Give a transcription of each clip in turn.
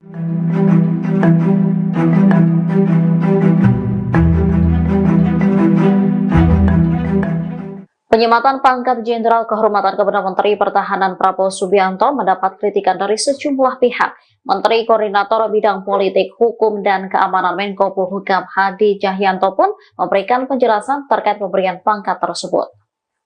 Penyematan pangkat Jenderal Kehormatan kepada Menteri Pertahanan Prabowo Subianto mendapat kritikan dari sejumlah pihak. Menteri Koordinator Bidang Politik, Hukum, dan Keamanan Menko Polhukam Hadi Cahyanto pun memberikan penjelasan terkait pemberian pangkat tersebut.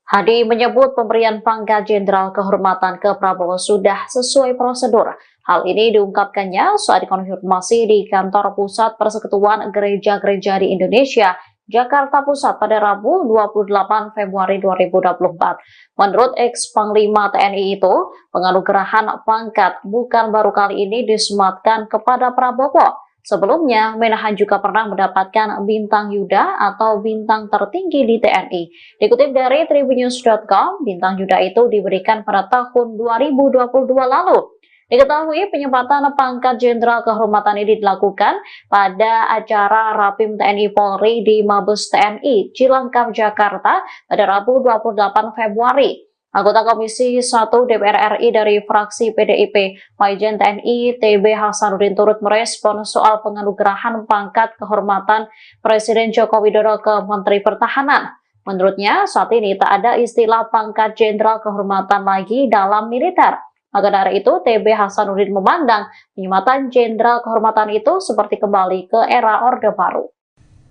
Hadi menyebut pemberian pangkat Jenderal Kehormatan ke Prabowo sudah sesuai prosedur. Hal ini diungkapkannya saat dikonfirmasi di kantor pusat Persekutuan Gereja-Gereja di Indonesia, Jakarta Pusat pada Rabu 28 Februari 2024. Menurut ex-Panglima TNI itu, penganugerahan pangkat bukan baru kali ini disematkan kepada Prabowo. Sebelumnya, Menahan juga pernah mendapatkan bintang Yuda atau bintang tertinggi di TNI. Dikutip dari tribunnews.com, bintang Yuda itu diberikan pada tahun 2022 lalu. Diketahui penyempatan pangkat Jenderal Kehormatan ini dilakukan pada acara Rapim TNI Polri di Mabes TNI Cilangkap, Jakarta pada Rabu 28 Februari. Anggota Komisi 1 DPR RI dari fraksi PDIP, Majen TNI TB Hasanuddin turut merespon soal penganugerahan pangkat kehormatan Presiden Joko Widodo ke Menteri Pertahanan. Menurutnya, saat ini tak ada istilah pangkat Jenderal Kehormatan lagi dalam militer. Maka dari itu, TB Hasanuddin memandang penyematan Jenderal Kehormatan itu seperti kembali ke era Orde Baru.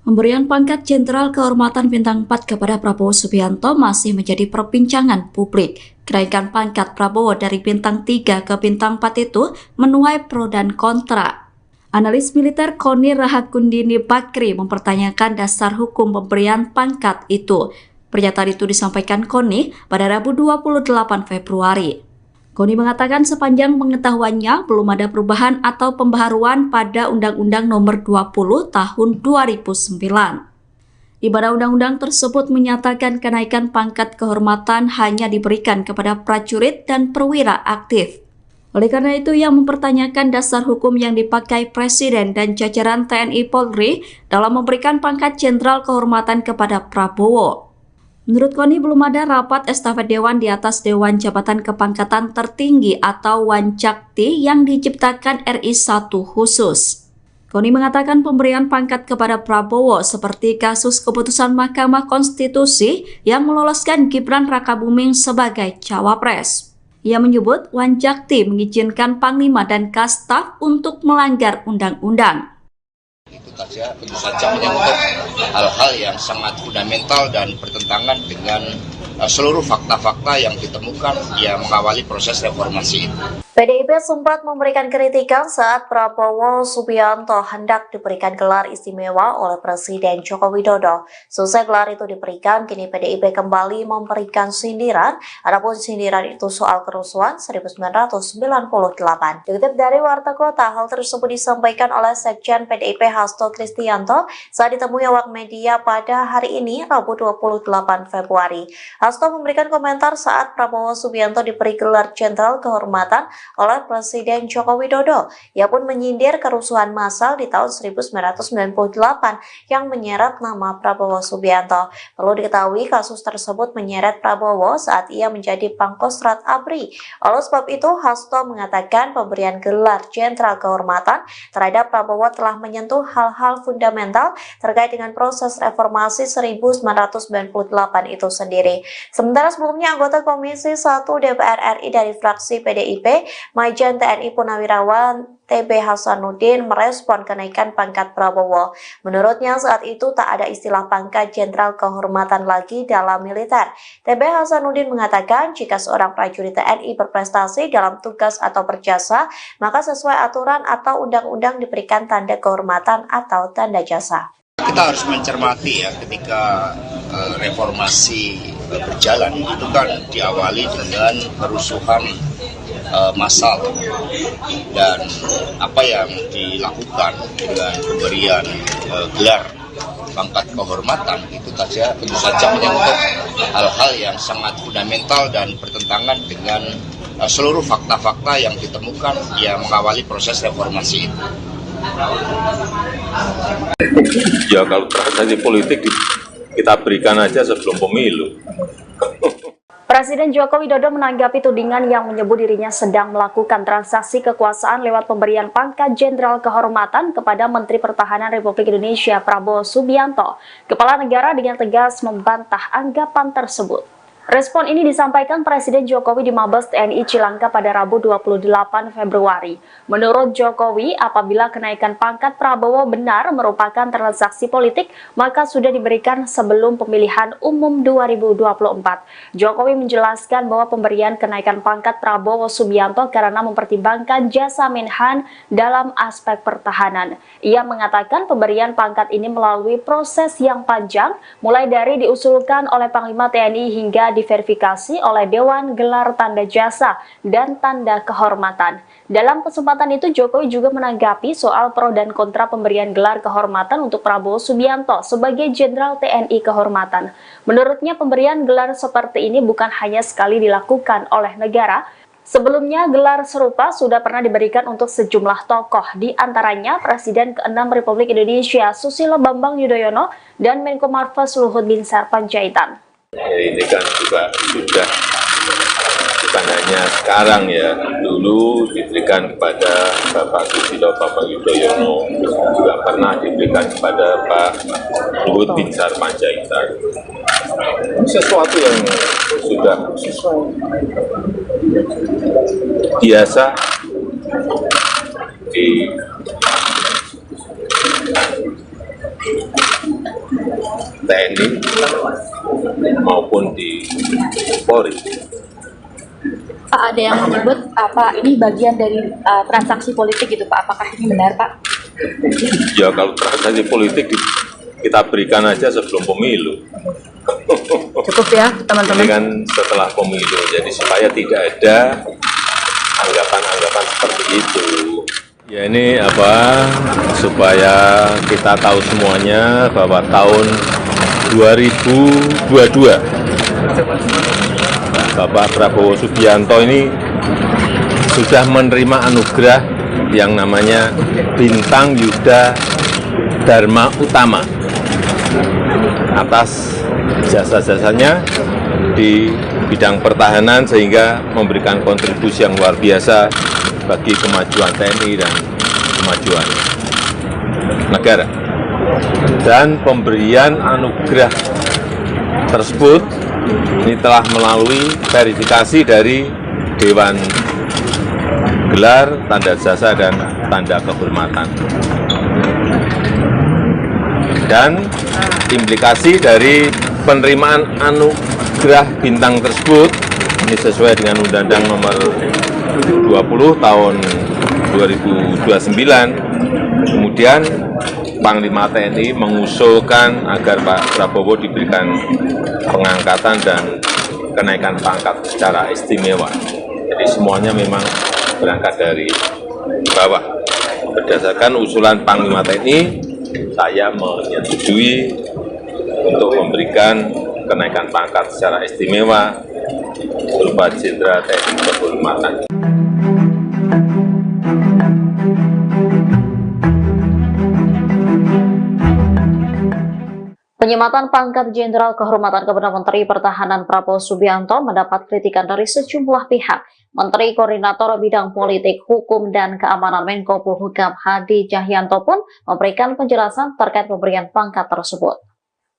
Pemberian pangkat Jenderal Kehormatan Bintang 4 kepada Prabowo Subianto masih menjadi perbincangan publik. Kenaikan pangkat Prabowo dari Bintang 3 ke Bintang 4 itu menuai pro dan kontra. Analis militer Koni Rahakundini Bakri mempertanyakan dasar hukum pemberian pangkat itu. Pernyataan itu disampaikan Koni pada Rabu 28 Februari. Koni mengatakan sepanjang pengetahuannya belum ada perubahan atau pembaharuan pada Undang-Undang Nomor 20 Tahun 2009. Di mana undang-undang tersebut menyatakan kenaikan pangkat kehormatan hanya diberikan kepada prajurit dan perwira aktif. Oleh karena itu, ia mempertanyakan dasar hukum yang dipakai Presiden dan jajaran TNI Polri dalam memberikan pangkat Jenderal Kehormatan kepada Prabowo. Menurut Koni, belum ada rapat estafet Dewan di atas Dewan Jabatan Kepangkatan Tertinggi atau Wancakti yang diciptakan RI 1 khusus. Koni mengatakan pemberian pangkat kepada Prabowo seperti kasus keputusan Mahkamah Konstitusi yang meloloskan Gibran Rakabuming sebagai cawapres. Ia menyebut Wancakti mengizinkan Panglima dan Kastaf untuk melanggar undang-undang. Itu saja, tentu saja menyangkut hal-hal yang sangat fundamental dan bertentangan dengan seluruh fakta-fakta yang ditemukan yang mengawali proses reformasi itu. PDIP sempat memberikan kritikan saat Prabowo Subianto hendak diberikan gelar istimewa oleh Presiden Joko Widodo. Selesai gelar itu diberikan, kini PDIP kembali memberikan sindiran, adapun sindiran itu soal kerusuhan 1998. Dikutip dari Warta Kota, hal tersebut disampaikan oleh Sekjen PDIP Hasto Kristianto saat ditemui awak media pada hari ini, Rabu 28 Februari. Hasto memberikan komentar saat Prabowo Subianto diberi gelar Jenderal Kehormatan oleh Presiden Joko Widodo. Ia pun menyindir kerusuhan massal di tahun 1998 yang menyeret nama Prabowo Subianto. Perlu diketahui kasus tersebut menyeret Prabowo saat ia menjadi Pangkostrat ABRI. Oleh sebab itu, Hasto mengatakan pemberian gelar Jenderal Kehormatan terhadap Prabowo telah menyentuh hal-hal fundamental terkait dengan proses reformasi 1998 itu sendiri. Sementara sebelumnya anggota Komisi 1 DPR RI dari fraksi PDIP, Majen TNI Purnawirawan TB Hasanuddin merespon kenaikan pangkat Prabowo. Menurutnya saat itu tak ada istilah pangkat Jenderal Kehormatan lagi dalam militer. TB Hasanuddin mengatakan jika seorang prajurit TNI berprestasi dalam tugas atau berjasa, maka sesuai aturan atau undang-undang diberikan tanda kehormatan atau tanda jasa. Kita harus mencermati ya, ketika reformasi berjalan itu kan diawali dengan kerusuhan massal, dan apa yang dilakukan dengan pemberian gelar pangkat kehormatan itu saja tentu saja menyangkut hal-hal yang sangat fundamental dan bertentangan dengan seluruh fakta-fakta yang ditemukan yang mengawali proses reformasi itu. Ya kalau transaksi politik kita berikan aja sebelum pemilu. Presiden Joko Widodo menanggapi tudingan yang menyebut dirinya sedang melakukan transaksi kekuasaan lewat pemberian pangkat Jenderal Kehormatan kepada Menteri Pertahanan Republik Indonesia Prabowo Subianto. Kepala negara dengan tegas membantah anggapan tersebut. Respon ini disampaikan Presiden Jokowi di Mabes TNI Cilangkap pada Rabu 28 Februari. Menurut Jokowi, apabila kenaikan pangkat Prabowo benar merupakan transaksi politik, maka sudah diberikan sebelum pemilihan umum 2024. Jokowi menjelaskan bahwa pemberian kenaikan pangkat Prabowo Subianto karena mempertimbangkan jasa Menhan dalam aspek pertahanan. Ia mengatakan pemberian pangkat ini melalui proses yang panjang, mulai dari diusulkan oleh Panglima TNI hingga diverifikasi oleh Dewan Gelar Tanda Jasa dan Tanda Kehormatan. Dalam kesempatan itu, Jokowi juga menanggapi soal pro dan kontra pemberian gelar kehormatan untuk Prabowo Subianto sebagai Jenderal TNI Kehormatan. Menurutnya, pemberian gelar seperti ini bukan hanya sekali dilakukan oleh negara. Sebelumnya, gelar serupa sudah pernah diberikan untuk sejumlah tokoh, di antaranya Presiden ke-6 Republik Indonesia Susilo Bambang Yudhoyono dan Menko Marves Luhut Binsar Panjaitan. Ini kan juga sudah bukan hanya sekarang ya, dulu diberikan kepada Bapak Susilo Bambang Yudhoyono, juga pernah diberikan kepada Pak Luhut Binsar Panjaitan. Sesuatu yang sudah biasa di TNI maupun di Polri. Pak, ada yang menyebut apa ini bagian dari transaksi politik gitu Pak? Apakah ini benar Pak? Ya kalau transaksi politik kita berikan aja sebelum pemilu. Cukup ya teman-teman. Ini kan setelah pemilu, jadi supaya tidak ada anggapan-anggapan seperti itu. Ya ini supaya kita tahu semuanya bahwa tahun 2022 Bapak Prabowo Subianto ini sudah menerima anugerah yang namanya Bintang Yuda Dharma Utama atas jasa-jasanya di bidang pertahanan, sehingga memberikan kontribusi yang luar biasa bagi kemajuan TNI dan kemajuan negara. Dan pemberian anugerah tersebut ini telah melalui verifikasi dari Dewan Gelar, Tanda Jasa, dan Tanda Kehormatan. Dan implikasi dari penerimaan anugerah bintang tersebut ini sesuai dengan Undang-Undang Nomor 20 Tahun 2029. Kemudian Panglima TNI mengusulkan agar Pak Prabowo diberikan pengangkatan dan kenaikan pangkat secara istimewa. Jadi semuanya memang berangkat dari bawah. Berdasarkan usulan Panglima TNI, saya menyetujui untuk memberikan kenaikan pangkat secara istimewa berupa Jenderal TNI Kehormatan. Penyematan pangkat Jenderal Kehormatan kepada Menteri Pertahanan Prabowo Subianto mendapat kritikan dari sejumlah pihak. Menteri Koordinator Bidang Politik, Hukum, dan Keamanan Menko Polhukam Hadi Cahyanto pun memberikan penjelasan terkait pemberian pangkat tersebut.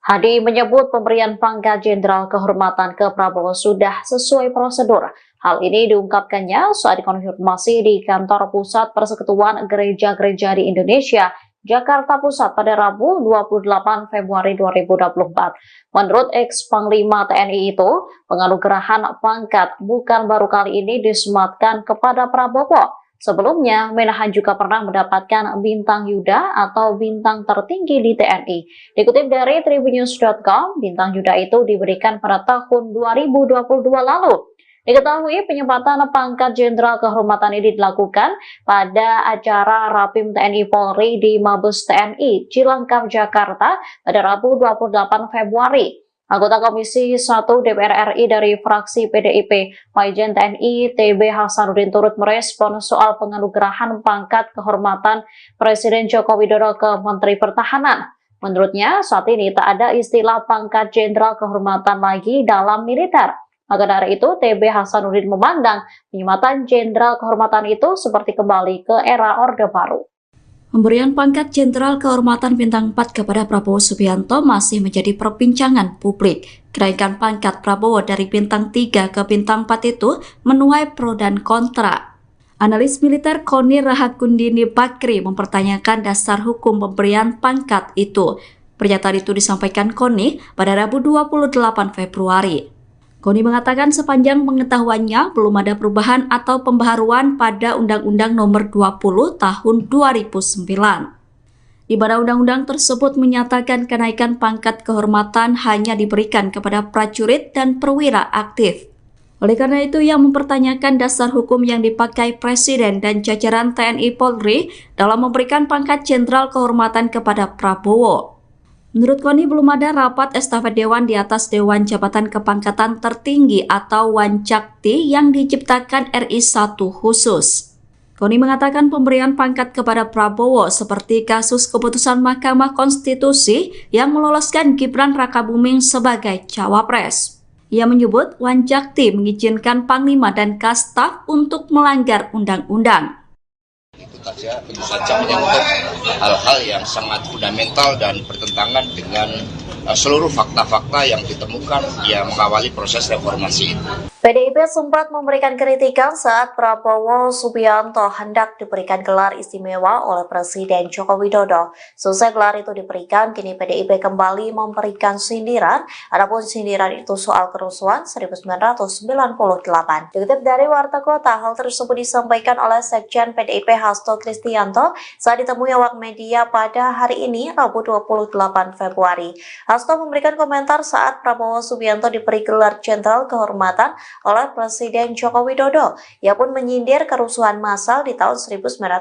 Hadi menyebut pemberian pangkat Jenderal Kehormatan ke Prabowo sudah sesuai prosedur. Hal ini diungkapkannya saat dikonfirmasi di Kantor Pusat Persekutuan Gereja-Gereja di Indonesia, Jakarta Pusat pada Rabu 28 Februari 2024. Menurut ex-Panglima TNI itu, penganugerahan pangkat bukan baru kali ini disematkan kepada Prabowo. Sebelumnya, Menhan juga pernah mendapatkan Bintang Yuda atau bintang tertinggi di TNI. Dikutip dari Tribunnews.com, Bintang Yuda itu diberikan pada tahun 2022 lalu. Diketahui penyempatan pangkat Jenderal Kehormatan ini dilakukan pada acara Rapim TNI Polri di Mabes TNI Cilangkap, Jakarta pada Rabu 28 Februari. Anggota Komisi 1 DPR RI dari fraksi PDIP, Majen TNI TB Hasanuddin turut merespon soal penganugerahan pangkat kehormatan Presiden Joko Widodo ke Menteri Pertahanan. Menurutnya, saat ini tak ada istilah pangkat Jenderal Kehormatan lagi dalam militer. Maka dari itu, TB Hasanuddin memandang penyematan Jenderal Kehormatan itu seperti kembali ke era Orde Baru. Pemberian pangkat Jenderal Kehormatan Bintang 4 kepada Prabowo Subianto masih menjadi perbincangan publik. Kenaikan pangkat Prabowo dari Bintang 3 ke Bintang 4 itu menuai pro dan kontra. Analis militer Koni Rahakundini Bakri mempertanyakan dasar hukum pemberian pangkat itu. Pernyataan itu disampaikan Koni pada Rabu 28 Februari. Koni mengatakan sepanjang pengetahuannya belum ada perubahan atau pembaharuan pada Undang-Undang Nomor 20 Tahun 2009. Di mana undang-undang tersebut menyatakan kenaikan pangkat kehormatan hanya diberikan kepada prajurit dan perwira aktif. Oleh karena itu, ia mempertanyakan dasar hukum yang dipakai Presiden dan jajaran TNI Polri dalam memberikan pangkat Jenderal Kehormatan kepada Prabowo. Menurut Koni, belum ada rapat estafet Dewan di atas Dewan Jabatan Kepangkatan Tertinggi atau Wanjakti yang diciptakan RI 1 khusus. Koni mengatakan pemberian pangkat kepada Prabowo seperti kasus keputusan Mahkamah Konstitusi yang meloloskan Gibran Rakabuming sebagai cawapres. Ia menyebut Wanjakti mengizinkan Panglima dan Kastaf untuk melanggar undang-undang. Itu saja, tentu saja menyangkut hal-hal yang sangat fundamental dan bertentangan dengan seluruh fakta-fakta yang ditemukan yang mengawali proses reformasi itu. PDIP sempat memberikan kritikan saat Prabowo Subianto hendak diberikan gelar istimewa oleh Presiden Joko Widodo. Selesai gelar itu diberikan, kini PDIP kembali memberikan sindiran, adapun sindiran itu soal kerusuhan 1998. Dikutip dari Warta Kota, hal tersebut disampaikan oleh Sekjen PDIP Hasto Kristianto saat ditemui awak media pada hari ini, Rabu 28 Februari. Hasto memberikan komentar saat Prabowo Subianto diberi gelar Jenderal Kehormatan oleh Presiden Joko Widodo. Ia pun menyindir kerusuhan massal di tahun 1998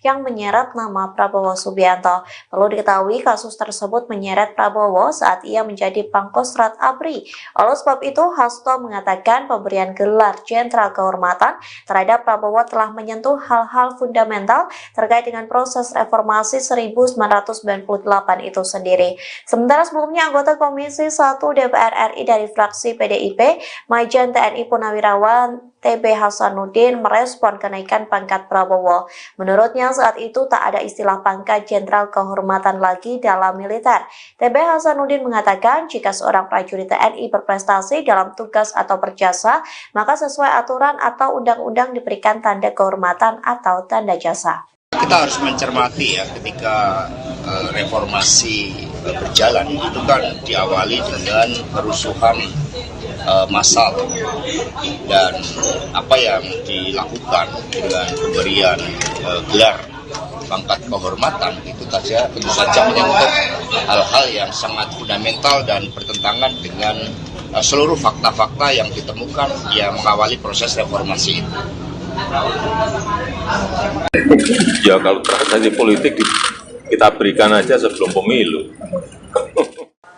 yang menyeret nama Prabowo Subianto. Perlu diketahui kasus tersebut menyeret Prabowo saat ia menjadi Pangkostrat ABRI. Oleh sebab itu, Hasto mengatakan pemberian gelar Jenderal Kehormatan terhadap Prabowo telah menyentuh hal-hal fundamental terkait dengan proses reformasi 1998 itu sendiri. Sementara sebelumnya anggota Komisi 1 DPR RI dari fraksi PDIP, Majen TNI Purnawirawan TB Hasanuddin merespon kenaikan pangkat Prabowo. Menurutnya saat itu tak ada istilah pangkat Jenderal Kehormatan lagi dalam militer. TB Hasanuddin mengatakan jika seorang prajurit TNI berprestasi dalam tugas atau berjasa, maka sesuai aturan atau undang-undang diberikan tanda kehormatan atau tanda jasa. Kita harus mencermati ya, ketika reformasi berjalan itu kan diawali dengan kerusuhan massal, dan apa yang dilakukan dengan pemberian gelar pangkat kehormatan itu saja tentu saja menyangkut hal-hal yang sangat fundamental dan bertentangan dengan seluruh fakta-fakta yang ditemukan yang mengawali proses reformasi itu. Ya kalau transaksi politik kita berikan aja sebelum pemilu.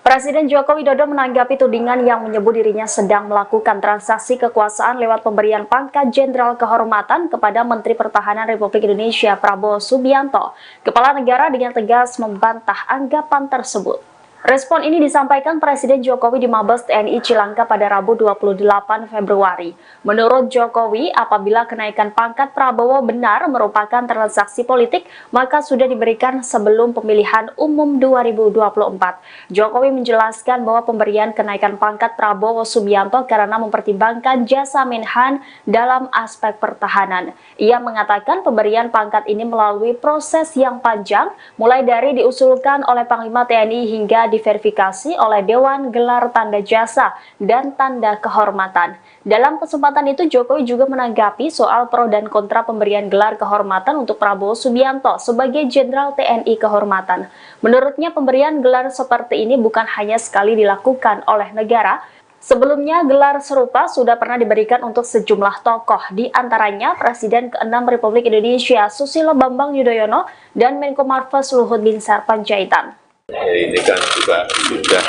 Presiden Joko Widodo menanggapi tudingan yang menyebut dirinya sedang melakukan transaksi kekuasaan lewat pemberian pangkat Jenderal Kehormatan kepada Menteri Pertahanan Republik Indonesia Prabowo Subianto. Kepala negara dengan tegas membantah anggapan tersebut. Respon ini disampaikan Presiden Jokowi di Mabes TNI Cilangka pada Rabu 28 Februari. Menurut Jokowi, apabila kenaikan pangkat Prabowo benar merupakan transaksi politik, maka sudah diberikan sebelum pemilihan umum 2024. Jokowi menjelaskan bahwa pemberian kenaikan pangkat Prabowo Subianto karena mempertimbangkan jasa Menhan dalam aspek pertahanan. Ia mengatakan pemberian pangkat ini melalui proses yang panjang, mulai dari diusulkan oleh Panglima TNI hingga diverifikasi oleh Dewan Gelar Tanda Jasa dan Tanda Kehormatan. Dalam kesempatan itu, Jokowi juga menanggapi soal pro dan kontra pemberian gelar kehormatan untuk Prabowo Subianto sebagai Jenderal TNI Kehormatan. Menurutnya, pemberian gelar seperti ini bukan hanya sekali dilakukan oleh negara. Sebelumnya, gelar serupa sudah pernah diberikan untuk sejumlah tokoh, di antaranya Presiden ke-6 Republik Indonesia Susilo Bambang Yudhoyono dan Menko Marves Luhut Binsar Panjaitan. Ini kan juga sudah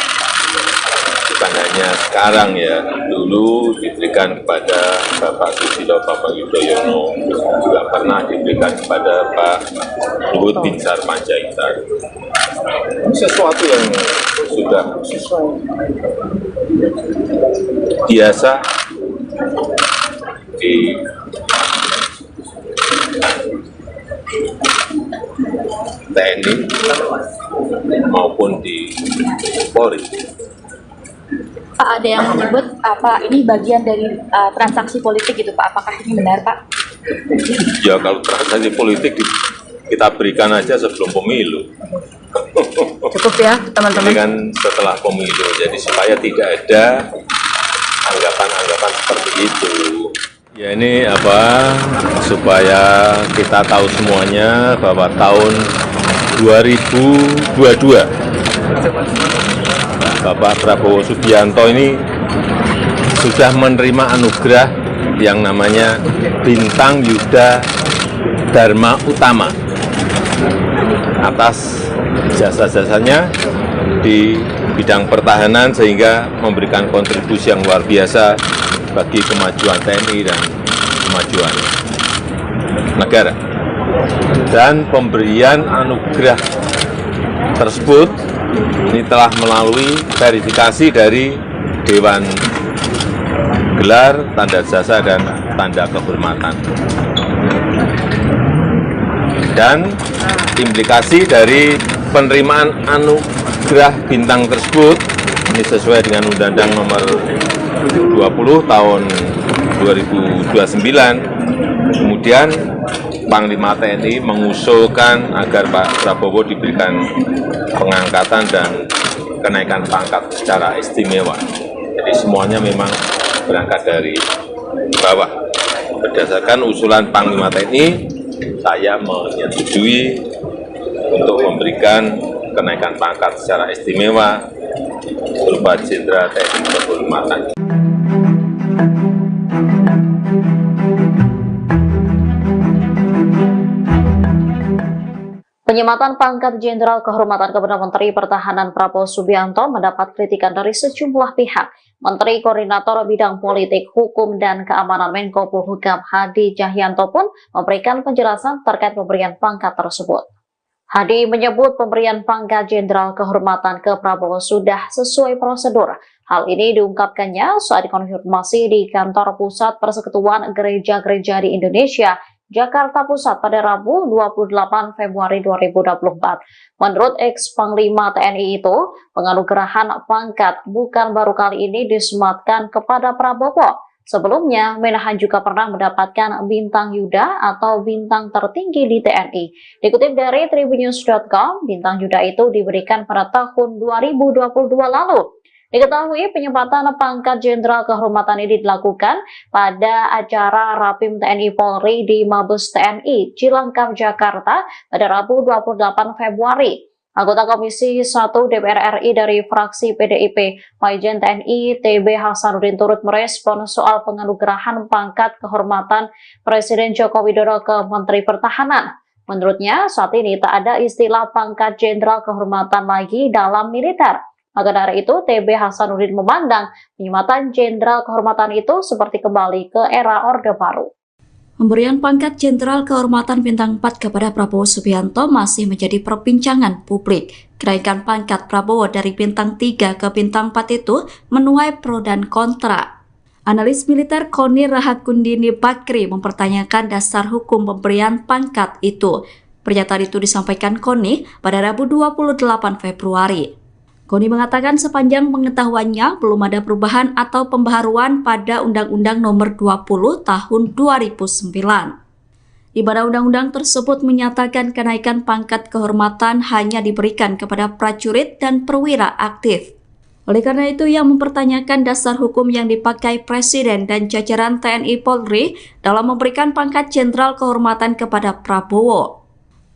bukan hanya sekarang ya, dulu diberikan kepada Bapak Susilo Bambang Yudhoyono, juga pernah diberikan kepada Pak Luhut Binsar Panjaitan. Ini sesuatu yang sudah biasa di TNI maupun di Polri. Pak, ada yang menyebut apa ini bagian dari transaksi politik gitu Pak? Apakah ini benar Pak? Ya kalau transaksi politik kita berikan aja sebelum pemilu. Cukup ya teman-teman. Ini kan setelah pemilu, jadi supaya tidak ada anggapan-anggapan seperti itu. Ya ini supaya kita tahu semuanya bahwa tahun 2022 Bapak Prabowo Subianto ini sudah menerima anugerah yang namanya Bintang Yuda Dharma Utama atas jasa-jasanya di bidang pertahanan sehingga memberikan kontribusi yang luar biasa bagi kemajuan TNI dan kemajuan negara. Dan pemberian anugerah tersebut ini telah melalui verifikasi dari Dewan Gelar, Tanda Jasa, dan Tanda Kehormatan. Dan implikasi dari penerimaan anugerah bintang tersebut ini sesuai dengan Undang-Undang Nomor 20 Tahun 2029. Kemudian Panglima TNI mengusulkan agar Pak Prabowo diberikan pengangkatan dan kenaikan pangkat secara istimewa. Jadi semuanya memang berangkat dari bawah. Berdasarkan usulan Panglima TNI, saya menyetujui untuk memberikan kenaikan pangkat secara istimewa berupa Jenderal TNI Kehormatan. Penyematan pangkat Jenderal Kehormatan kepada Menteri Pertahanan Prabowo Subianto mendapat kritikan dari sejumlah pihak. Menteri Koordinator Bidang Politik, Hukum, dan Keamanan Menko Polhukam Hadi Cahyanto pun memberikan penjelasan terkait pemberian pangkat tersebut. Hadi menyebut pemberian pangkat Jenderal Kehormatan ke Prabowo sudah sesuai prosedur. Hal ini diungkapkannya saat dikonfirmasi di Kantor Pusat Persekutuan Gereja-Gereja di Indonesia, Jakarta Pusat pada Rabu 28 Februari 2024. Menurut ex-Panglima TNI itu, penganugerahan pangkat bukan baru kali ini disematkan kepada Prabowo. Sebelumnya, Menahan juga pernah mendapatkan bintang Yuda atau bintang tertinggi di TNI. Dikutip dari Tribunnews.com, bintang Yuda itu diberikan pada tahun 2022 lalu. Diketahui penyempatan pangkat Jenderal Kehormatan ini dilakukan pada acara Rapim TNI Polri di Mabes TNI Cilangkap, Jakarta pada Rabu 28 Februari. Anggota Komisi 1 DPR RI dari fraksi PDIP, Majen TNI TB Hasanuddin turut merespon soal penganugerahan pangkat kehormatan Presiden Joko Widodo ke Menteri Pertahanan. Menurutnya, saat ini tak ada istilah pangkat Jenderal Kehormatan lagi dalam militer. Maka dari itu, TB Hasanuddin memandang penyematan Jenderal Kehormatan itu seperti kembali ke era Orde Baru. Pemberian pangkat Jenderal Kehormatan Bintang 4 kepada Prabowo Subianto masih menjadi perbincangan publik. Kenaikan pangkat Prabowo dari Bintang 3 ke Bintang 4 itu menuai pro dan kontra. Analis militer Koni Rahakundini Bakri mempertanyakan dasar hukum pemberian pangkat itu. Pernyataan itu disampaikan Koni pada Rabu 28 Februari. Koni mengatakan sepanjang pengetahuannya belum ada perubahan atau pembaharuan pada Undang-Undang Nomor 20 Tahun 2009. Di mana undang-undang tersebut menyatakan kenaikan pangkat kehormatan hanya diberikan kepada prajurit dan perwira aktif. Oleh karena itu, ia mempertanyakan dasar hukum yang dipakai Presiden dan jajaran TNI Polri dalam memberikan pangkat Jenderal Kehormatan kepada Prabowo.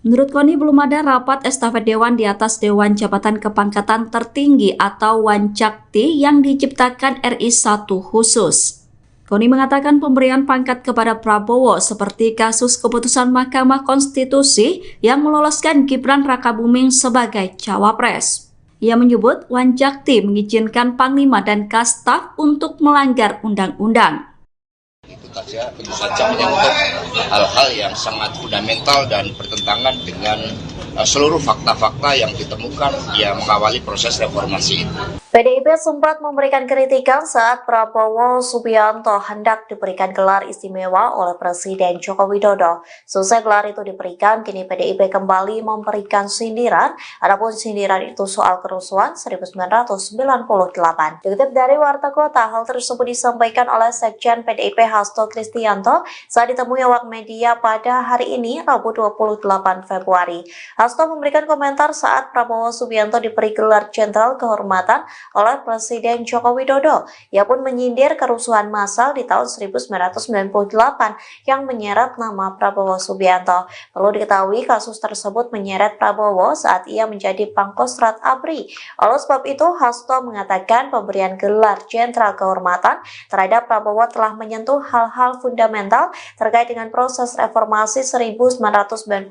Menurut Koni, belum ada rapat estafet Dewan di atas Dewan Jabatan Kepangkatan Tertinggi atau Wanjakti yang diciptakan RI 1 khusus. Koni mengatakan pemberian pangkat kepada Prabowo seperti kasus keputusan Mahkamah Konstitusi yang meloloskan Gibran Rakabuming sebagai cawapres. Ia menyebut Wanjakti mengizinkan Panglima dan Kastaf untuk melanggar undang-undang. Itu saja, tentu saja menyangkut hal-hal yang sangat fundamental dan bertentangan dengan seluruh fakta-fakta yang ditemukan yang mengawali proses reformasi itu. PDIP sempat memberikan kritikan saat Prabowo Subianto hendak diberikan gelar istimewa oleh Presiden Joko Widodo. Selesai gelar itu diberikan, kini PDIP kembali memberikan sindiran, adapun sindiran itu soal kerusuhan 1998. Dikutip dari Warta Kota, hal tersebut disampaikan oleh Sekjen PDIP Hasto Kristianto saat ditemui awak media pada hari ini, Rabu 28 Februari. Hasto memberikan komentar saat Prabowo Subianto diberi gelar Jenderal Kehormatan oleh Presiden Joko Widodo. Ia pun menyindir kerusuhan massal di tahun 1998 yang menyeret nama Prabowo Subianto. Perlu diketahui kasus tersebut menyeret Prabowo saat ia menjadi Pangkostrat ABRI. Oleh sebab itu, Hasto mengatakan pemberian gelar Jenderal Kehormatan terhadap Prabowo telah menyentuh hal-hal fundamental terkait dengan proses reformasi 1998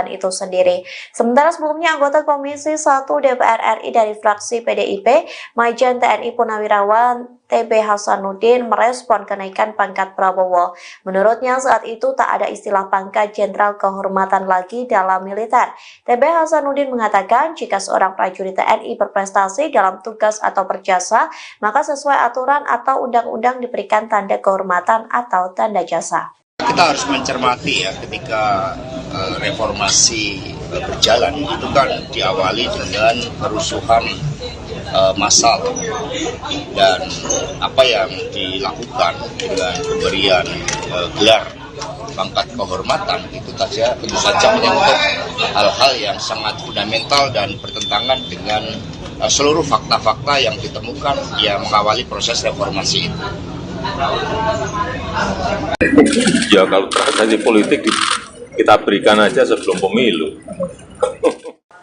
itu sendiri. Sementara sebelumnya anggota Komisi 1 DPR RI dari fraksi PDIP, Majen TNI Purnawirawan TB Hasanuddin merespon kenaikan pangkat Prabowo. Menurutnya saat itu tak ada istilah pangkat Jenderal Kehormatan lagi dalam militer. TB Hasanuddin mengatakan jika seorang prajurit TNI berprestasi dalam tugas atau berjasa, maka sesuai aturan atau undang-undang diberikan tanda kehormatan atau tanda jasa. Kita harus mencermati ya, ketika reformasi berjalan itu kan diawali dengan kerusuhan massal, dan apa yang dilakukan dengan pemberian gelar pangkat kehormatan itu tentu saja menyangkut hal-hal yang sangat fundamental dan bertentangan dengan seluruh fakta-fakta yang ditemukan yang mengawali proses reformasi itu. Ya kalau transaksi politik kita berikan aja sebelum pemilu.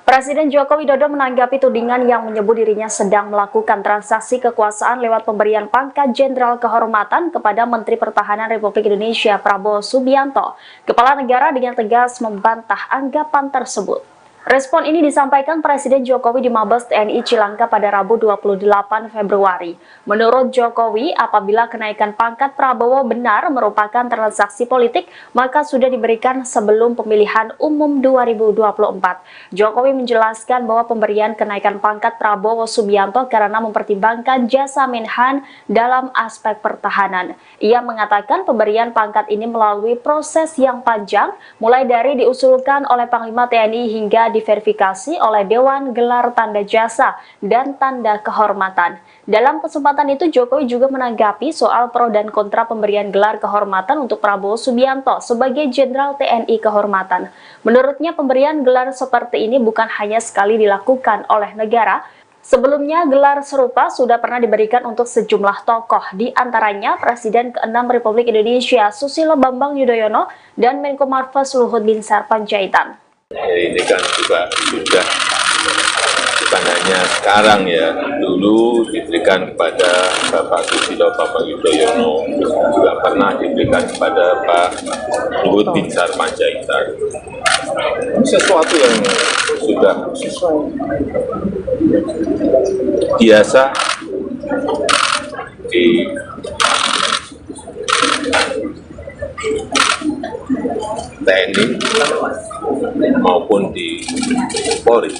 Presiden Joko Widodo menanggapi tudingan yang menyebut dirinya sedang melakukan transaksi kekuasaan lewat pemberian pangkat Jenderal Kehormatan kepada Menteri Pertahanan Republik Indonesia Prabowo Subianto. Kepala negara dengan tegas membantah anggapan tersebut. Respon ini disampaikan Presiden Jokowi di Mabes TNI Cilangka pada Rabu 28 Februari. Menurut Jokowi, apabila kenaikan pangkat Prabowo benar merupakan transaksi politik, maka sudah diberikan sebelum pemilihan umum 2024. Jokowi menjelaskan bahwa pemberian kenaikan pangkat Prabowo Subianto karena mempertimbangkan jasa Menhan dalam aspek pertahanan. Ia mengatakan pemberian pangkat ini melalui proses yang panjang, mulai dari diusulkan oleh Panglima TNI hingga diverifikasi oleh Dewan Gelar Tanda Jasa dan Tanda Kehormatan. Dalam kesempatan itu, Jokowi juga menanggapi soal pro dan kontra pemberian gelar kehormatan untuk Prabowo Subianto sebagai Jenderal TNI Kehormatan. Menurutnya, pemberian gelar seperti ini bukan hanya sekali dilakukan oleh negara. Sebelumnya, gelar serupa sudah pernah diberikan untuk sejumlah tokoh, di antaranya Presiden ke-6 Republik Indonesia Susilo Bambang Yudhoyono dan Menko Marves Luhut Binsar Panjaitan. Ini kan juga sudah bukan hanya sekarang ya, dulu diberikan kepada Bapak Susilo Bambang Yudhoyono, juga pernah diberikan kepada Pak Luhut Binsar Panjaitan. Sesuatu yang sudah biasa di TNI maupun di Polri.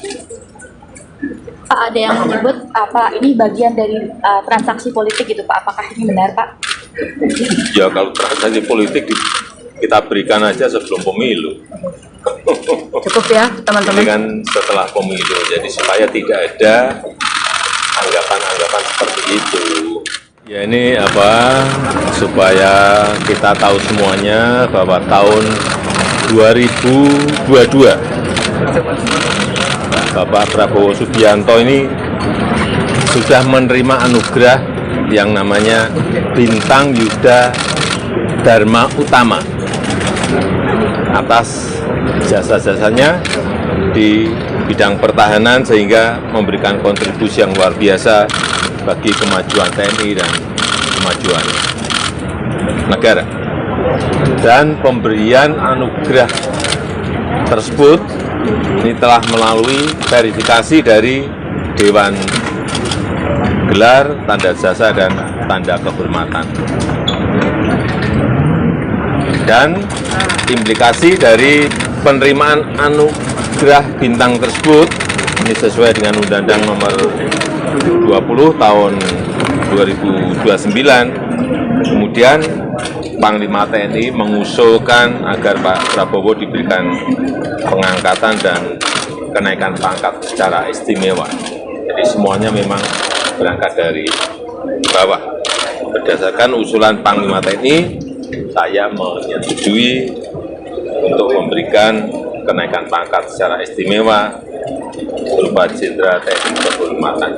Pak, ada yang menyebut apa ini bagian dari transaksi politik gitu Pak, apakah ini benar Pak? Ya kalau transaksi politik kita berikan aja sebelum pemilu. Cukup ya teman-teman. Ini kan setelah pemilu, jadi supaya tidak ada anggapan-anggapan seperti itu. Ya ini supaya kita tahu semuanya bahwa tahun 2022 Bapak Prabowo Subianto ini sudah menerima anugerah yang namanya Bintang Yuda Dharma Utama atas jasa-jasanya di bidang pertahanan, sehingga memberikan kontribusi yang luar biasa bagi kemajuan TNI dan kemajuan negara. Dan pemberian anugerah tersebut ini telah melalui verifikasi dari Dewan Gelar, Tanda Jasa, dan Tanda Kehormatan. Dan implikasi dari penerimaan Gerah bintang tersebut ini sesuai dengan Undang-Undang Nomor 20 Tahun 2029. Kemudian Panglima TNI mengusulkan agar Pak Prabowo diberikan pengangkatan dan kenaikan pangkat secara istimewa. Jadi semuanya memang berangkat dari bawah. Berdasarkan usulan Panglima TNI, saya menyetujui untuk memberikan kenaikan pangkat secara istimewa berupa Jenderal TNI Kehormatan.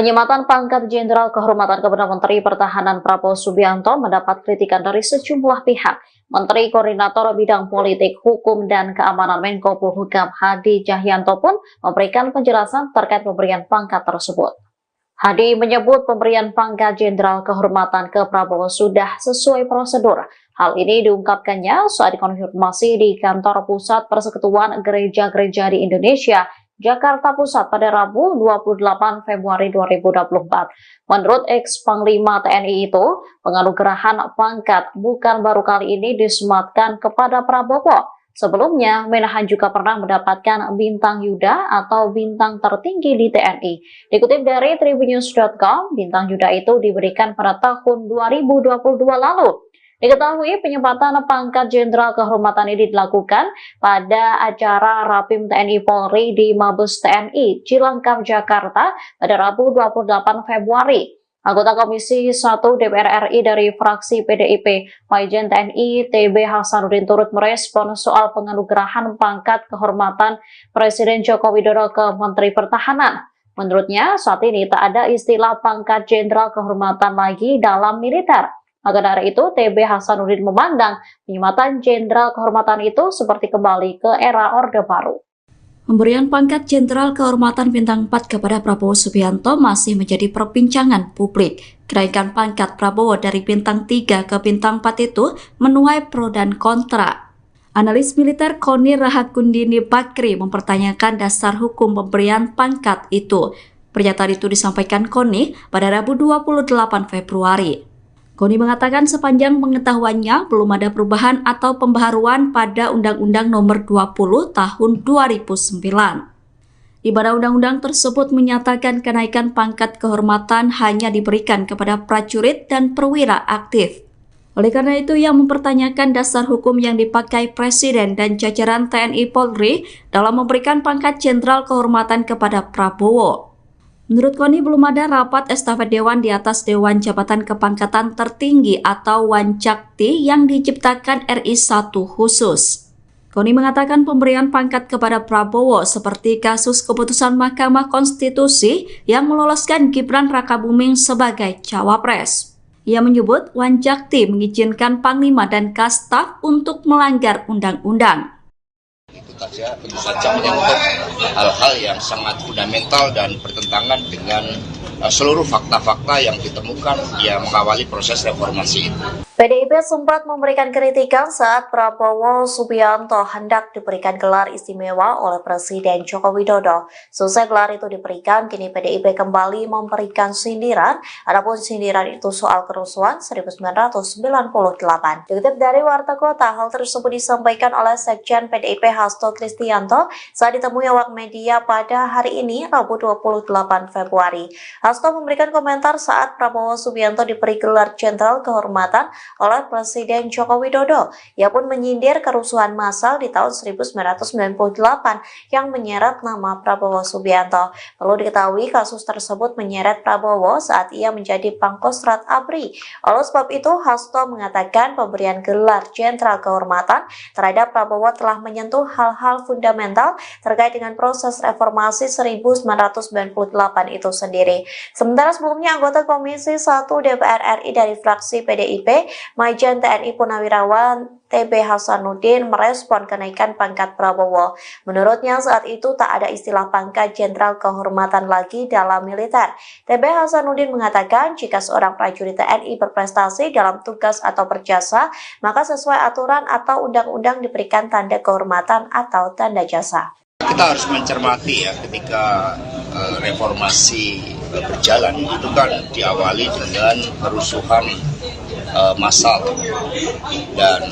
Penyematan pangkat Jenderal Kehormatan kepada Menteri Pertahanan Prabowo Subianto mendapat kritikan dari sejumlah pihak. Menteri Koordinator Bidang Politik, Hukum, dan Keamanan Menko Polhukam Hadi Cahyanto pun memberikan penjelasan terkait pemberian pangkat tersebut. Hadi menyebut pemberian pangkat Jenderal Kehormatan ke Prabowo sudah sesuai prosedur. Hal ini diungkapkannya saat dikonfirmasi di kantor pusat Persekutuan Gereja-Gereja di Indonesia, Jakarta Pusat pada Rabu 28 Februari 2024. Menurut ex-Panglima TNI itu, penganugerahan pangkat bukan baru kali ini disematkan kepada Prabowo. Sebelumnya, Menahan juga pernah mendapatkan bintang Yuda atau bintang tertinggi di TNI. Dikutip dari Tribunnews.com, bintang Yuda itu diberikan pada tahun 2022 lalu. Diketahui penyempatan pangkat Jenderal Kehormatan ini dilakukan pada acara Rapim TNI Polri di Mabes TNI Cilangkap, Jakarta pada Rabu 28 Februari. Anggota Komisi 1 DPR RI dari fraksi PDIP, Majen TNI TB Hasanuddin turut merespon soal penganugerahan pangkat kehormatan Presiden Joko Widodo ke Menteri Pertahanan. Menurutnya, saat ini tak ada istilah pangkat Jenderal Kehormatan lagi dalam militer. Maka dari itu, TB Hasanuddin memandang penyematan Jenderal Kehormatan itu seperti kembali ke era Orde Baru. Pemberian pangkat Jenderal Kehormatan Bintang 4 kepada Prabowo Subianto masih menjadi perbincangan publik. Kenaikan pangkat Prabowo dari Bintang 3 ke Bintang 4 itu menuai pro dan kontra. Analis militer Koni Rahakundini Bakri mempertanyakan dasar hukum pemberian pangkat itu. Pernyataan itu disampaikan Koni pada Rabu 28 Februari. Koni mengatakan sepanjang pengetahuannya belum ada perubahan atau pembaharuan pada Undang-Undang Nomor 20 Tahun 2009. Di mana undang-undang tersebut menyatakan kenaikan pangkat kehormatan hanya diberikan kepada prajurit dan perwira aktif. Oleh karena itu, ia mempertanyakan dasar hukum yang dipakai Presiden dan jajaran TNI Polri dalam memberikan pangkat Jenderal Kehormatan kepada Prabowo. Menurut Koni, belum ada rapat estafet Dewan di atas Dewan Jabatan Kepangkatan Tertinggi atau Wancakti yang diciptakan RI 1 khusus. Koni mengatakan pemberian pangkat kepada Prabowo seperti kasus keputusan Mahkamah Konstitusi yang meloloskan Gibran Rakabuming sebagai cawapres. Ia menyebut Wancakti mengizinkan Panglima dan Kastaf untuk melanggar undang-undang. Itu saja, tentu saja menyangkut hal-hal yang sangat fundamental dan bertentangan dengan seluruh fakta-fakta yang ditemukan yang mengawali proses reformasi itu. PDIP sempat memberikan kritikan saat Prabowo Subianto hendak diberikan gelar istimewa oleh Presiden Joko Widodo. Selesai gelar itu diberikan, kini PDIP kembali memberikan sindiran, adapun sindiran itu soal kerusuhan 1998. Dikutip dari Warta Kota, hal tersebut disampaikan oleh Sekjen PDIP Hasto Kristianto saat ditemui awak media pada hari ini, Rabu 28 Februari. Hasto memberikan komentar saat Prabowo Subianto diberi gelar Jenderal Kehormatan oleh Presiden Joko Widodo. Ia pun menyindir kerusuhan massal di tahun 1998 yang menyeret nama Prabowo Subianto. Perlu diketahui kasus tersebut menyeret Prabowo saat ia menjadi Pangkostrat ABRI. Oleh sebab itu, Hasto mengatakan pemberian gelar Jenderal Kehormatan terhadap Prabowo telah menyentuh hal-hal fundamental terkait dengan proses reformasi 1998 itu sendiri. Sementara sebelumnya anggota Komisi 1 DPR RI dari fraksi PDIP, Majen TNI Purnawirawan TB Hasanuddin merespon kenaikan pangkat Prabowo. Menurutnya saat itu tak ada istilah pangkat Jenderal Kehormatan lagi dalam militer. TB Hasanuddin mengatakan jika seorang prajurit TNI berprestasi dalam tugas atau berjasa, maka sesuai aturan atau undang-undang diberikan tanda kehormatan atau tanda jasa. Kita harus mencermati ya ketika reformasi berjalan itu kan diawali dengan kerusuhan massal dan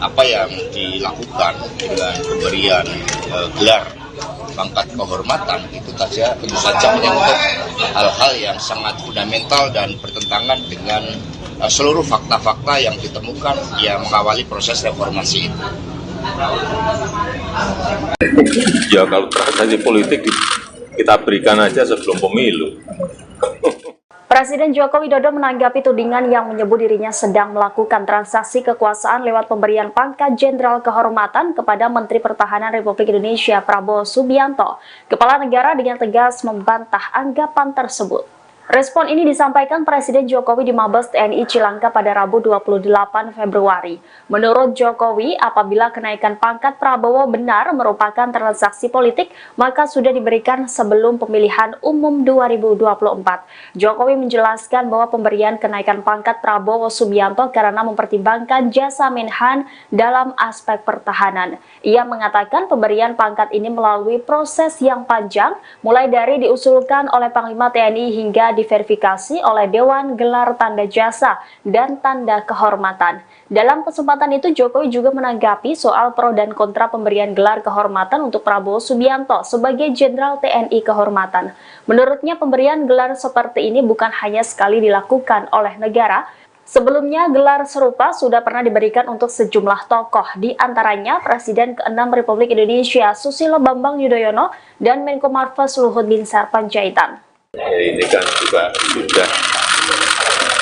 apa yang dilakukan dengan pemberian gelar pangkat kehormatan itu saja tentu saja menyangkut hal-hal yang sangat fundamental dan bertentangan dengan seluruh fakta-fakta yang ditemukan yang mengawali proses reformasi itu. Ya kalau transaksi politik kita berikan aja sebelum pemilu. Presiden Joko Widodo menanggapi tudingan yang menyebut dirinya sedang melakukan transaksi kekuasaan lewat pemberian pangkat Jenderal Kehormatan kepada Menteri Pertahanan Republik Indonesia Prabowo Subianto. Kepala negara dengan tegas membantah anggapan tersebut. Respon ini disampaikan Presiden Jokowi di Mabes TNI Cilangkap pada Rabu 28 Februari. Menurut Jokowi, apabila kenaikan pangkat Prabowo benar merupakan transaksi politik, maka sudah diberikan sebelum pemilihan umum 2024. Jokowi menjelaskan bahwa pemberian kenaikan pangkat Prabowo Subianto karena mempertimbangkan jasa Menhan dalam aspek pertahanan. Ia mengatakan pemberian pangkat ini melalui proses yang panjang, mulai dari diusulkan oleh Panglima TNI hingga diverifikasi oleh Dewan Gelar Tanda Jasa dan Tanda Kehormatan. Dalam kesempatan itu, Jokowi juga menanggapi soal pro dan kontra pemberian gelar kehormatan untuk Prabowo Subianto sebagai Jenderal TNI Kehormatan. Menurutnya, pemberian gelar seperti ini bukan hanya sekali dilakukan oleh negara. Sebelumnya, gelar serupa sudah pernah diberikan untuk sejumlah tokoh, di antaranya Presiden ke-6 Republik Indonesia Susilo Bambang Yudhoyono dan Menko Marves Luhut Binsar Panjaitan. Ini kan juga sudah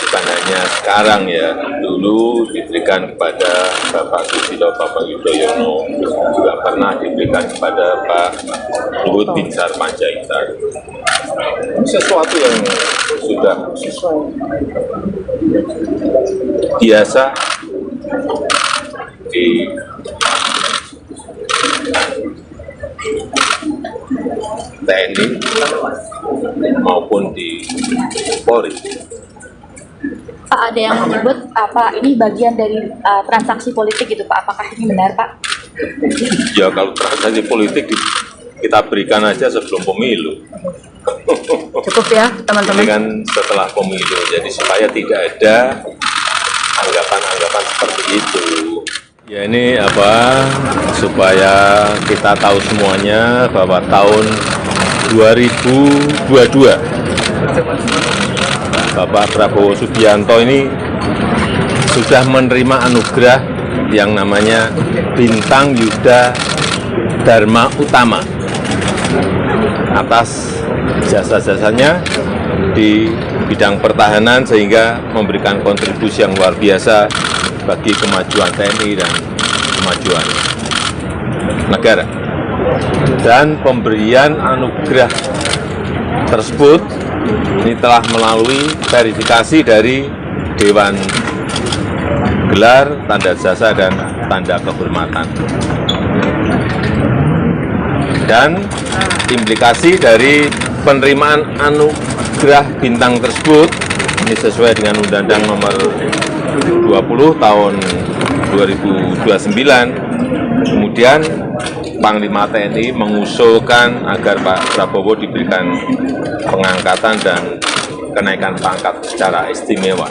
bukan hanya sekarang ya, dulu diberikan kepada Bapak Susilo Bambang Yudhoyono, juga pernah diberikan kepada Pak Luhut Binsar Panjaitan. Sesuatu yang sudah biasa di TNI maupun di Polri. Pak, ada yang menyebut apa ini bagian dari transaksi politik gitu Pak? Apakah ini benar Pak? Ya kalau transaksi politik kita berikan aja sebelum pemilu. Cukup ya teman-teman. Ini kan setelah pemilu, jadi supaya tidak ada anggapan-anggapan seperti itu. Ya ini supaya kita tahu semuanya bahwa tahun 2022 Bapak Prabowo Subianto ini sudah menerima anugerah yang namanya Bintang Yuda Dharma Utama atas jasa-jasanya di bidang pertahanan sehingga memberikan kontribusi yang luar biasa bagi kemajuan TNI dan kemajuan negara. Dan pemberian anugerah tersebut ini telah melalui verifikasi dari Dewan Gelar, Tanda Jasa, dan Tanda Kehormatan. Dan implikasi dari penerimaan anugerah bintang tersebut ini sesuai dengan Undang-Undang Nomor 20 tahun 2029. Kemudian Panglima TNI mengusulkan agar Pak Prabowo diberikan pengangkatan dan kenaikan pangkat secara istimewa.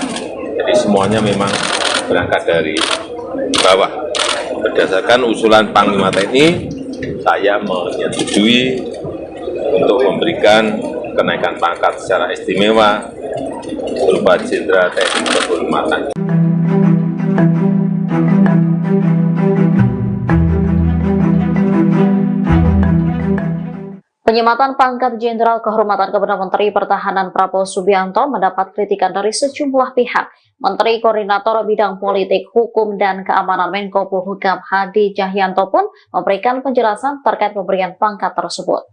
Jadi semuanya memang berangkat dari bawah. Berdasarkan usulan Panglima TNI, saya menyetujui untuk memberikan kenaikan pangkat secara istimewa berupa Jenderal TNI Kehormatan. Penyematan pangkat Jenderal Kehormatan kepada Menteri Pertahanan Prabowo Subianto mendapat kritikan dari sejumlah pihak. Menteri Koordinator Bidang Politik, Hukum, dan Keamanan Menko Polhukam Hadi Cahyanto pun memberikan penjelasan terkait pemberian pangkat tersebut.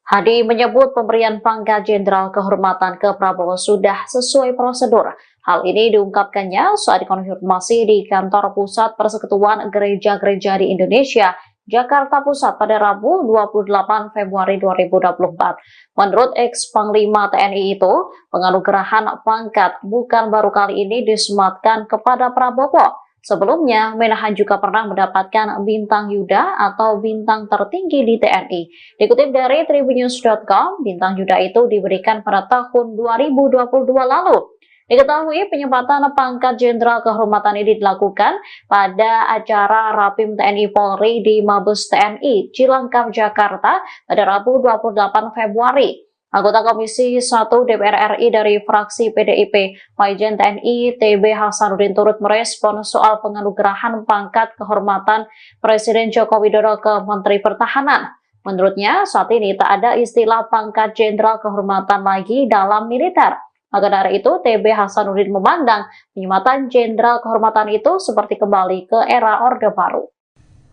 Hadi menyebut pemberian pangkat Jenderal Kehormatan ke Prabowo sudah sesuai prosedur. Hal ini diungkapkannya saat dikonfirmasi di Kantor Pusat Persekutuan Gereja-Gereja di Indonesia, Jakarta Pusat pada Rabu 28 Februari 2024. Menurut ex-Panglima TNI itu, penganugerahan pangkat bukan baru kali ini disematkan kepada Prabowo. Sebelumnya, Menahan juga pernah mendapatkan bintang Yuda atau bintang tertinggi di TNI. Dikutip dari tribunnews.com, bintang Yuda itu diberikan pada tahun 2022 lalu. Diketahui penyempatan pangkat Jenderal Kehormatan ini dilakukan pada acara Rapim TNI Polri di Mabes TNI Cilangkap, Jakarta pada Rabu 28 Februari. Anggota Komisi 1 DPR RI dari fraksi PDIP, Majen TNI TB Hasanuddin turut merespon soal penganugerahan pangkat kehormatan Presiden Joko Widodo ke Menteri Pertahanan. Menurutnya, saat ini tak ada istilah pangkat Jenderal Kehormatan lagi dalam militer. Maka dari itu, TB Hasanuddin memandang penyematan Jenderal Kehormatan itu seperti kembali ke era Orde Baru.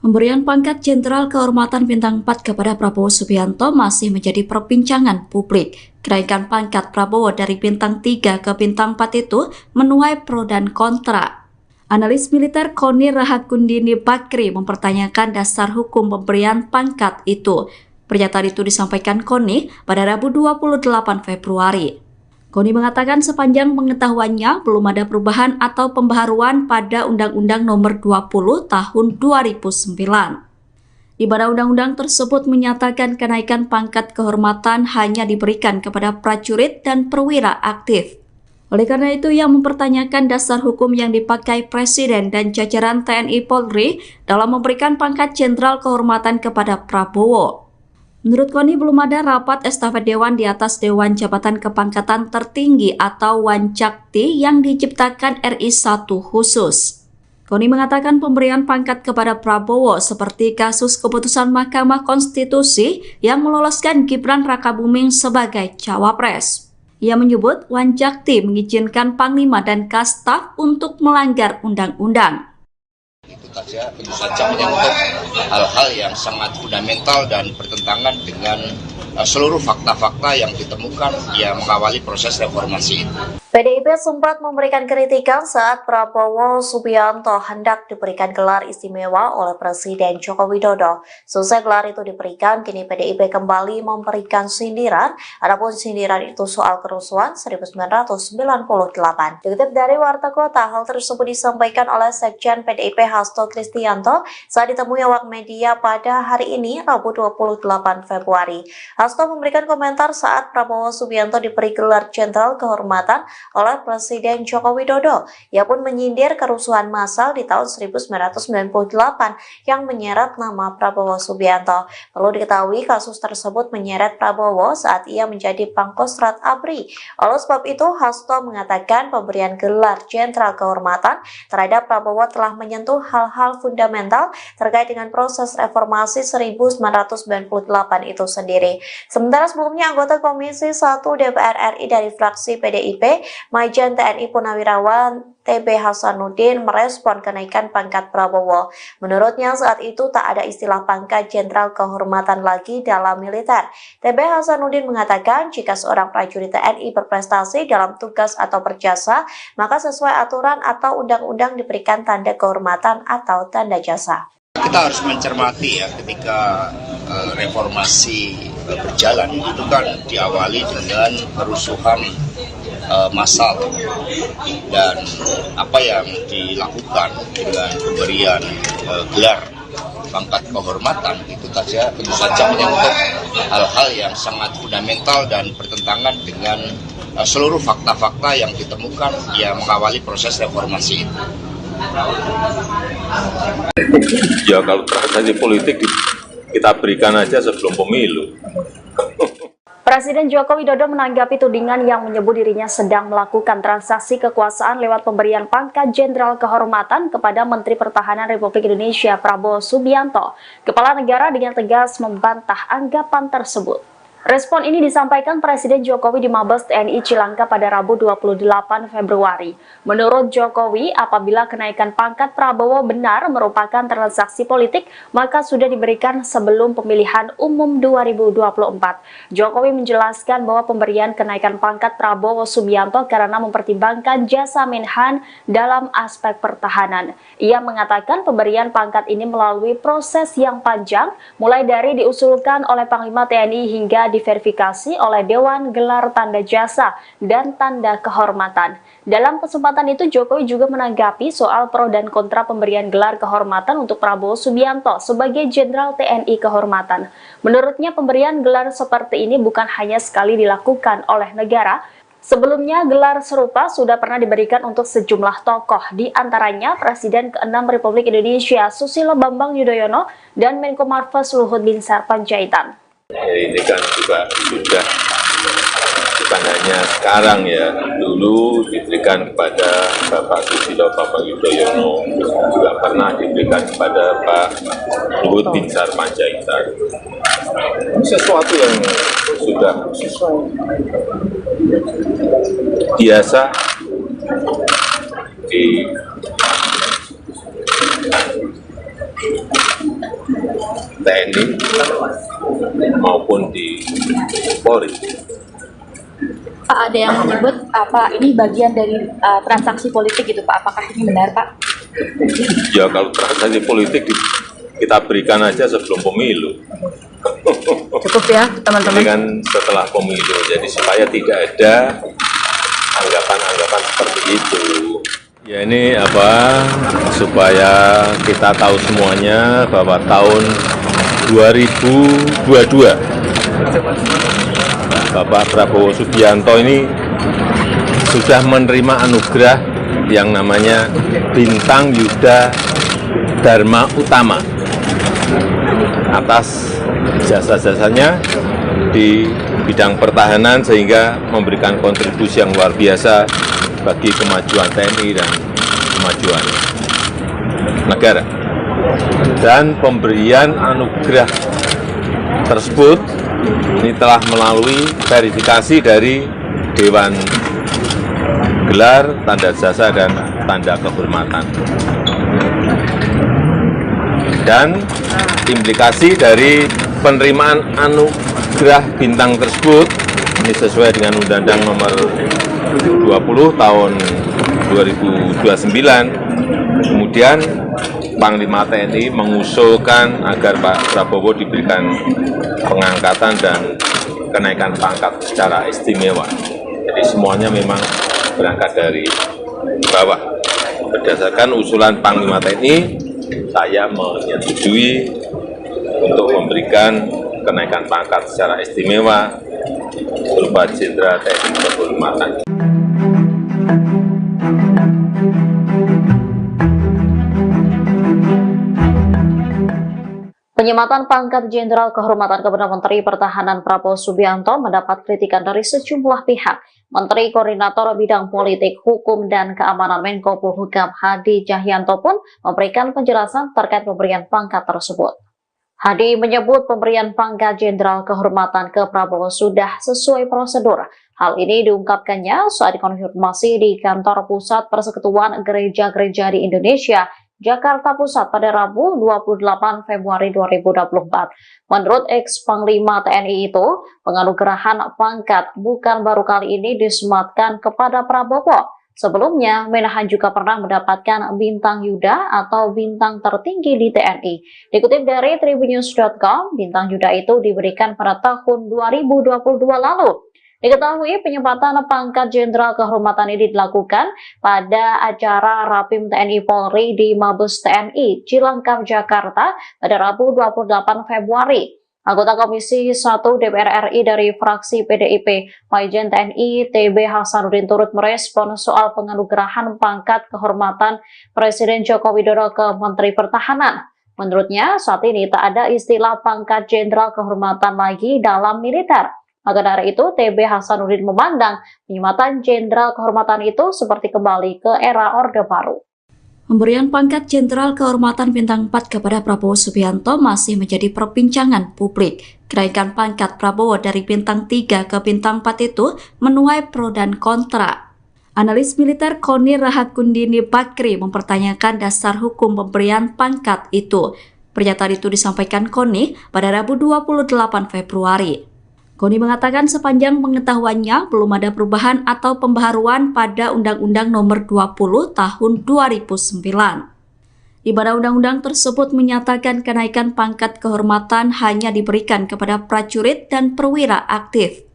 Pemberian pangkat Jenderal Kehormatan Bintang 4 kepada Prabowo Subianto masih menjadi perbincangan publik. Kenaikan pangkat Prabowo dari Bintang 3 ke Bintang 4 itu menuai pro dan kontra. Analis militer Koni Rahakundini Bakri mempertanyakan dasar hukum pemberian pangkat itu. Pernyataan itu disampaikan Koni pada Rabu 28 Februari. Koni mengatakan sepanjang pengetahuannya belum ada perubahan atau pembaharuan pada Undang-Undang Nomor 20 Tahun 2009. Di mana undang-undang tersebut menyatakan kenaikan pangkat kehormatan hanya diberikan kepada prajurit dan perwira aktif. Oleh karena itu, ia mempertanyakan dasar hukum yang dipakai Presiden dan jajaran TNI Polri dalam memberikan pangkat Jenderal Kehormatan kepada Prabowo. Menurut Koni, belum ada rapat estafet Dewan di atas Dewan Jabatan Kepangkatan Tertinggi atau Wanjakti yang diciptakan RI 1 khusus. Koni mengatakan pemberian pangkat kepada Prabowo seperti kasus keputusan Mahkamah Konstitusi yang meloloskan Gibran Rakabuming sebagai cawapres. Ia menyebut Wanjakti mengizinkan Panglima dan Kastaf untuk melanggar undang-undang. Itu saja, tentu saja menyangkut hal-hal yang sangat fundamental dan bertentangan dengan seluruh fakta-fakta yang ditemukan yang mengawali proses reformasi itu. PDIP sempat memberikan kritikan saat Prabowo Subianto hendak diberikan gelar istimewa oleh Presiden Joko Widodo. Selesai gelar itu diberikan, kini PDIP kembali memberikan sindiran, adapun sindiran itu soal kerusuhan 1998. Dikutip dari Warta Kota, hal tersebut disampaikan oleh Sekjen PDIP Hasto Kristianto saat ditemui awak media pada hari ini, Rabu 28 Februari. Hasto memberikan komentar saat Prabowo Subianto diberi gelar Jenderal Kehormatan oleh Presiden Joko Widodo. Ia pun menyindir kerusuhan massal di tahun 1998 yang menyeret nama Prabowo Subianto. Perlu diketahui kasus tersebut menyeret Prabowo saat ia menjadi Pangkostrat ABRI. Oleh sebab itu, Hasto mengatakan pemberian gelar Jenderal Kehormatan terhadap Prabowo telah menyentuh hal-hal fundamental terkait dengan proses reformasi 1998 itu sendiri. Sementara sebelumnya anggota Komisi 1 DPR RI dari fraksi PDIP, Majen TNI Purnawirawan TB Hasanuddin merespon kenaikan pangkat Prabowo. Menurutnya saat itu tak ada istilah pangkat Jenderal Kehormatan lagi dalam militer. TB Hasanuddin mengatakan jika seorang prajurit TNI berprestasi dalam tugas atau berjasa, maka sesuai aturan atau undang-undang diberikan tanda kehormatan atau tanda jasa. Kita harus mencermati ya, ketika reformasi berjalan itu kan diawali dengan kerusuhan massal, dan apa yang dilakukan dengan pemberian gelar pangkat kehormatan itu saja tentu saja menyangkut hal-hal yang sangat fundamental dan bertentangan dengan seluruh fakta-fakta yang ditemukan yang mengawali proses reformasi itu. Ya kalau transaksi politik kita berikan aja sebelum pemilu. Presiden Joko Widodo menanggapi tudingan yang menyebut dirinya sedang melakukan transaksi kekuasaan lewat pemberian pangkat Jenderal Kehormatan kepada Menteri Pertahanan Republik Indonesia Prabowo Subianto. Kepala negara dengan tegas membantah anggapan tersebut. Respon ini disampaikan Presiden Jokowi di Mabes TNI Cilangkap pada Rabu 28 Februari. Menurut Jokowi, apabila kenaikan pangkat Prabowo benar merupakan transaksi politik, maka sudah diberikan sebelum pemilihan umum 2024. Jokowi menjelaskan bahwa pemberian kenaikan pangkat Prabowo Subianto karena mempertimbangkan jasa Menhan dalam aspek pertahanan. Ia mengatakan pemberian pangkat ini melalui proses yang panjang, mulai dari diusulkan oleh Panglima TNI hingga diverifikasi oleh Dewan Gelar Tanda Jasa dan Tanda Kehormatan. Dalam kesempatan itu, Jokowi juga menanggapi soal pro dan kontra pemberian gelar kehormatan untuk Prabowo Subianto sebagai Jenderal TNI Kehormatan. Menurutnya, pemberian gelar seperti ini bukan hanya sekali dilakukan oleh negara. Sebelumnya, gelar serupa sudah pernah diberikan untuk sejumlah tokoh, di antaranya Presiden ke-6 Republik Indonesia Susilo Bambang Yudhoyono dan Menko Marves Luhut Binsar Panjaitan. Ini kan juga sudah bukan hanya sekarang ya, dulu diberikan kepada Bapak Susilo Bambang Yudhoyono, juga pernah diberikan kepada Pak Luhut Binsar Panjaitan. Sesuatu yang sudah biasa di TNI maupun di Polri. Pak, ada yang menyebut apa ini bagian dari transaksi politik gitu Pak? Apakah ini benar Pak? Ya kalau transaksi politik kita berikan aja sebelum pemilu. Cukup ya, Ini teman-teman. kan setelah pemilu, jadi supaya tidak ada anggapan-anggapan seperti itu. Ya ini supaya kita tahu semuanya bahwa tahun 2022 Bapak Prabowo Subianto ini sudah menerima anugerah yang namanya Bintang Yuda Dharma Utama atas jasa-jasanya di bidang pertahanan, sehingga memberikan kontribusi yang luar biasa bagi kemajuan TNI dan kemajuan negara. Dan pemberian anugerah tersebut ini telah melalui verifikasi dari Dewan Gelar, Tanda Jasa, dan Tanda Kehormatan. Dan implikasi dari penerimaan anugerah bintang tersebut ini sesuai dengan Undang-Undang Nomor 20 Tahun 2029. Kemudian Panglima TNI mengusulkan agar Pak Prabowo diberikan pengangkatan dan kenaikan pangkat secara istimewa. Jadi semuanya memang berangkat dari bawah. Berdasarkan usulan Panglima TNI, saya menyetujui untuk memberikan kenaikan pangkat secara istimewa berupa Jenderal TNI Kehormatan. Penyematan pangkat Jenderal Kehormatan kepada Menteri Pertahanan Prabowo Subianto mendapat kritikan dari sejumlah pihak. Menteri Koordinator Bidang Politik, Hukum, dan Keamanan Menko Polhukam Hadi Cahyanto pun memberikan penjelasan terkait pemberian pangkat tersebut. Hadi menyebut pemberian pangkat Jenderal Kehormatan ke Prabowo sudah sesuai prosedur. Hal ini diungkapkannya saat dikonfirmasi di Kantor Pusat Persekutuan Gereja-Gereja di Indonesia, Jakarta Pusat pada Rabu 28 Februari 2024. Menurut ex-Panglima TNI itu, penganugerahan pangkat bukan baru kali ini disematkan kepada Prabowo. Sebelumnya, Menahan juga pernah mendapatkan bintang Yuda atau bintang tertinggi di TNI. Dikutip dari Tribunnews.com, bintang Yuda itu diberikan pada tahun 2022 lalu. Diketahui penyempatan pangkat Jenderal Kehormatan ini dilakukan pada acara Rapim TNI Polri di Mabes TNI Cilangkap, Jakarta pada Rabu 28 Februari. Anggota Komisi 1 DPR RI dari fraksi PDIP, Majen TNI TB Hasanuddin turut merespon soal penganugerahan pangkat kehormatan Presiden Joko Widodo ke Menteri Pertahanan. Menurutnya, saat ini tak ada istilah pangkat Jenderal Kehormatan lagi dalam militer. Maka dari itu, TB Hasanuddin memandang penyematan Jenderal Kehormatan itu seperti kembali ke era Orde Baru. Pemberian pangkat Jenderal Kehormatan Bintang 4 kepada Prabowo Subianto masih menjadi perbincangan publik. Kenaikan pangkat Prabowo dari Bintang 3 ke Bintang 4 itu menuai pro dan kontra. Analis militer Koni Rahakundini Bakri mempertanyakan dasar hukum pemberian pangkat itu. Pernyataan itu disampaikan Koni pada Rabu 28 Februari. Koni mengatakan sepanjang pengetahuannya belum ada perubahan atau pembaharuan pada Undang-Undang Nomor 20 Tahun 2009. di mana undang-undang tersebut menyatakan kenaikan pangkat kehormatan hanya diberikan kepada prajurit dan perwira aktif.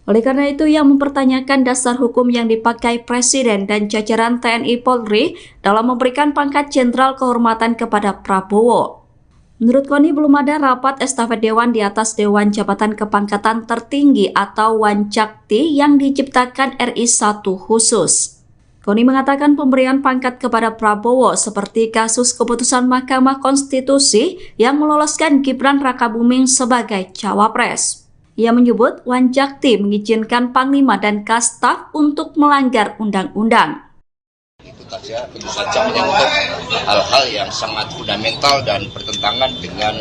Oleh karena itu, ia mempertanyakan dasar hukum yang dipakai Presiden dan jajaran TNI Polri dalam memberikan pangkat jenderal kehormatan kepada Prabowo. Menurut Koni, belum ada rapat estafet dewan di atas Dewan Jabatan Kepangkatan Tertinggi atau Wanjakti yang diciptakan RI 1 khusus. Koni mengatakan pemberian pangkat kepada Prabowo seperti kasus keputusan Mahkamah Konstitusi yang meloloskan Gibran Rakabuming sebagai cawapres. Ia menyebut Wanjakti mengizinkan Panglima dan Kastaf untuk melanggar undang-undang. Itu saja, tentu saja menyangkut hal-hal yang sangat fundamental dan bertentangan dengan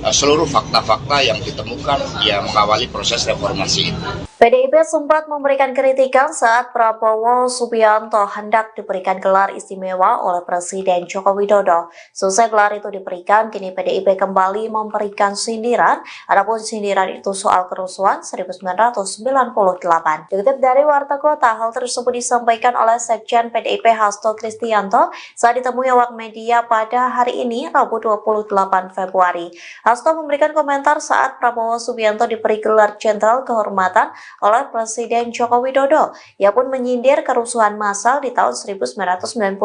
seluruh fakta-fakta yang ditemukan yang mengawali proses reformasi itu. PDIP sempat memberikan kritikan saat Prabowo Subianto hendak diberikan gelar istimewa oleh Presiden Joko Widodo. Selesai gelar itu diberikan, kini PDIP kembali memberikan sindiran, adapun sindiran itu soal kerusuhan 1998. Dikutip dari Warta Kota, hal tersebut disampaikan oleh Sekjen PDIP Hasto Kristianto saat ditemui awak media pada hari ini, Rabu 28 Februari. Hasto memberikan komentar saat Prabowo Subianto diberi gelar Jenderal Kehormatan oleh Presiden Joko Widodo. Ia pun menyindir kerusuhan massal di tahun 1998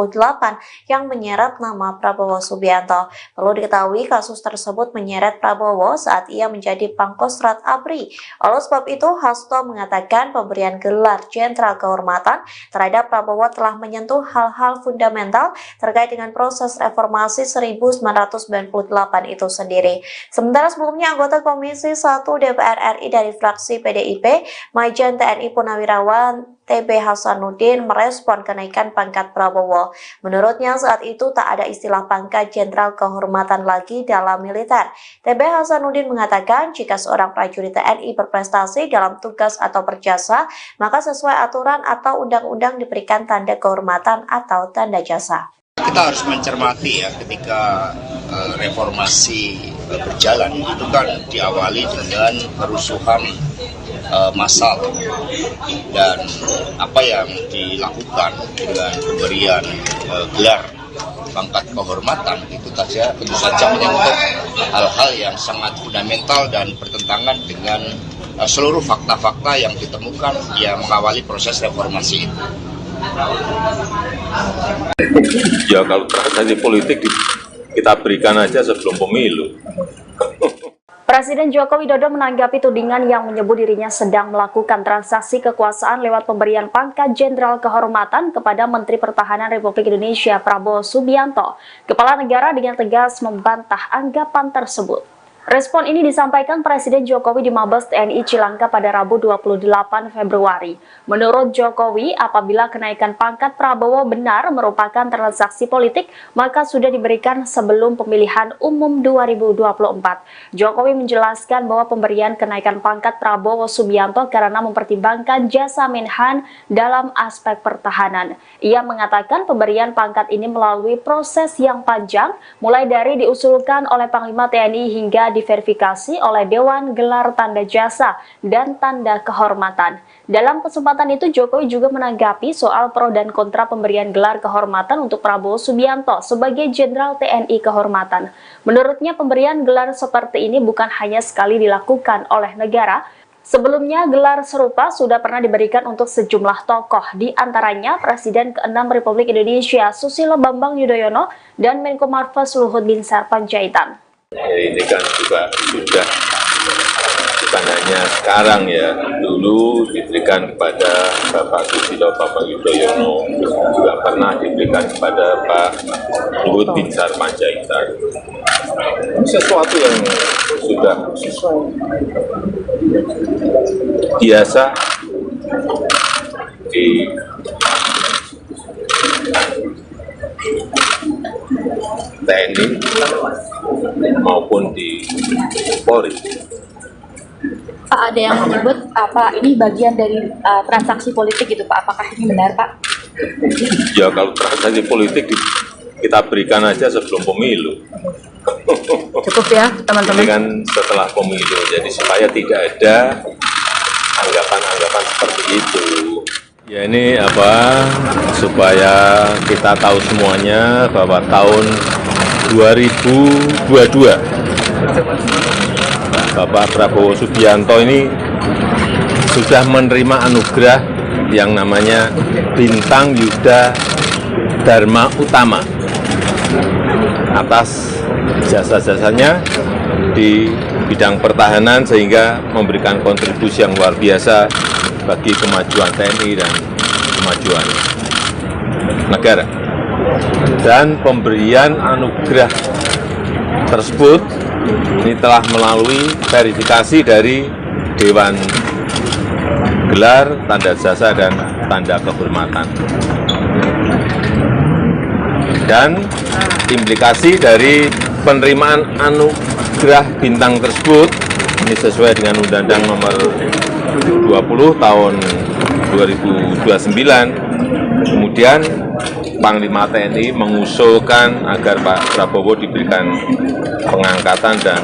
yang menyeret nama Prabowo Subianto. Perlu diketahui kasus tersebut menyeret Prabowo saat ia menjadi Pangkostrat ABRI. Oleh sebab itu, Hasto mengatakan pemberian gelar Jenderal Kehormatan terhadap Prabowo telah menyentuh hal-hal fundamental terkait dengan proses reformasi 1998 itu sendiri. Sementara sebelumnya anggota Komisi 1 DPR RI dari fraksi PDIP, Majen TNI Purnawirawan TB Hasanuddin merespon kenaikan pangkat Prabowo. Menurutnya saat itu tak ada istilah pangkat jenderal kehormatan lagi dalam militer. TB Hasanuddin mengatakan jika seorang prajurit TNI berprestasi dalam tugas atau berjasa, maka sesuai aturan atau undang-undang diberikan tanda kehormatan atau tanda jasa. Kita harus mencermati ya, ketika reformasi berjalan itu kan diawali dengan kerusuhan massal, dan apa yang dilakukan dengan pemberian gelar pangkat kehormatan itu saja, tentu saja menyangkut hal-hal yang sangat fundamental dan bertentangan dengan seluruh fakta-fakta yang ditemukan yang mengawali proses reformasi itu. Ya kalau transaksi politik kita berikan aja sebelum pemilu. Presiden Joko Widodo menanggapi tudingan yang menyebut dirinya sedang melakukan transaksi kekuasaan lewat pemberian pangkat Jenderal Kehormatan kepada Menteri Pertahanan Republik Indonesia Prabowo Subianto. Kepala negara dengan tegas membantah anggapan tersebut. Respon ini disampaikan Presiden Jokowi di Mabes TNI Cilangka pada Rabu 28 Februari. Menurut Jokowi, apabila kenaikan pangkat Prabowo benar merupakan transaksi politik, maka sudah diberikan sebelum pemilihan umum 2024. Jokowi menjelaskan bahwa pemberian kenaikan pangkat Prabowo Subianto karena mempertimbangkan jasa Menhan dalam aspek pertahanan. Ia mengatakan pemberian pangkat ini melalui proses yang panjang, mulai dari diusulkan oleh Panglima TNI hingga diverifikasi oleh Dewan Gelar Tanda Jasa dan Tanda Kehormatan. Dalam kesempatan itu, Jokowi juga menanggapi soal pro dan kontra pemberian gelar kehormatan untuk Prabowo Subianto sebagai Jenderal TNI Kehormatan. Menurutnya, pemberian gelar seperti ini bukan hanya sekali dilakukan oleh negara. Sebelumnya, gelar serupa sudah pernah diberikan untuk sejumlah tokoh, di antaranya Presiden ke-6 Republik Indonesia Susilo Bambang Yudhoyono dan Menko Marves Luhut Binsar Panjaitan. Ini kan juga sudah bukan hanya sekarang ya, dulu diberikan kepada Bapak Susilo Bambang Yudhoyono, juga pernah diberikan kepada Pak Luhut Binsar Panjaitan. Ini sesuatu yang sudah biasa di TNI maupun di Polri. Pak, ada yang menyebut apa ini bagian dari transaksi politik gitu Pak, apakah ini benar Pak? Ya kalau transaksi politik kita berikan aja sebelum pemilu. Cukup ya teman-teman. Ini kan setelah pemilu, jadi supaya tidak ada anggapan-anggapan seperti itu. Ya ini supaya kita tahu semuanya bahwa tahun 2022 Bapak Prabowo Subianto ini sudah menerima anugerah yang namanya Bintang Yuda Dharma Utama atas jasa-jasanya di bidang pertahanan sehingga memberikan kontribusi yang luar biasa bagi kemajuan TNI dan kemajuan negara. Dan pemberian anugerah tersebut ini telah melalui verifikasi dari Dewan Gelar, Tanda Jasa, dan Tanda Kehormatan. Dan implikasi dari penerimaan anugerah bintang tersebut ini sesuai dengan Undang-Undang Nomor 20 Tahun 2029. Kemudian Panglima TNI mengusulkan agar Pak Prabowo diberikan pengangkatan dan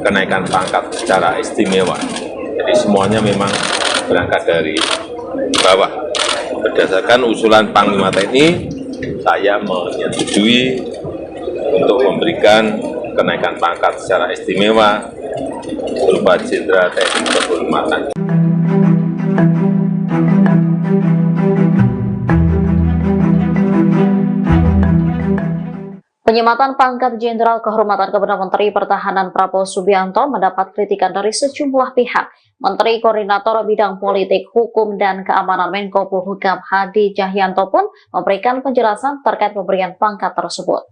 kenaikan pangkat secara istimewa. Jadi semuanya memang berangkat dari bawah. Berdasarkan usulan Panglima TNI, saya menyetujui untuk memberikan kenaikan pangkat secara istimewa berupa Jenderal TNI Kehormatan. Penyematan pangkat Jenderal Kehormatan kepada Menteri Pertahanan Prabowo Subianto mendapat kritikan dari sejumlah pihak. Menteri Koordinator Bidang Politik, Hukum, dan Keamanan Menko Polhukam Hadi Cahyanto pun memberikan penjelasan terkait pemberian pangkat tersebut.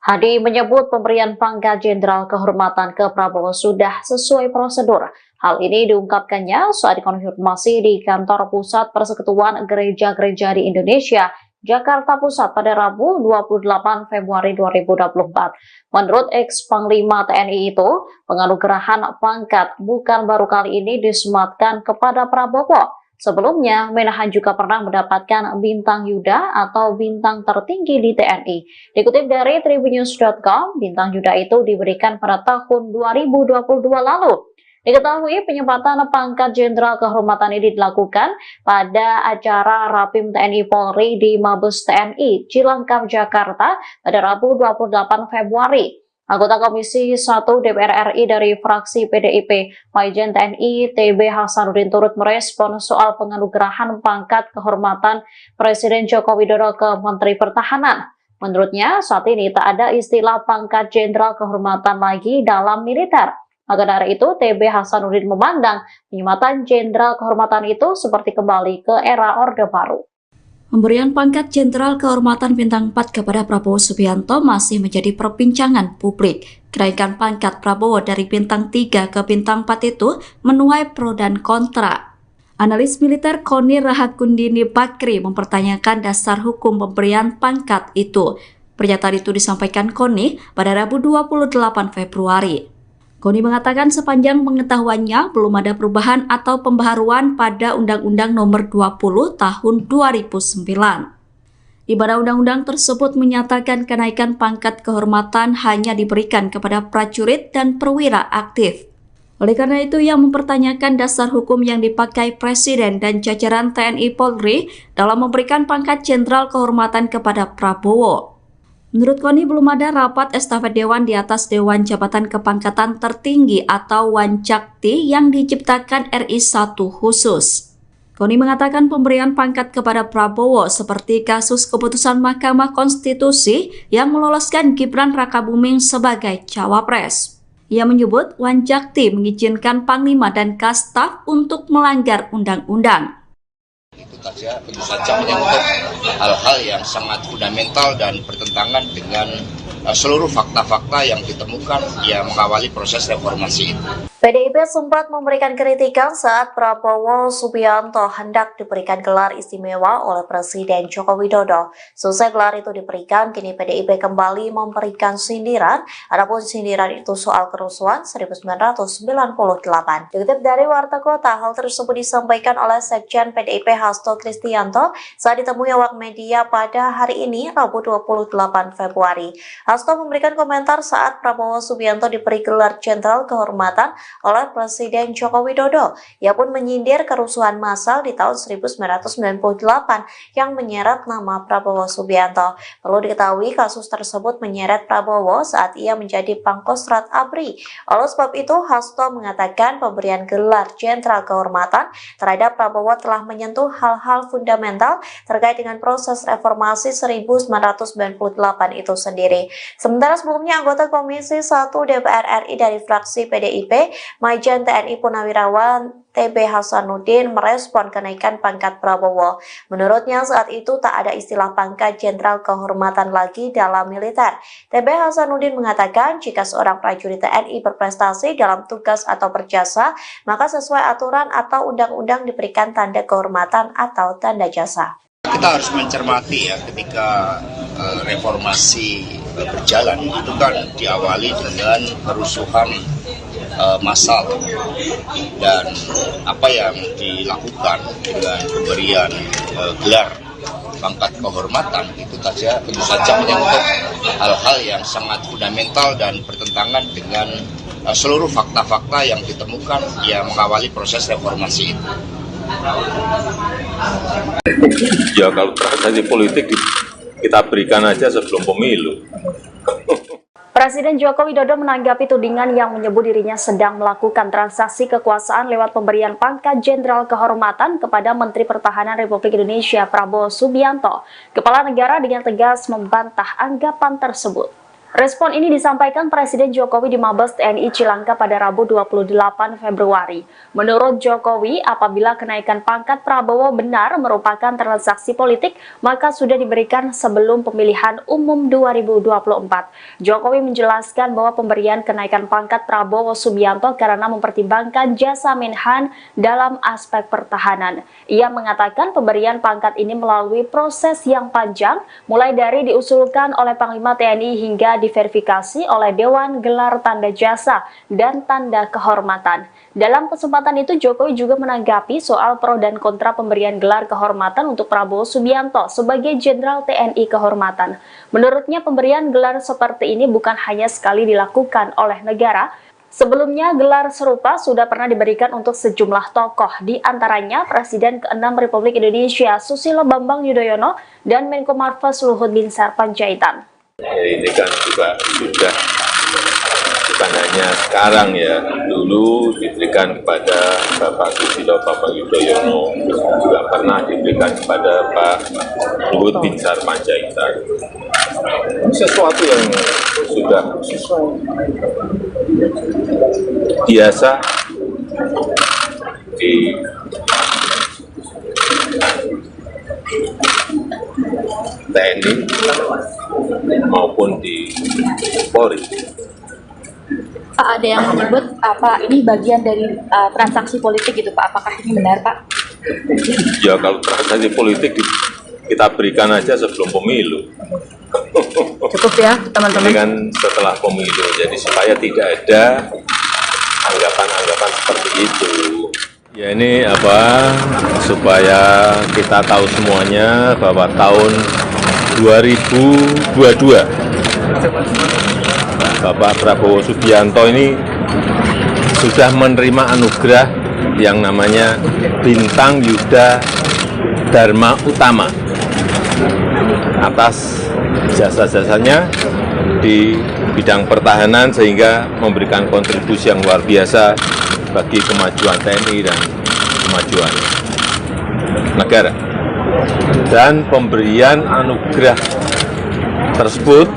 Hadi menyebut pemberian pangkat Jenderal Kehormatan ke Prabowo sudah sesuai prosedur. Hal ini diungkapkannya saat dikonfirmasi di Kantor Pusat Persekutuan Gereja-Gereja di Indonesia, Jakarta Pusat pada Rabu 28 Februari 2024. Menurut ex-Panglima TNI itu, penganugerahan pangkat bukan baru kali ini disematkan kepada Prabowo. Sebelumnya, Menahan juga pernah mendapatkan bintang Yuda atau bintang tertinggi di TNI. Dikutip dari Tribunnews.com, bintang Yuda itu diberikan pada tahun 2022 lalu. Diketahui penyempatan pangkat Jenderal Kehormatan ini dilakukan pada acara Rapim TNI Polri di Mabes TNI Cilangkap, Jakarta pada Rabu 28 Februari. Anggota Komisi 1 DPR RI dari fraksi PDIP, Majen TNI TB Hasanuddin turut merespon soal penganugerahan pangkat kehormatan Presiden Joko Widodo ke Menteri Pertahanan. Menurutnya, saat ini tak ada istilah pangkat Jenderal Kehormatan lagi dalam militer. Maka dari itu, TB Hasanuddin memandang penyematan Jenderal Kehormatan itu seperti kembali ke era Orde Baru. Pemberian pangkat Jenderal Kehormatan Bintang 4 kepada Prabowo Subianto masih menjadi perbincangan publik. Kenaikan pangkat Prabowo dari Bintang 3 ke Bintang 4 itu menuai pro dan kontra. Analis militer Koni Rahakundini Bakri mempertanyakan dasar hukum pemberian pangkat itu. Pernyataan itu disampaikan Koni pada Rabu 28 Februari. Koni mengatakan sepanjang pengetahuannya belum ada perubahan atau pembaharuan pada Undang-Undang Nomor 20 Tahun 2009. Di mana undang-undang tersebut menyatakan kenaikan pangkat kehormatan hanya diberikan kepada prajurit dan perwira aktif. Oleh karena itu, ia mempertanyakan dasar hukum yang dipakai Presiden dan jajaran TNI Polri dalam memberikan pangkat Jenderal Kehormatan kepada Prabowo. Menurut Koni, belum ada rapat estafet Dewan di atas Dewan Jabatan Kepangkatan Tertinggi atau Wanjakti yang diciptakan RI 1 khusus. Koni mengatakan pemberian pangkat kepada Prabowo seperti kasus keputusan Mahkamah Konstitusi yang meloloskan Gibran Rakabuming sebagai cawapres. Ia menyebut Wanjakti mengizinkan Panglima dan Kastaf untuk melanggar undang-undang. Itu saja, tentu saja menyangkut hal-hal yang sangat fundamental dan bertentangan dengan seluruh fakta-fakta yang ditemukan yang mengawali proses reformasi itu. PDIP sempat memberikan kritikan saat Prabowo Subianto hendak diberikan gelar istimewa oleh Presiden Joko Widodo. Selesai gelar itu diberikan, kini PDIP kembali memberikan sindiran, adapun sindiran itu soal kerusuhan 1998. Dikutip dari Warta Kota, hal tersebut disampaikan oleh Sekjen PDIP Hasto Kristianto saat ditemui awak media pada hari ini, Rabu 28 Februari. Hasto memberikan komentar saat Prabowo Subianto diberi gelar Jenderal Kehormatan oleh Presiden Joko Widodo. Ia pun menyindir kerusuhan massal di tahun 1998 yang menyeret nama Prabowo Subianto. Perlu diketahui kasus tersebut menyeret Prabowo saat ia menjadi Pangkostrat ABRI. Oleh sebab itu, Hasto mengatakan pemberian gelar Jenderal Kehormatan terhadap Prabowo telah menyentuh hal-hal fundamental terkait dengan proses reformasi 1998 itu sendiri. Sementara sebelumnya anggota Komisi 1 DPR RI dari fraksi PDIP, Majen TNI Purnawirawan TB Hasanuddin merespon kenaikan pangkat Prabowo. Menurutnya saat itu tak ada istilah pangkat Jenderal Kehormatan lagi dalam militer. TB Hasanuddin mengatakan jika seorang prajurit TNI berprestasi dalam tugas atau berjasa, maka sesuai aturan atau undang-undang diberikan tanda kehormatan atau tanda jasa. Kita harus mencermati ya ketika reformasi berjalan itu kan diawali dengan kerusuhan massal dan apa yang dilakukan dengan pemberian gelar pangkat kehormatan itu saja tentu saja menyangkut hal-hal yang sangat fundamental dan bertentangan dengan seluruh fakta-fakta yang ditemukan yang mengawali proses reformasi itu. Ya kalau transaksi politik kita berikan aja sebelum pemilu. Presiden Joko Widodo menanggapi tudingan yang menyebut dirinya sedang melakukan transaksi kekuasaan lewat pemberian pangkat Jenderal Kehormatan kepada Menteri Pertahanan Republik Indonesia Prabowo Subianto. Kepala negara dengan tegas membantah anggapan tersebut. Respon ini disampaikan Presiden Jokowi di Mabes TNI Cilangka pada Rabu 28 Februari. Menurut Jokowi, apabila kenaikan pangkat Prabowo benar merupakan transaksi politik, maka sudah diberikan sebelum pemilihan umum 2024. Jokowi menjelaskan bahwa pemberian kenaikan pangkat Prabowo Subianto karena mempertimbangkan jasa Menhan dalam aspek pertahanan. Ia mengatakan pemberian pangkat ini melalui proses yang panjang, mulai dari diusulkan oleh Panglima TNI hingga diverifikasi oleh Dewan Gelar Tanda Jasa dan Tanda Kehormatan. Dalam kesempatan itu, Jokowi juga menanggapi soal pro dan kontra pemberian gelar kehormatan untuk Prabowo Subianto sebagai Jenderal TNI Kehormatan. Menurutnya, pemberian gelar seperti ini bukan hanya sekali dilakukan oleh negara. Sebelumnya, gelar serupa sudah pernah diberikan untuk sejumlah tokoh, di antaranya Presiden ke-6 Republik Indonesia Susilo Bambang Yudhoyono dan Menko Marves Luhut Binsar Panjaitan. Ini kan juga sudah bukan hanya sekarang ya, dulu diberikan kepada Bapak Susilo Bambang Yudhoyono, juga pernah diberikan kepada Pak Luhut Binsar Panjaitan. Sesuatu yang sudah biasa di TNI maupun di Polri. Pak, ada yang menyebut apa ini bagian dari transaksi politik gitu Pak? Apakah ini benar Pak? Ya kalau transaksi politik kita berikan aja sebelum pemilu. Cukup ya teman-teman. Ini kan setelah pemilu, jadi supaya tidak ada anggapan-anggapan seperti itu. Ya ini supaya kita tahu semuanya bahwa tahun 2022 Bapak Prabowo Subianto ini sudah menerima anugerah yang namanya Bintang Yuda Dharma Utama atas jasa-jasanya di bidang pertahanan sehingga memberikan kontribusi yang luar biasa bagi kemajuan TNI dan kemajuan negara. Dan pemberian anugerah tersebut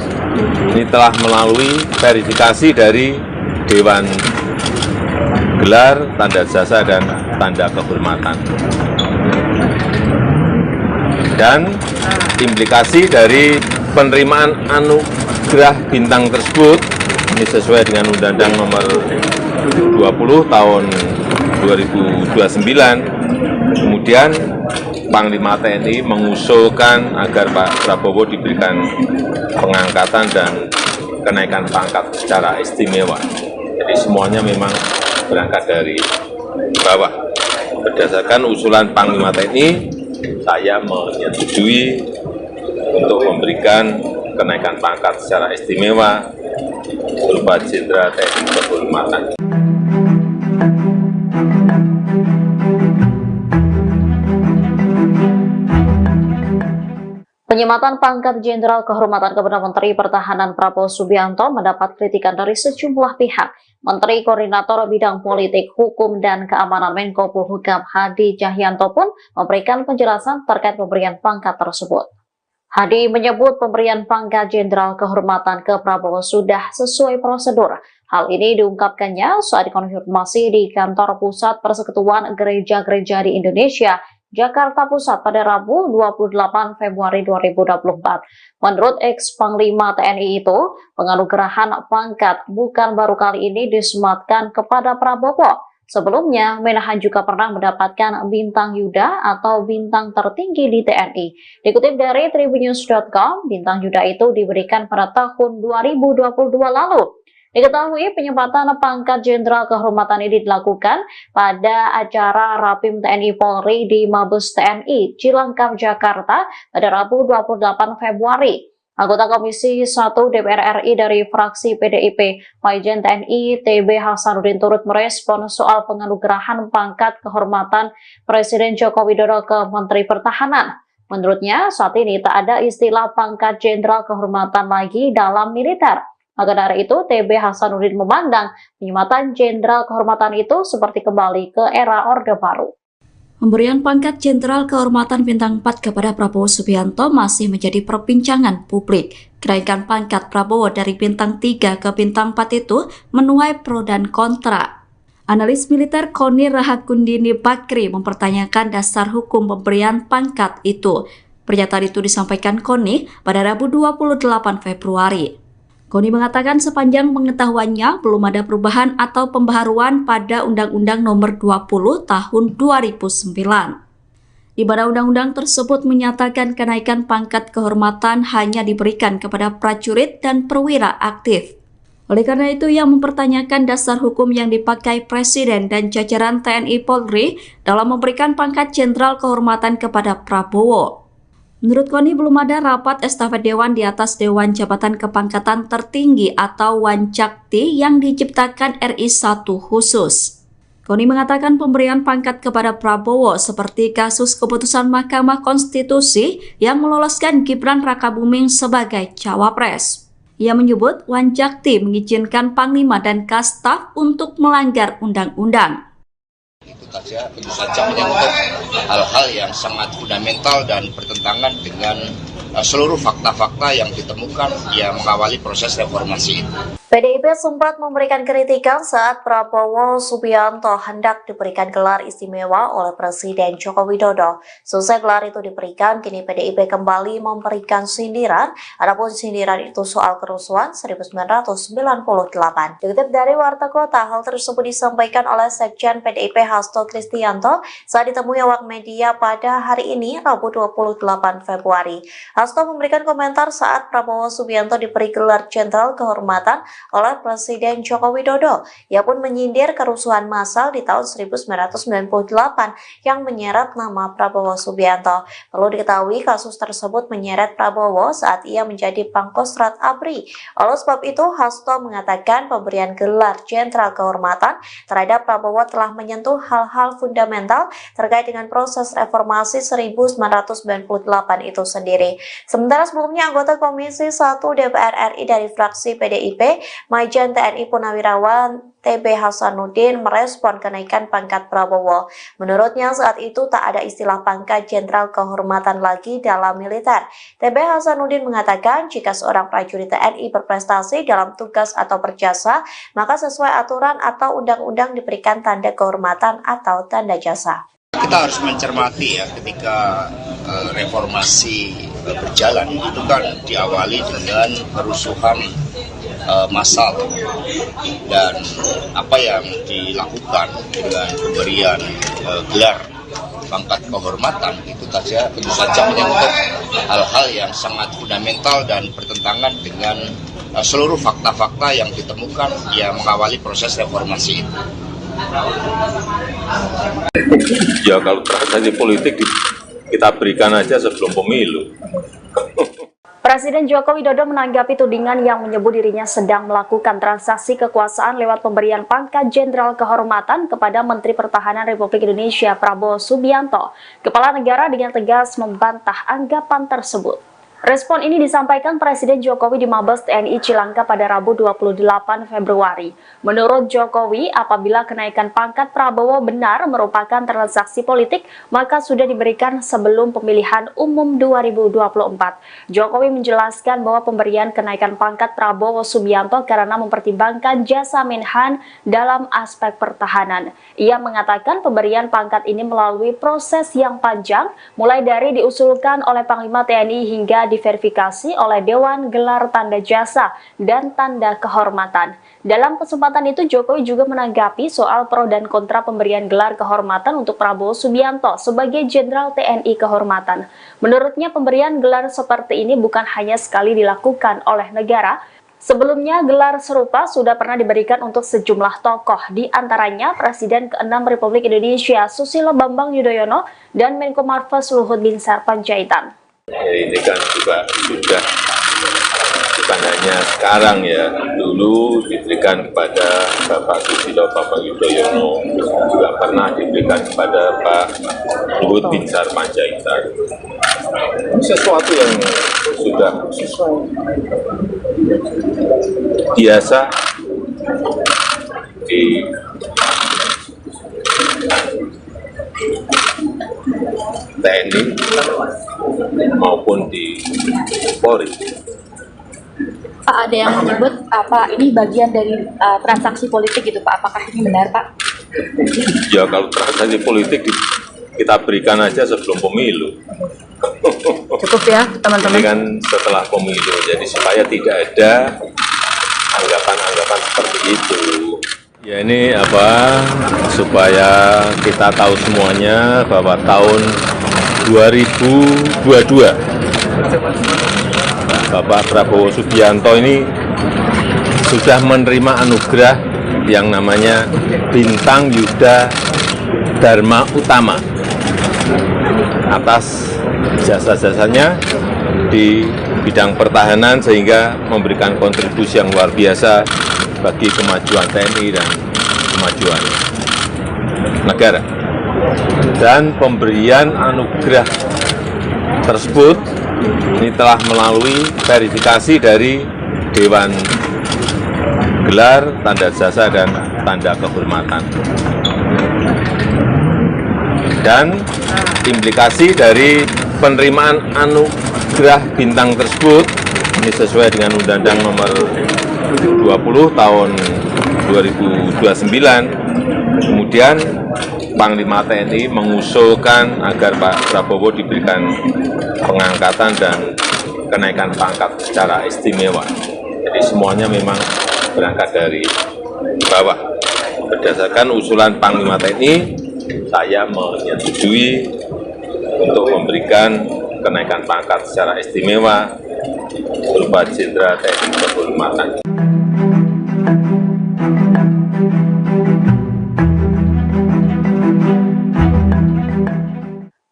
ini telah melalui verifikasi dari Dewan Gelar, Tanda Jasa, dan Tanda Kehormatan. Dan implikasi dari penerimaan anugerah bintang tersebut ini sesuai dengan Undang-Undang Nomor 20 Tahun 2029. Kemudian Panglima TNI mengusulkan agar Pak Prabowo diberikan pengangkatan dan kenaikan pangkat secara istimewa. Jadi semuanya memang berangkat dari bawah. Berdasarkan usulan Panglima TNI, saya menyetujui untuk memberikan kenaikan pangkat secara istimewa berupa Jenderal TNI Kehormatan. Penyematan pangkat Jenderal Kehormatan Perdana Menteri Pertahanan Prabowo Subianto mendapat kritikan dari sejumlah pihak. Menteri Koordinator Bidang Politik, Hukum, dan Keamanan Menko Polhukam Hadi Cahyanto pun memberikan penjelasan terkait pemberian pangkat tersebut. Hadi menyebut pemberian pangkat Jenderal Kehormatan ke Prabowo sudah sesuai prosedur. Hal ini diungkapkannya saat dikonfirmasi di kantor pusat Persekutuan Gereja-Gereja di Indonesia, Jakarta Pusat pada Rabu 28 Februari 2024. Menurut ex-Panglima TNI itu, penganugerahan pangkat bukan baru kali ini disematkan kepada Prabowo. Sebelumnya, Menahan juga pernah mendapatkan bintang Yuda atau bintang tertinggi di TNI. Dikutip dari tribunnews.com, bintang Yuda itu diberikan pada tahun 2022 lalu. Diketahui penyempatan pangkat Jenderal Kehormatan ini dilakukan pada acara Rapim TNI Polri di Mabes TNI Cilangkap, Jakarta pada Rabu 28 Februari. Anggota Komisi 1 DPR RI dari fraksi PDIP, Majen TNI TB Hasanuddin turut merespon soal penganugerahan pangkat kehormatan Presiden Joko Widodo ke Menteri Pertahanan. Menurutnya, saat ini tak ada istilah pangkat Jenderal Kehormatan lagi dalam militer. Maka dari itu, TB Hasanuddin memandang penyematan Jenderal Kehormatan itu seperti kembali ke era Orde Baru. Pemberian pangkat Jenderal Kehormatan Bintang 4 kepada Prabowo Subianto masih menjadi perbincangan publik. Kenaikan pangkat Prabowo dari Bintang 3 ke Bintang 4 itu menuai pro dan kontra. Analis militer Koni Rahakundini Bakri mempertanyakan dasar hukum pemberian pangkat itu. Pernyataan itu disampaikan Koni pada Rabu 28 Februari. Koni mengatakan sepanjang pengetahuannya belum ada perubahan atau pembaharuan pada Undang-Undang Nomor 20 Tahun 2009. Di mana undang-undang tersebut menyatakan kenaikan pangkat kehormatan hanya diberikan kepada prajurit dan perwira aktif. Oleh karena itu, ia mempertanyakan dasar hukum yang dipakai Presiden dan jajaran TNI Polri dalam memberikan pangkat Jenderal Kehormatan kepada Prabowo. Menurut Koni, belum ada rapat estafet Dewan di atas Dewan Jabatan Kepangkatan Tertinggi atau Wancakti yang diciptakan RI 1 khusus. Koni mengatakan pemberian pangkat kepada Prabowo seperti kasus keputusan Mahkamah Konstitusi yang meloloskan Gibran Rakabuming sebagai cawapres. Ia menyebut Wancakti mengizinkan Panglima dan Kastaf untuk melanggar undang-undang. Itu saja, tentu saja menyangkut hal-hal yang sangat fundamental dan bertentangan dengan seluruh fakta-fakta yang ditemukan yang mengawali proses reformasi itu. PDIP sempat memberikan kritikan saat Prabowo Subianto hendak diberikan gelar istimewa oleh Presiden Joko Widodo. Selesai gelar itu diberikan, kini PDIP kembali memberikan sindiran, adapun sindiran itu soal kerusuhan 1998. Dikutip dari Warta Kota, hal tersebut disampaikan oleh Sekjen PDIP Hasto Kristianto saat ditemui awak media pada hari ini, Rabu 28 Februari. Hasto memberikan komentar saat Prabowo Subianto diberi gelar Jenderal Kehormatan oleh Presiden Joko Widodo. Ia pun menyindir kerusuhan massal di tahun 1998 yang menyeret nama Prabowo Subianto. Perlu diketahui kasus tersebut menyeret Prabowo saat ia menjadi Pangkostrat ABRI. Oleh sebab itu, Hasto mengatakan pemberian gelar Jenderal Kehormatan terhadap Prabowo telah menyentuh hal-hal fundamental terkait dengan proses reformasi 1998 itu sendiri. Sementara sebelumnya anggota Komisi 1 DPR RI dari fraksi PDIP, Majen TNI Purnawirawan TB Hasanuddin merespon kenaikan pangkat Prabowo. Menurutnya saat itu tak ada istilah pangkat Jenderal Kehormatan lagi dalam militer. TB Hasanuddin mengatakan jika seorang prajurit TNI berprestasi dalam tugas atau berjasa, maka sesuai aturan atau undang-undang diberikan tanda kehormatan atau tanda jasa. Kita harus mencermati ya, ketika reformasi berjalan itu kan diawali dengan kerusuhan massal, dan apa yang dilakukan dengan pemberian gelar pangkat kehormatan itu saja tentu saja menyangkut hal-hal yang sangat fundamental dan bertentangan dengan seluruh fakta-fakta yang ditemukan yang mengawali proses reformasi itu. Ya kalau transaksi politik kita berikan aja sebelum pemilu. Presiden Joko Widodo menanggapi tudingan yang menyebut dirinya sedang melakukan transaksi kekuasaan lewat pemberian pangkat Jenderal Kehormatan kepada Menteri Pertahanan Republik Indonesia Prabowo Subianto. Kepala negara dengan tegas membantah anggapan tersebut. Respon ini disampaikan Presiden Jokowi di Mabes TNI Cilangkap pada Rabu 28 Februari. Menurut Jokowi, apabila kenaikan pangkat Prabowo benar merupakan transaksi politik, maka sudah diberikan sebelum pemilihan umum 2024. Jokowi menjelaskan bahwa pemberian kenaikan pangkat Prabowo Subianto karena mempertimbangkan jasa Menhan dalam aspek pertahanan. Ia mengatakan pemberian pangkat ini melalui proses yang panjang, mulai dari diusulkan oleh Panglima TNI hingga diverifikasi oleh Dewan Gelar Tanda Jasa dan Tanda Kehormatan. Dalam kesempatan itu, Jokowi juga menanggapi soal pro dan kontra pemberian gelar kehormatan untuk Prabowo Subianto sebagai Jenderal TNI Kehormatan. Menurutnya, pemberian gelar seperti ini bukan hanya sekali dilakukan oleh negara. Sebelumnya, gelar serupa sudah pernah diberikan untuk sejumlah tokoh, di antaranya Presiden ke-6 Republik Indonesia Susilo Bambang Yudhoyono dan Menko Marves Luhut Binsar Panjaitan. Ini kan juga sudah bukan hanya sekarang ya, dulu diberikan kepada Bapak Susilo Bambang Yudhoyono, juga pernah diberikan kepada Pak Luhut Binsar Panjaitan. Sesuatu yang sudah biasa di TNI maupun di Polri. Pak, ada yang menyebut apa ini bagian dari transaksi politik gitu Pak? Apakah ini benar Pak? Ya kalau transaksi politik kita berikan aja sebelum pemilu. Cukup ya, teman-teman. Ini kan setelah pemilu, jadi supaya tidak ada anggapan-anggapan seperti itu. Ya ini supaya kita tahu semuanya bahwa tahun 2022 Bapak Prabowo Subianto ini sudah menerima anugerah yang namanya Bintang Yuda Dharma Utama atas jasa-jasanya di bidang pertahanan, sehingga memberikan kontribusi yang luar biasa bagi kemajuan TNI dan kemajuan negara. Dan pemberian anugerah tersebut ini telah melalui verifikasi dari Dewan Gelar, Tanda Jasa, dan Tanda Kehormatan. Dan implikasi dari penerimaan anugerah bintang tersebut ini sesuai dengan Undang-Undang Nomor 20 tahun 2029. Kemudian Panglima TNI mengusulkan agar Pak Prabowo diberikan pengangkatan dan kenaikan pangkat secara istimewa. Jadi semuanya memang berangkat dari bawah. Berdasarkan usulan Panglima TNI, saya menyetujui untuk memberikan kenaikan pangkat secara istimewa berupa Jenderal TNI Kehormatan.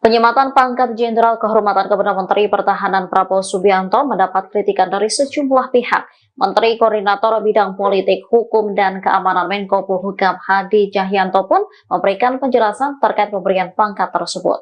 Penyematan pangkat Jenderal Kehormatan kepada Menteri Pertahanan Prabowo Subianto mendapat kritikan dari sejumlah pihak. Menteri Koordinator Bidang Politik, Hukum, dan Keamanan Menko Polhukam Hadi Cahyanto pun memberikan penjelasan terkait pemberian pangkat tersebut.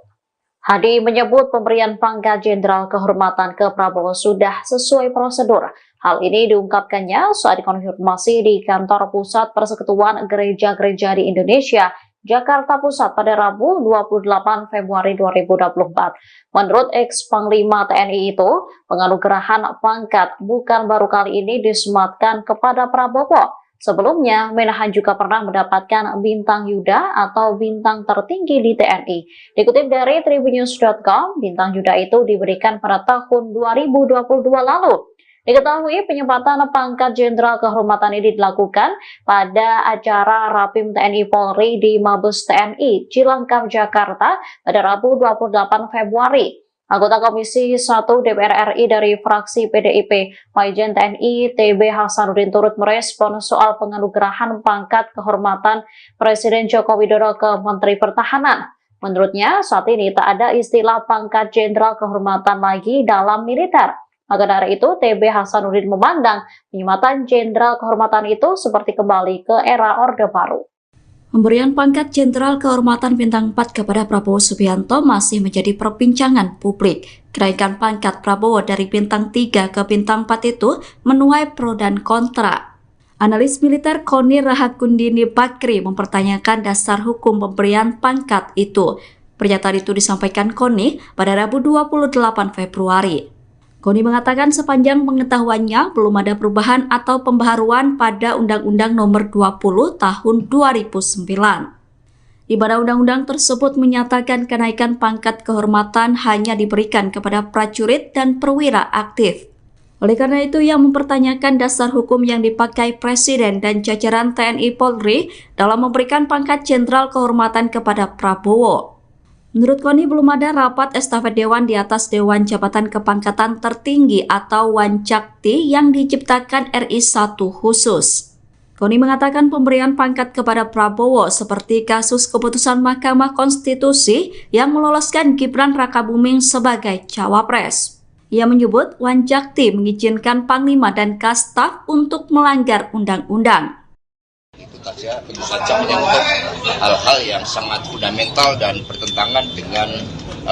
Hadi menyebut pemberian pangkat Jenderal Kehormatan ke Prabowo sudah sesuai prosedur. Hal ini diungkapkannya saat dikonfirmasi di Kantor Pusat Persekutuan Gereja-Gereja di Indonesia, Jakarta Pusat pada Rabu 28 Februari 2024. Menurut ex-Panglima TNI itu, penganugerahan pangkat bukan baru kali ini disematkan kepada Prabowo. Sebelumnya, Menhan juga pernah mendapatkan bintang Yuda atau bintang tertinggi di TNI. Dikutip dari Tribunnews.com, bintang Yuda itu diberikan pada tahun 2022 lalu. Diketahui penyempatan pangkat Jenderal Kehormatan ini dilakukan pada acara Rapim TNI Polri di Mabes TNI Cilangkap, Jakarta pada Rabu 28 Februari. Anggota Komisi 1 DPR RI dari fraksi PDIP, Majen TNI TB Hasanuddin turut merespon soal penganugerahan pangkat kehormatan Presiden Joko Widodo ke Menteri Pertahanan. Menurutnya, saat ini tak ada istilah pangkat Jenderal Kehormatan lagi dalam militer. Maka dari itu, TB Hasanuddin memandang penyematan Jenderal Kehormatan itu seperti kembali ke era Orde Baru. Pemberian pangkat Jenderal Kehormatan Bintang 4 kepada Prabowo Subianto masih menjadi perbincangan publik. Kenaikan pangkat Prabowo dari bintang 3 ke bintang 4 itu menuai pro dan kontra. Analis militer Koni Rahakundini Bakri mempertanyakan dasar hukum pemberian pangkat itu. Pernyataan itu disampaikan Koni pada Rabu 28 Februari. Koni mengatakan sepanjang pengetahuannya belum ada perubahan atau pembaharuan pada Undang-Undang Nomor 20 Tahun 2009. Di mana undang-undang tersebut menyatakan kenaikan pangkat kehormatan hanya diberikan kepada prajurit dan perwira aktif. Oleh karena itu, ia mempertanyakan dasar hukum yang dipakai Presiden dan jajaran TNI Polri dalam memberikan pangkat jenderal kehormatan kepada Prabowo. Menurut Koni, belum ada rapat estafet dewan di atas Dewan Jabatan Kepangkatan Tertinggi atau Wanjakti yang diciptakan RI 1 khusus. Koni mengatakan pemberian pangkat kepada Prabowo seperti kasus keputusan Mahkamah Konstitusi yang meloloskan Gibran Rakabuming sebagai cawapres. Ia menyebut Wanjakti mengizinkan Panglima dan Kastaf untuk melanggar undang-undang. Itu saja, tentu saja menyangkut hal-hal yang sangat fundamental dan bertentangan dengan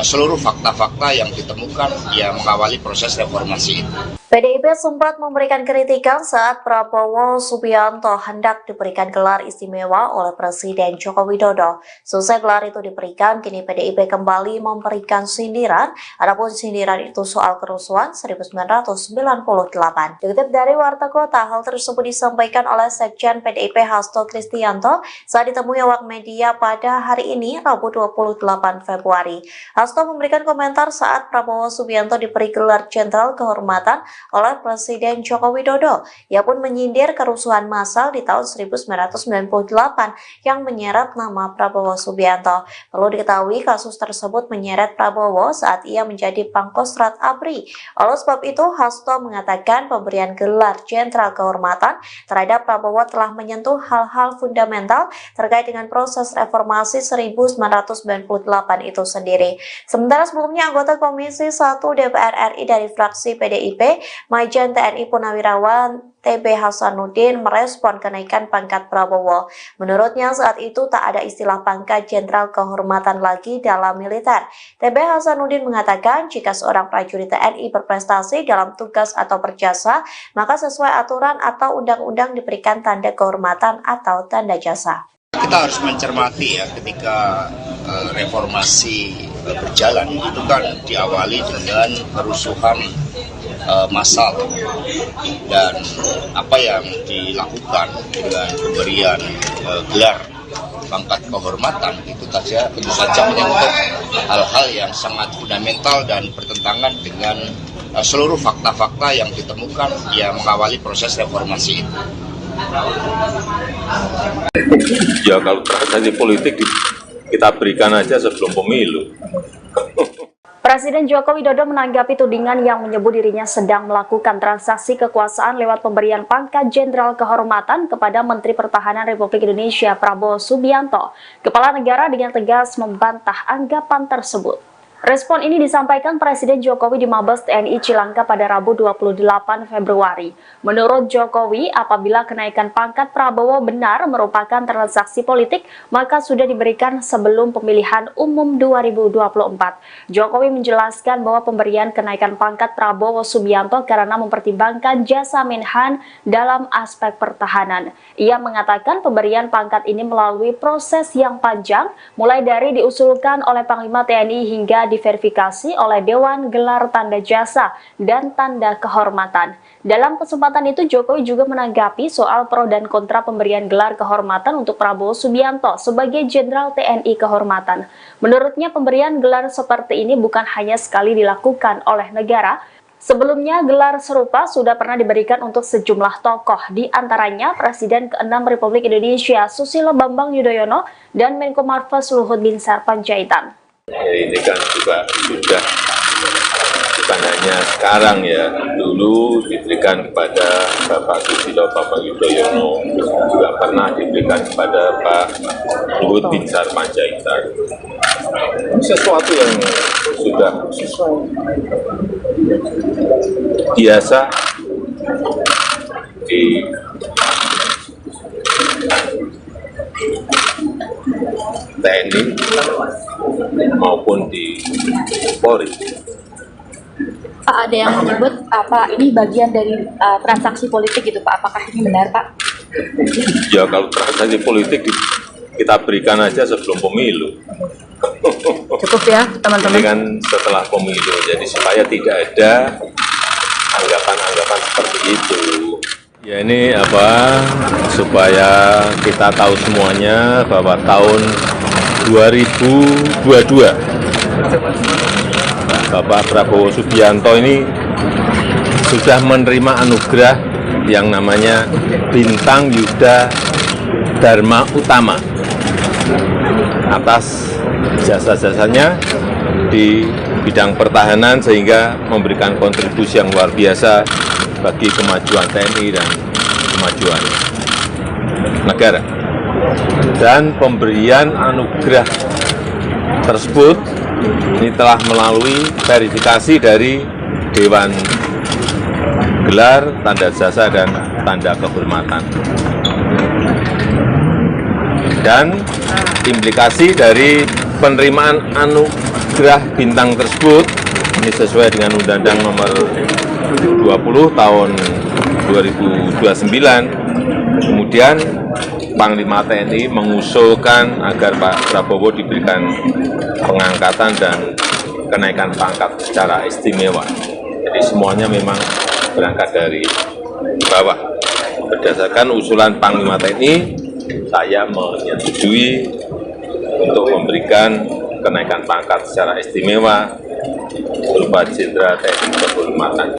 seluruh fakta-fakta yang ditemukan yang mengawali proses reformasi itu. PDIP sempat memberikan kritikan saat Prabowo Subianto hendak diberikan gelar istimewa oleh Presiden Joko Widodo. Selesai gelar itu diberikan, kini PDIP kembali memberikan sindiran, adapun sindiran itu soal kerusuhan 1998. Dikutip dari Warta Kota, hal tersebut disampaikan oleh Sekjen PDIP Hasto Kristianto saat ditemui awak media pada hari ini, Rabu 28 Februari. Hasto memberikan komentar saat Prabowo Subianto diberi gelar Jenderal Kehormatan oleh Presiden Joko Widodo. Ia pun menyindir kerusuhan massal di tahun 1998 yang menyeret nama Prabowo Subianto. Perlu diketahui kasus tersebut menyeret Prabowo saat ia menjadi Pangkostrat ABRI. Oleh sebab itu, Hasto mengatakan pemberian gelar Jenderal Kehormatan terhadap Prabowo telah menyentuh hal-hal fundamental terkait dengan proses reformasi 1998 itu sendiri. Sementara sebelumnya anggota Komisi 1 DPR RI dari fraksi PDIP, Majen TNI Purnawirawan TB Hasanuddin merespon kenaikan pangkat Prabowo. Menurutnya saat itu tak ada istilah pangkat jenderal kehormatan lagi dalam militer. TB Hasanuddin mengatakan jika seorang prajurit TNI berprestasi dalam tugas atau berjasa, maka sesuai aturan atau undang-undang diberikan tanda kehormatan atau tanda jasa. Kita harus mencermati ya ketika reformasi berjalan itu kan diawali dengan kerusuhan massal dan apa yang dilakukan dengan pemberian gelar pangkat kehormatan itu saja tentu saja menyangkut hal-hal yang sangat fundamental dan bertentangan dengan seluruh fakta-fakta yang ditemukan yang mengawali proses reformasi itu. Ya kalau transaksi politik kita berikan aja sebelum pemilu. Presiden Joko Widodo menanggapi tudingan yang menyebut dirinya sedang melakukan transaksi kekuasaan lewat pemberian pangkat Jenderal Kehormatan kepada Menteri Pertahanan Republik Indonesia Prabowo Subianto. Kepala negara dengan tegas membantah anggapan tersebut. Respon ini disampaikan Presiden Jokowi di Mabes TNI Cilangka pada Rabu 28 Februari. Menurut Jokowi, apabila kenaikan pangkat Prabowo benar merupakan transaksi politik, maka sudah diberikan sebelum pemilihan umum 2024. Jokowi menjelaskan bahwa pemberian kenaikan pangkat Prabowo Subianto karena mempertimbangkan jasa Menhan dalam aspek pertahanan. Ia mengatakan pemberian pangkat ini melalui proses yang panjang, mulai dari diusulkan oleh Panglima TNI hingga diverifikasi oleh Dewan Gelar Tanda Jasa dan Tanda Kehormatan. Dalam kesempatan itu, Jokowi juga menanggapi soal pro dan kontra pemberian gelar kehormatan untuk Prabowo Subianto sebagai Jenderal TNI Kehormatan. Menurutnya, pemberian gelar seperti ini bukan hanya sekali dilakukan oleh negara. Sebelumnya, gelar serupa sudah pernah diberikan untuk sejumlah tokoh, di antaranya Presiden ke-6 Republik Indonesia Susilo Bambang Yudhoyono dan Menko Marves Luhut Binsar Panjaitan. Ini kan juga sudah bukan hanya sekarang ya, dulu diberikan kepada Bapak Susilo Bambang Yudhoyono, juga pernah diberikan kepada Pak Luhut Binsar Panjaitan. Sesuatu yang sudah biasa di TNI maupun di Polri. Pak, ada yang menyebut apa ini bagian dari transaksi politik gitu Pak? Apakah ini benar Pak? Ya kalau transaksi politik kita berikan aja sebelum pemilu. Cukup ya, Ini teman-teman. kan setelah pemilu, jadi supaya tidak ada anggapan-anggapan seperti itu. Ya ini supaya kita tahu semuanya bahwa tahun 2022 Bapak Prabowo Subianto ini sudah menerima anugerah yang namanya Bintang Yuda Dharma Utama atas jasa-jasanya di bidang pertahanan sehingga memberikan kontribusi yang luar biasa bagi kemajuan TNI dan kemajuan negara. Dan pemberian anugerah tersebut ini telah melalui verifikasi dari Dewan Gelar, Tanda Jasa, dan Tanda Kehormatan. Dan implikasi dari penerimaan anugerah bintang tersebut ini sesuai dengan Undang-Undang Nomor 20 Tahun 2029. Kemudian Panglima TNI mengusulkan agar Pak Prabowo diberikan pengangkatan dan kenaikan pangkat secara istimewa. Jadi semuanya memang berangkat dari bawah. Berdasarkan usulan Panglima TNI, saya menyetujui untuk memberikan kenaikan pangkat secara istimewa berupa Jenderal TNI Kehormatan.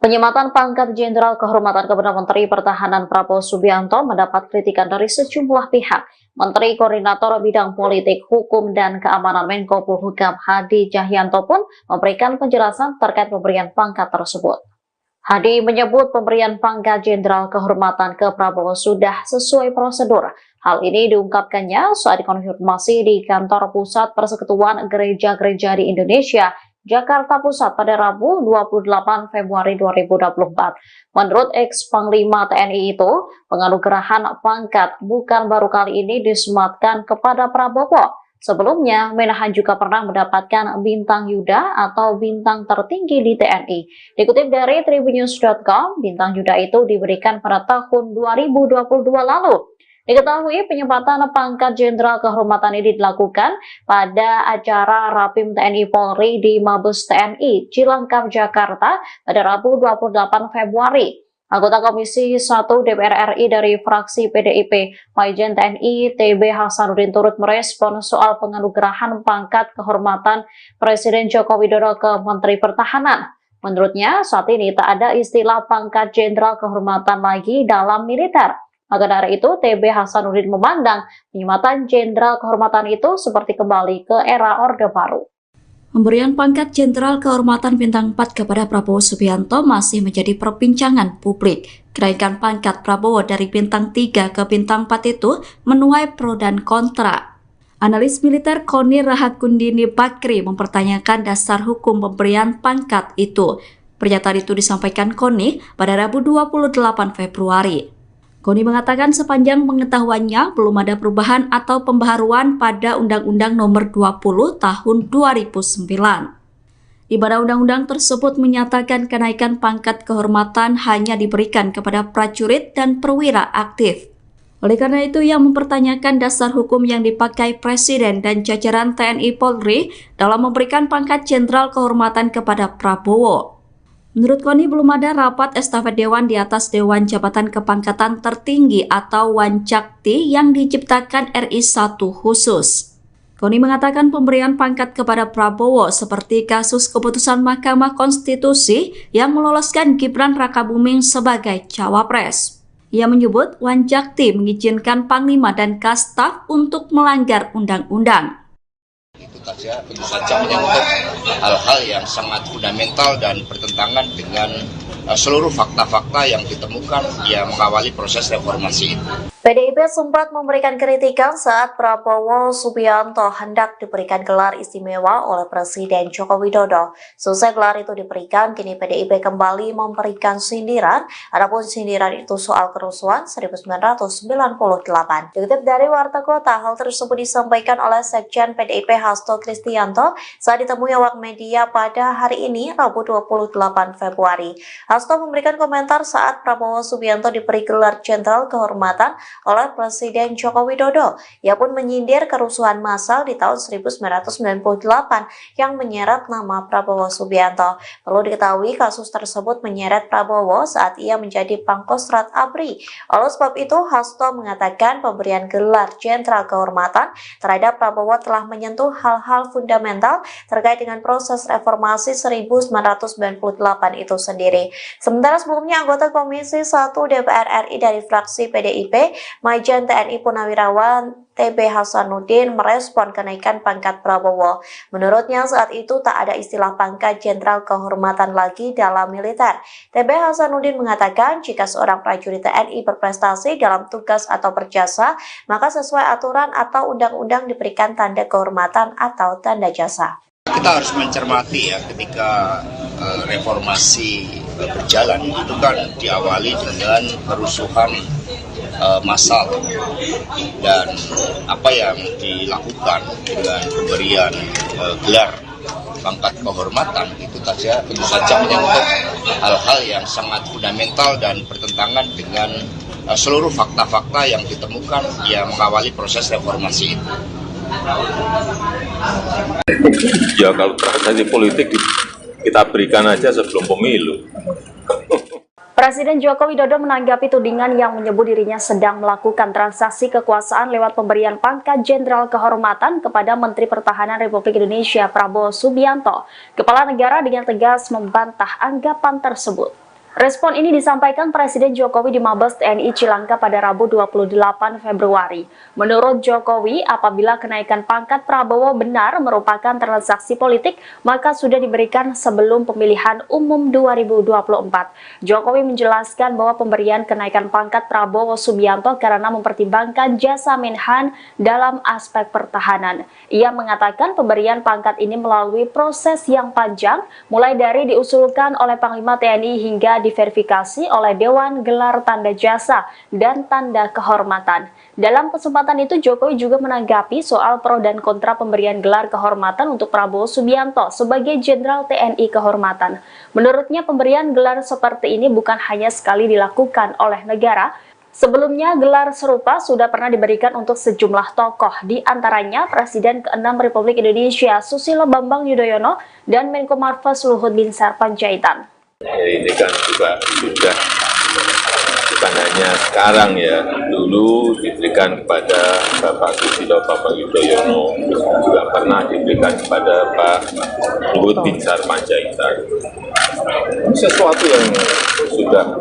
Penyematan pangkat Jenderal Kehormatan kepada Menteri Pertahanan Prabowo Subianto mendapat kritikan dari sejumlah pihak. Menteri Koordinator Bidang Politik, Hukum, dan Keamanan Menko Polhukam Hadi Cahyanto pun memberikan penjelasan terkait pemberian pangkat tersebut. Hadi menyebut pemberian pangkat Jenderal Kehormatan ke Prabowo sudah sesuai prosedur. Hal ini diungkapkannya saat dikonfirmasi di kantor pusat Persekutuan Gereja-Gereja di Indonesia, Jakarta Pusat pada Rabu 28 Februari 2024. Menurut ex-Panglima TNI itu, penganugerahan pangkat bukan baru kali ini disematkan kepada Prabowo. Sebelumnya, Menahan juga pernah mendapatkan Bintang Yuda atau bintang tertinggi di TNI. Dikutip dari Tribunnews.com, Bintang Yuda itu diberikan pada tahun 2022 lalu. Diketahui penyempatan pangkat Jenderal Kehormatan ini dilakukan pada acara Rapim TNI Polri di Mabes TNI Cilangkap, Jakarta pada Rabu 28 Februari. Anggota Komisi 1 DPR RI dari fraksi PDIP, Majen TNI TB Hasanuddin turut merespon soal penganugerahan pangkat kehormatan Presiden Joko Widodo ke Menteri Pertahanan. Menurutnya, saat ini tak ada istilah pangkat Jenderal Kehormatan lagi dalam militer. Maka dari itu, TB Hasanuddin memandang penyematan Jenderal Kehormatan itu seperti kembali ke era Orde Baru. Pemberian pangkat Jenderal Kehormatan Bintang 4 kepada Prabowo Subianto masih menjadi perbincangan publik. Kenaikan pangkat Prabowo dari Bintang 3 ke Bintang 4 itu menuai pro dan kontra. Analis militer Koni Rahakundini Bakri mempertanyakan dasar hukum pemberian pangkat itu. Pernyataan itu disampaikan Koni pada Rabu 28 Februari. Koni mengatakan sepanjang pengetahuannya belum ada perubahan atau pembaharuan pada Undang-Undang Nomor 20 Tahun 2009. Di mana undang-undang tersebut menyatakan kenaikan pangkat kehormatan hanya diberikan kepada prajurit dan perwira aktif. Oleh karena itu, ia mempertanyakan dasar hukum yang dipakai Presiden dan jajaran TNI Polri dalam memberikan pangkat Jenderal Kehormatan kepada Prabowo. Menurut Koni, belum ada rapat estafet Dewan di atas Dewan Jabatan Kepangkatan Tertinggi atau Wancakti yang diciptakan RI 1 khusus. Koni mengatakan pemberian pangkat kepada Prabowo seperti kasus keputusan Mahkamah Konstitusi yang meloloskan Gibran Rakabuming sebagai cawapres. Ia menyebut Wancakti mengizinkan Panglima dan Kastaf untuk melanggar undang-undang. Itu saja, tentu saja menyangkut hal-hal yang sangat fundamental dan bertentangan dengan seluruh fakta-fakta yang ditemukan yang mengawali proses reformasi itu. PDIP sempat memberikan kritikan saat Prabowo Subianto hendak diberikan gelar istimewa oleh Presiden Joko Widodo. Selesai gelar itu diberikan, kini PDIP kembali memberikan sindiran, adapun sindiran itu soal kerusuhan 1998. Dikutip dari Warta Kota, hal tersebut disampaikan oleh Sekjen PDIP Hasto Kristianto saat ditemui awak media pada hari ini, Rabu 28 Februari. Hasto memberikan komentar saat Prabowo Subianto diberi gelar Jenderal Kehormatan oleh Presiden Joko Widodo. Ia pun menyindir kerusuhan massal di tahun 1998 yang menyeret nama Prabowo Subianto. Perlu diketahui kasus tersebut menyeret Prabowo saat ia menjadi Pangkostrat ABRI. Oleh sebab itu, Hasto mengatakan pemberian gelar Jenderal Kehormatan terhadap Prabowo telah menyentuh hal-hal fundamental terkait dengan proses reformasi 1998 itu sendiri. Sementara sebelumnya anggota Komisi 1 DPR RI dari fraksi PDIP, Majen TNI Purnawirawan TB Hasanuddin merespon kenaikan pangkat Prabowo. Menurutnya saat itu tak ada istilah pangkat Jenderal Kehormatan lagi dalam militer. TB Hasanuddin mengatakan jika seorang prajurit TNI berprestasi dalam tugas atau berjasa, maka sesuai aturan atau undang-undang diberikan tanda kehormatan atau tanda jasa. Kita harus mencermati ya ketika reformasi berjalan itu kan diawali dengan kerusuhan massal, dan apa yang dilakukan dengan pemberian gelar pangkat kehormatan itu tentu saja menyangkut hal-hal yang sangat fundamental dan bertentangan dengan seluruh fakta-fakta yang ditemukan yang mengawali proses reformasi itu. Ya kalau transaksi politik kita berikan aja sebelum pemilu. Presiden Joko Widodo menanggapi tudingan yang menyebut dirinya sedang melakukan transaksi kekuasaan lewat pemberian pangkat Jenderal Kehormatan kepada Menteri Pertahanan Republik Indonesia Prabowo Subianto. Kepala negara dengan tegas membantah anggapan tersebut. Respon ini disampaikan Presiden Jokowi di Mabes TNI Cilangka pada Rabu 28 Februari. Menurut Jokowi, apabila kenaikan pangkat Prabowo benar merupakan transaksi politik, maka sudah diberikan sebelum pemilihan umum 2024. Jokowi menjelaskan bahwa pemberian kenaikan pangkat Prabowo Subianto karena mempertimbangkan jasa Menhan dalam aspek pertahanan. Ia mengatakan pemberian pangkat ini melalui proses yang panjang, mulai dari diusulkan oleh Panglima TNI hingga diverifikasi oleh Dewan Gelar Tanda Jasa dan Tanda Kehormatan. Dalam kesempatan itu, Jokowi juga menanggapi soal pro dan kontra pemberian gelar kehormatan untuk Prabowo Subianto sebagai Jenderal TNI Kehormatan. Menurutnya, pemberian gelar seperti ini bukan hanya sekali dilakukan oleh negara. Sebelumnya, gelar serupa sudah pernah diberikan untuk sejumlah tokoh, di antaranya Presiden ke-6 Republik Indonesia Susilo Bambang Yudhoyono dan Menko Marves Luhut Binsar Panjaitan. Ini kan juga sudah bukan hanya sekarang ya, dulu diberikan kepada Bapak Susilo Bambang Yudhoyono, juga pernah diberikan kepada Pak Luhut Binsar Panjaitan. Sesuatu yang sudah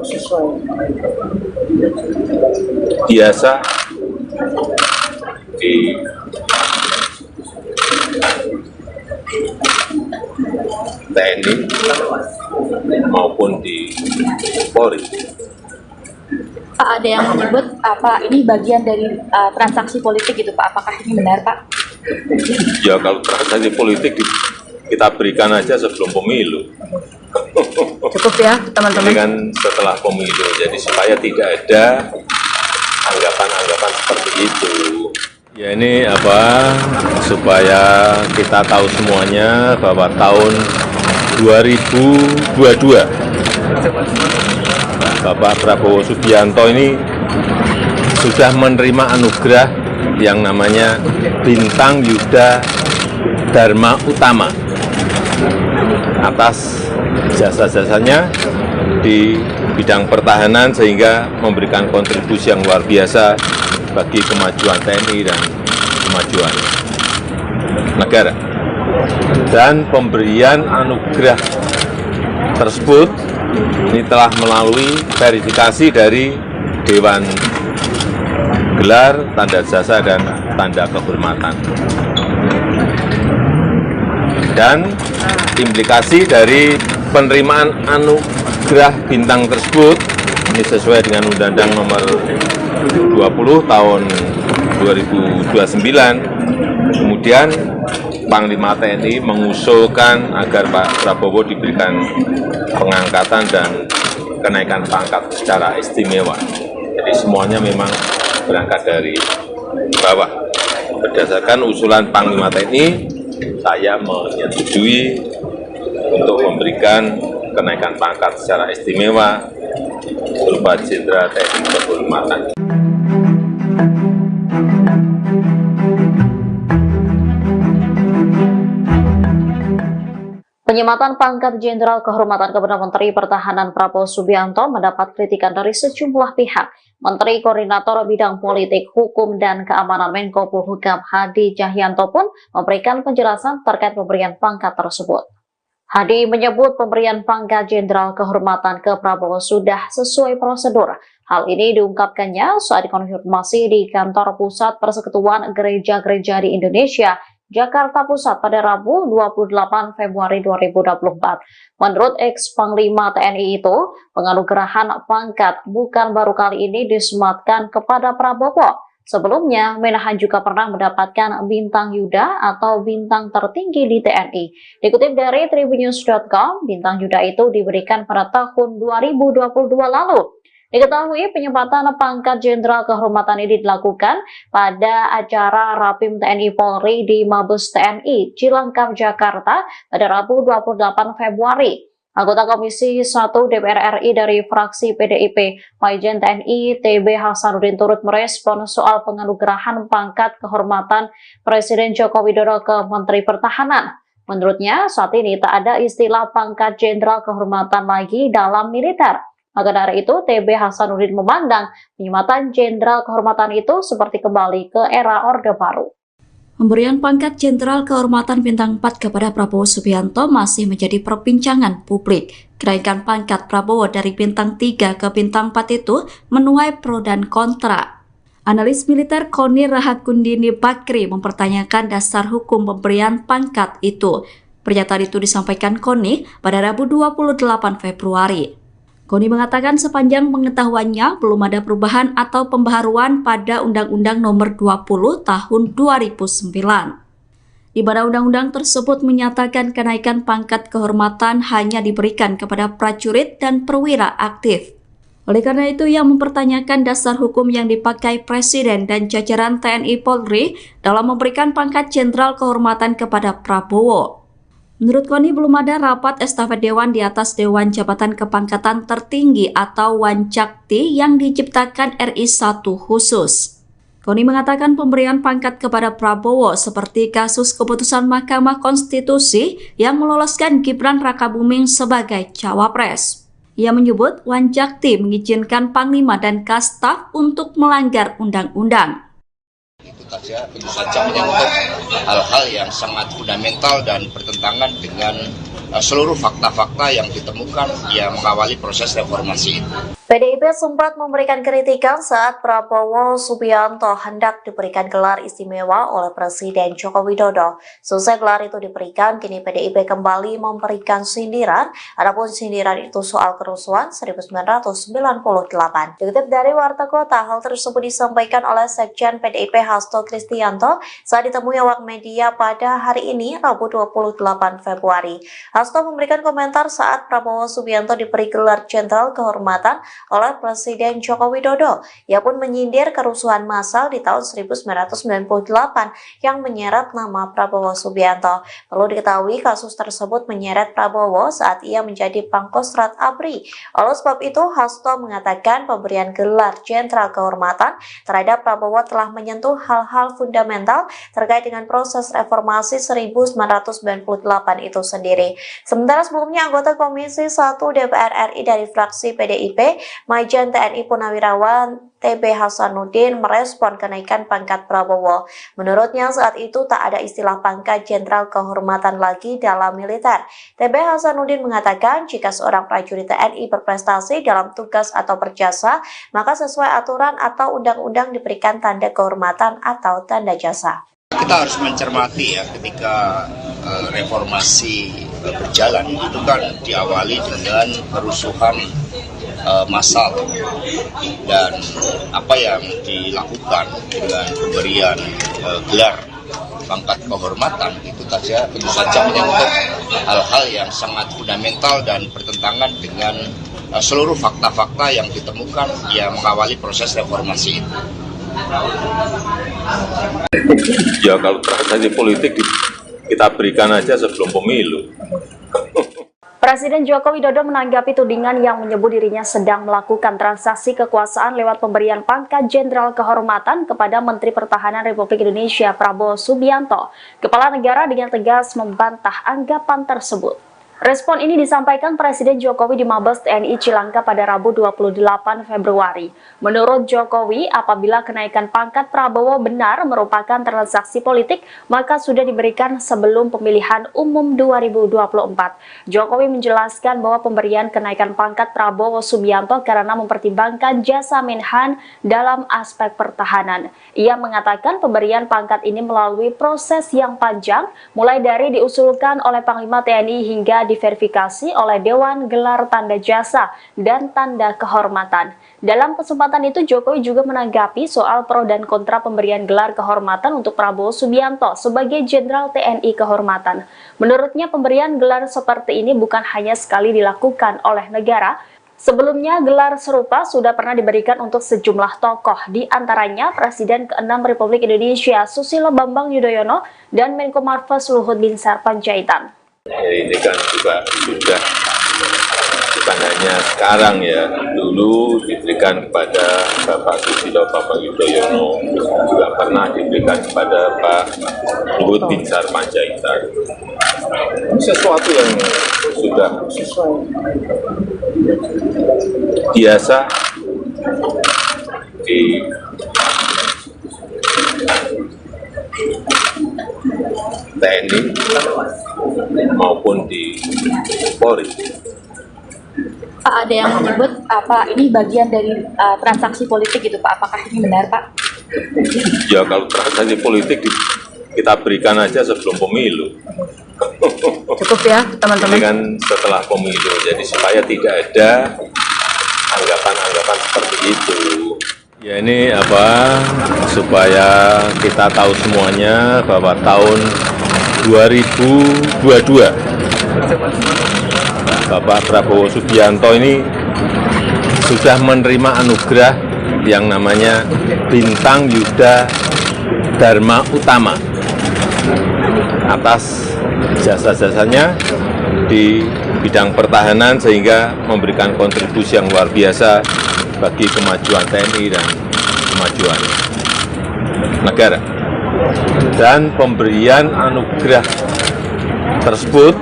biasa di TNI maupun di Polri. Pak, ada yang menyebut apa ini bagian dari transaksi politik gitu Pak, apakah ini benar Pak? Ya kalau transaksi politik kita berikan aja sebelum pemilu. Cukup ya teman-teman. Ini kan setelah pemilu, jadi supaya tidak ada anggapan-anggapan seperti itu. Ya ini supaya kita tahu semuanya bahwa tahun 2022 Bapak Prabowo Subianto ini sudah menerima anugerah yang namanya Bintang Yuda Dharma Utama atas jasa-jasanya di bidang pertahanan, sehingga memberikan kontribusi yang luar biasa bagi kemajuan TNI dan kemajuan negara. Dan pemberian anugerah tersebut ini telah melalui verifikasi dari Dewan Gelar, Tanda Jasa, dan Tanda Kehormatan. Dan implikasi dari penerimaan anugerah bintang tersebut ini sesuai dengan Undang-Undang Nomor 20 Tahun 2029. Kemudian Panglima TNI mengusulkan agar Pak Prabowo diberikan pengangkatan dan kenaikan pangkat secara istimewa. Jadi semuanya memang berangkat dari bawah. Berdasarkan usulan Panglima TNI, saya menyetujui untuk memberikan kenaikan pangkat secara istimewa berupa Jenderal TNI Kehormatan. Penyematan pangkat Jenderal Kehormatan kepada Menteri Pertahanan Prabowo Subianto mendapat kritikan dari sejumlah pihak. Menteri Koordinator Bidang Politik, Hukum, dan Keamanan Menko Polhukam Hadi Cahyanto pun memberikan penjelasan terkait pemberian pangkat tersebut. Hadi menyebut pemberian pangkat Jenderal Kehormatan ke Prabowo sudah sesuai prosedur. Hal ini diungkapkannya saat dikonfirmasi di kantor pusat Persekutuan Gereja-Gereja di Indonesia, Jakarta Pusat pada Rabu 28 Februari 2024. Menurut ex-Panglima TNI itu, penganugerahan pangkat bukan baru kali ini disematkan kepada Prabowo. Sebelumnya, Menahan juga pernah mendapatkan bintang Yuda atau bintang tertinggi di TNI. Dikutip dari tribunnews.com, bintang Yuda itu diberikan pada tahun 2022 lalu. Diketahui penyempatan pangkat Jenderal Kehormatan ini dilakukan pada acara Rapim TNI Polri di Mabes TNI Cilangkap, Jakarta pada Rabu 28 Februari. Anggota Komisi 1 DPR RI dari fraksi PDIP, Majen TNI TB Hasanuddin turut merespon soal penganugerahan pangkat kehormatan Presiden Joko Widodo ke Menteri Pertahanan. Menurutnya, saat ini tak ada istilah pangkat Jenderal Kehormatan lagi dalam militer. Maka dari itu, TB Hasanuddin memandang penyematan Jenderal Kehormatan itu seperti kembali ke era Orde Baru. Pemberian pangkat Jenderal Kehormatan Bintang 4 kepada Prabowo Subianto masih menjadi perbincangan publik. Kenaikan pangkat Prabowo dari Bintang 3 ke Bintang 4 itu menuai pro dan kontra. Analis militer Koni Rahakundini Bakri mempertanyakan dasar hukum pemberian pangkat itu. Pernyataan itu disampaikan Koni pada Rabu 28 Februari. Koni mengatakan sepanjang pengetahuannya belum ada perubahan atau pembaharuan pada Undang-Undang Nomor 20 Tahun 2009. Di mana undang-undang tersebut menyatakan kenaikan pangkat kehormatan hanya diberikan kepada prajurit dan perwira aktif. Oleh karena itu, ia mempertanyakan dasar hukum yang dipakai Presiden dan jajaran TNI Polri dalam memberikan pangkat Jenderal Kehormatan kepada Prabowo. Menurut Koni, belum ada rapat estafet Dewan di atas Dewan Jabatan Kepangkatan Tertinggi atau Wancakti yang diciptakan RI 1 khusus. Koni mengatakan pemberian pangkat kepada Prabowo seperti kasus keputusan Mahkamah Konstitusi yang meloloskan Gibran Rakabuming sebagai cawapres. Ia menyebut Wancakti mengizinkan Panglima dan Kastaf untuk melanggar undang-undang. Itu saja, tentu saja menyangkut hal-hal yang sangat fundamental dan bertentangan dengan seluruh fakta-fakta yang ditemukan yang mengawali proses reformasi itu. PDIP sempat memberikan kritikan saat Prabowo Subianto hendak diberikan gelar istimewa oleh Presiden Joko Widodo. Selesai gelar itu diberikan, kini PDIP kembali memberikan sindiran, adapun sindiran itu soal kerusuhan 1998. Dikutip dari Warta Kota, hal tersebut disampaikan oleh Sekjen PDIP Hasto Kristianto saat ditemui awak media pada hari ini, Rabu 28 Februari. Hasto memberikan komentar saat Prabowo Subianto diberi gelar Jenderal Kehormatan oleh Presiden Joko Widodo. Ia pun menyindir kerusuhan massal di tahun 1998 yang menyeret nama Prabowo Subianto. Perlu diketahui kasus tersebut menyeret Prabowo saat ia menjadi Pangkostrat ABRI. Oleh sebab itu, Hasto mengatakan pemberian gelar Jenderal Kehormatan terhadap Prabowo telah menyentuh hal-hal fundamental terkait dengan proses reformasi 1998 itu sendiri. Sementara sebelumnya anggota Komisi 1 DPR RI dari fraksi PDIP, Majen TNI Purnawirawan TB Hasanuddin merespon kenaikan pangkat Prabowo. Menurutnya saat itu tak ada istilah pangkat Jenderal Kehormatan lagi dalam militer. TB Hasanuddin mengatakan jika seorang prajurit TNI berprestasi dalam tugas atau berjasa, maka sesuai aturan atau undang-undang diberikan tanda kehormatan atau tanda jasa. Kita harus mencermati ya ketika reformasi berjalan itu kan diawali dengan kerusuhan massal dan apa yang dilakukan dengan pemberian gelar pangkat kehormatan itu saja tentu saja menyangkut hal-hal yang sangat fundamental dan bertentangan dengan seluruh fakta-fakta yang ditemukan yang mengawali proses reformasi itu. Ya kalau transaksi politik kita berikan aja sebelum pemilu. Presiden Joko Widodo menanggapi tudingan yang menyebut dirinya sedang melakukan transaksi kekuasaan lewat pemberian pangkat Jenderal Kehormatan kepada Menteri Pertahanan Republik Indonesia Prabowo Subianto. Kepala negara dengan tegas membantah anggapan tersebut. Respon ini disampaikan Presiden Jokowi di Mabes TNI Cilangka pada Rabu 28 Februari. Menurut Jokowi, apabila kenaikan pangkat Prabowo benar merupakan transaksi politik, maka sudah diberikan sebelum pemilihan umum 2024. Jokowi menjelaskan bahwa pemberian kenaikan pangkat Prabowo Subianto karena mempertimbangkan jasa Menhan dalam aspek pertahanan. Ia mengatakan pemberian pangkat ini melalui proses yang panjang, mulai dari diusulkan oleh Panglima TNI hingga diverifikasi oleh Dewan Gelar Tanda Jasa dan Tanda Kehormatan. Dalam kesempatan itu, Jokowi juga menanggapi soal pro dan kontra pemberian gelar kehormatan untuk Prabowo Subianto sebagai Jenderal TNI Kehormatan. Menurutnya, pemberian gelar seperti ini bukan hanya sekali dilakukan oleh negara. Sebelumnya, gelar serupa sudah pernah diberikan untuk sejumlah tokoh, di antaranya Presiden ke-6 Republik Indonesia Susilo Bambang Yudhoyono dan Menko Marves Luhut Binsar Panjaitan. Ini kan juga sudah bukan hanya sekarang ya, dulu diberikan kepada Bapak Susilo Bambang Yudhoyono, juga pernah diberikan kepada Pak Luhut Binsar Panjaitan. Sesuatu yang sudah biasa di TNI maupun di Polri. Pak, ada yang menyebut apa ini bagian dari transaksi politik gitu Pak? Apakah ini benar Pak? Ya kalau transaksi politik kita berikan aja sebelum pemilu. Cukup ya, teman-teman. Ini kan setelah pemilu, jadi supaya tidak ada anggapan-anggapan seperti itu. Ya ini supaya kita tahu semuanya bahwa tahun 2022 Bapak Prabowo Subianto ini sudah menerima anugerah yang namanya Bintang Yuda Dharma Utama atas jasa-jasanya di bidang pertahanan sehingga memberikan kontribusi yang luar biasa bagi kemajuan TNI dan kemajuan negara. Dan pemberian anugerah tersebut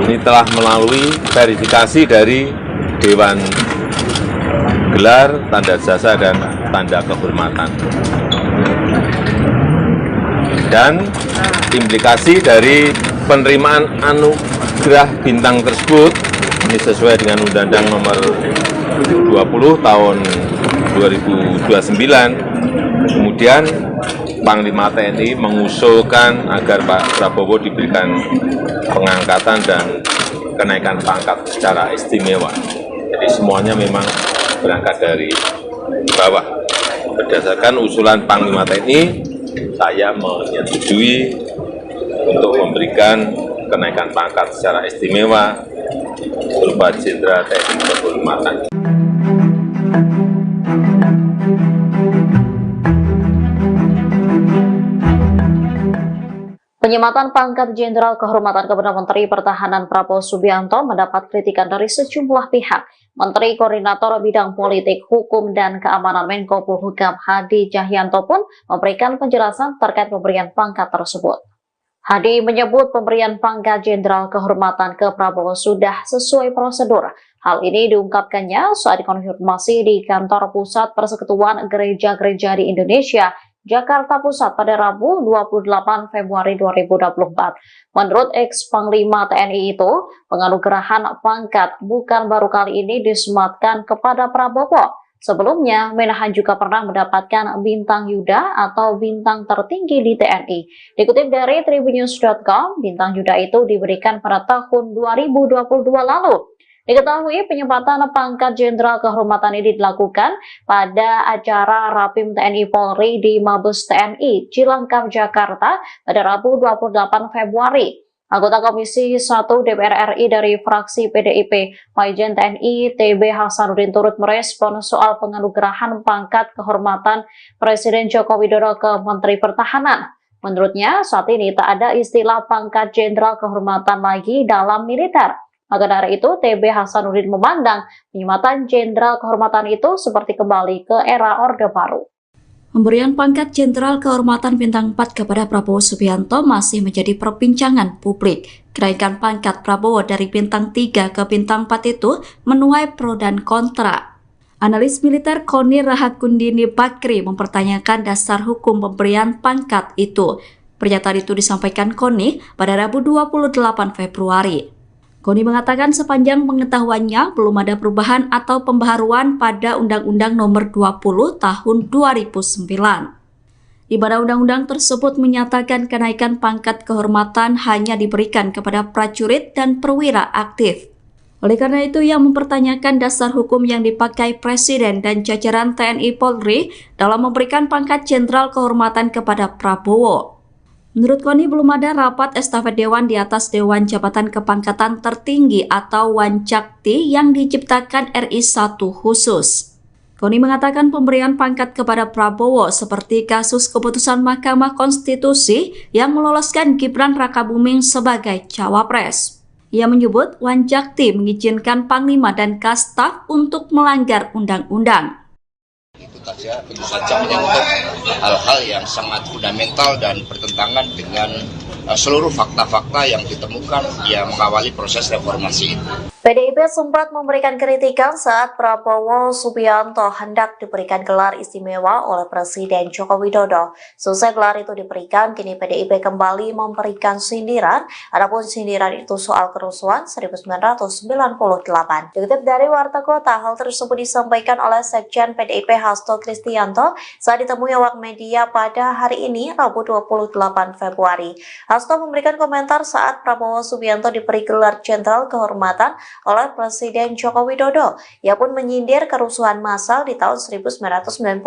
ini telah melalui verifikasi dari Dewan Gelar, Tanda Jasa, dan Tanda Kehormatan. Dan implikasi dari penerimaan anugerah bintang tersebut ini sesuai dengan Undang-Undang Nomor 20 Tahun 2029. Kemudian Panglima TNI mengusulkan agar Pak Prabowo diberikan pengangkatan dan kenaikan pangkat secara istimewa. Jadi semuanya memang berangkat dari bawah. Berdasarkan usulan Panglima TNI, saya menyetujui untuk memberikan kenaikan pangkat secara istimewa berupa Jenderal TNI Kehormatan. Penyematan pangkat Jenderal Kehormatan kepada Menteri Pertahanan Prabowo Subianto mendapat kritikan dari sejumlah pihak. Menteri Koordinator Bidang Politik, Hukum, dan Keamanan Menko Polhukam Hadi Cahyanto pun memberikan penjelasan terkait pemberian pangkat tersebut. Hadi menyebut pemberian pangkat Jenderal Kehormatan ke Prabowo sudah sesuai prosedur. Hal ini diungkapkannya saat dikonfirmasi di Kantor Pusat Persekutuan Gereja-Gereja di Indonesia, Jakarta Pusat pada Rabu 28 Februari 2024. Menurut ex-Panglima TNI itu, penganugerahan pangkat bukan baru kali ini disematkan kepada Prabowo. Sebelumnya, Menahan juga pernah mendapatkan bintang Yuda atau bintang tertinggi di TNI. Dikutip dari tribunnews.com, bintang Yuda itu diberikan pada tahun 2022 lalu. Diketahui penyempatan pangkat Jenderal Kehormatan ini dilakukan pada acara Rapim TNI Polri di Mabes TNI Cilangkap, Jakarta pada Rabu 28 Februari. Anggota Komisi 1 DPR RI dari fraksi PDIP, Majen TNI TB Hasanuddin turut merespon soal penganugerahan pangkat kehormatan Presiden Joko Widodo ke Menteri Pertahanan. Menurutnya, saat ini tak ada istilah pangkat Jenderal Kehormatan lagi dalam militer. Maka dari itu, TB Hasanuddin memandang penyematan Jenderal Kehormatan itu seperti kembali ke era Orde Baru. Pemberian pangkat Jenderal Kehormatan Bintang 4 kepada Prabowo Subianto masih menjadi perbincangan publik. Kenaikan pangkat Prabowo dari Bintang 3 ke Bintang 4 itu menuai pro dan kontra. Analis militer Koni Rahakundini Bakri mempertanyakan dasar hukum pemberian pangkat itu. Pernyataan itu disampaikan Koni pada Rabu 28 Februari. Koni mengatakan sepanjang pengetahuannya belum ada perubahan atau pembaharuan pada Undang-Undang Nomor 20 Tahun 2009. Di mana undang-undang tersebut menyatakan kenaikan pangkat kehormatan hanya diberikan kepada prajurit dan perwira aktif. Oleh karena itu, ia mempertanyakan dasar hukum yang dipakai Presiden dan jajaran TNI Polri dalam memberikan pangkat Jenderal Kehormatan kepada Prabowo. Menurut Koni, belum ada rapat estafet Dewan di atas Dewan Jabatan Kepangkatan Tertinggi atau Wanjakti yang diciptakan RI 1 khusus. Koni mengatakan pemberian pangkat kepada Prabowo seperti kasus keputusan Mahkamah Konstitusi yang meloloskan Gibran Rakabuming sebagai cawapres. Ia menyebut Wanjakti mengizinkan Panglima dan Kastaf untuk melanggar undang-undang. Itu saja, tentu saja menyangkut hal-hal yang sangat fundamental dan bertentangan dengan seluruh fakta-fakta yang ditemukan yang mengawali proses reformasi itu. PDIP sempat memberikan kritikan saat Prabowo Subianto hendak diberikan gelar istimewa oleh Presiden Joko Widodo. Selesai gelar itu diberikan, kini PDIP kembali memberikan sindiran, adapun sindiran itu soal kerusuhan 1998. Dikutip dari Warta Kota, hal tersebut disampaikan oleh Sekjen PDIP Hasto Kristianto saat ditemui awak media pada hari ini, Rabu 28 Februari. Hasto memberikan komentar saat Prabowo Subianto diberi gelar Jenderal Kehormatan oleh Presiden Joko Widodo. Ia pun menyindir kerusuhan massal di tahun 1998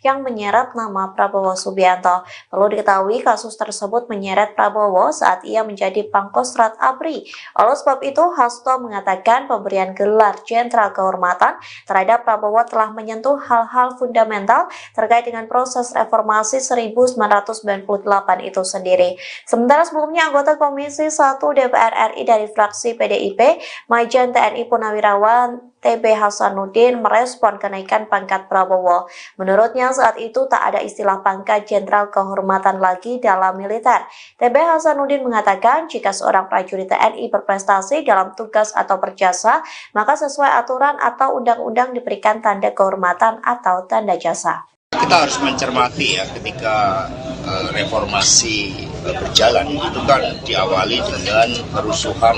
yang menyeret nama Prabowo Subianto. Perlu diketahui kasus tersebut menyeret Prabowo saat ia menjadi Pangkostrat ABRI. Oleh sebab itu, Hasto mengatakan pemberian gelar Jenderal Kehormatan terhadap Prabowo telah menyentuh hal-hal fundamental terkait dengan proses reformasi 1998 itu sendiri. Sementara sebelumnya anggota Komisi 1 DPR RI dari fraksi PDIP, Majen TNI Purnawirawan TB Hasanuddin merespon kenaikan pangkat Prabowo. Menurutnya saat itu tak ada istilah pangkat Jenderal Kehormatan lagi dalam militer. TB Hasanuddin mengatakan jika seorang prajurit TNI berprestasi dalam tugas atau berjasa, maka sesuai aturan atau undang-undang diberikan tanda kehormatan atau tanda jasa. Kita harus mencermati ya, ketika reformasi berjalan itu kan diawali dengan kerusuhan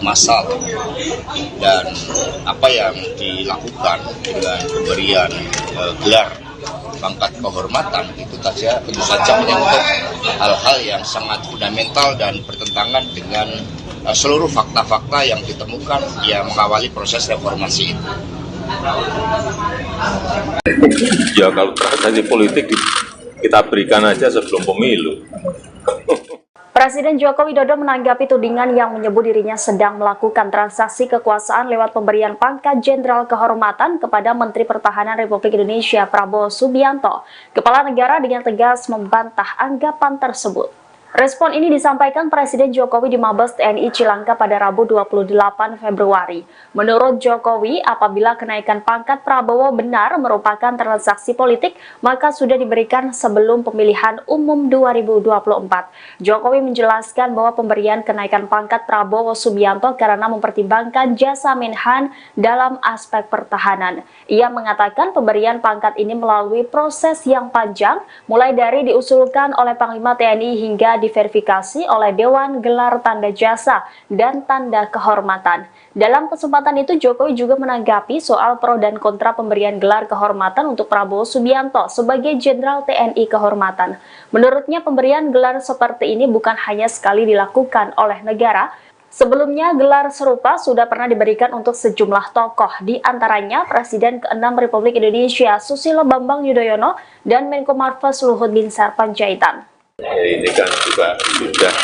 massal, dan apa yang dilakukan dengan pemberian gelar pangkat kehormatan itu saja tentu saja menyangkut hal-hal yang sangat fundamental dan bertentangan dengan seluruh fakta-fakta yang ditemukan yang mengawali proses reformasi itu. Ya kalau transaksi politik kita berikan aja sebelum pemilu. Presiden Joko Widodo menanggapi tudingan yang menyebut dirinya sedang melakukan transaksi kekuasaan lewat pemberian pangkat Jenderal Kehormatan kepada Menteri Pertahanan Republik Indonesia Prabowo Subianto. Kepala negara dengan tegas membantah anggapan tersebut. Respon ini disampaikan Presiden Jokowi di Mabes TNI Cilangkap pada Rabu 28 Februari. Menurut Jokowi, apabila kenaikan pangkat Prabowo benar merupakan transaksi politik, maka sudah diberikan sebelum pemilihan umum 2024. Jokowi menjelaskan bahwa pemberian kenaikan pangkat Prabowo Subianto karena mempertimbangkan jasa Menhan dalam aspek pertahanan. Ia mengatakan pemberian pangkat ini melalui proses yang panjang, mulai dari diusulkan oleh Panglima TNI hingga diverifikasi oleh Dewan Gelar Tanda Jasa dan Tanda Kehormatan. Dalam kesempatan itu, Jokowi juga menanggapi soal pro dan kontra pemberian gelar kehormatan untuk Prabowo Subianto sebagai Jenderal TNI Kehormatan. Menurutnya, pemberian gelar seperti ini bukan hanya sekali dilakukan oleh negara. Sebelumnya, gelar serupa sudah pernah diberikan untuk sejumlah tokoh, di antaranya Presiden ke-6 Republik Indonesia Susilo Bambang Yudhoyono dan Menko Marves Luhut Binsar Panjaitan. Ini kan juga sudah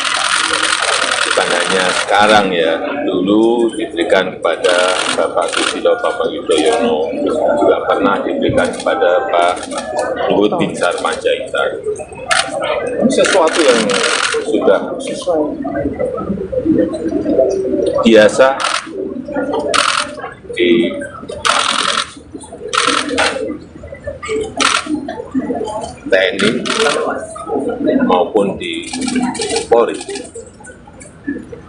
bukan hanya sekarang ya, dulu diberikan kepada Bapak Susilo Bambang Yudhoyono, juga pernah diberikan kepada Pak Luhut Binsar Panjaitan. Sesuatu yang sudah biasa di TNI maupun di Polri.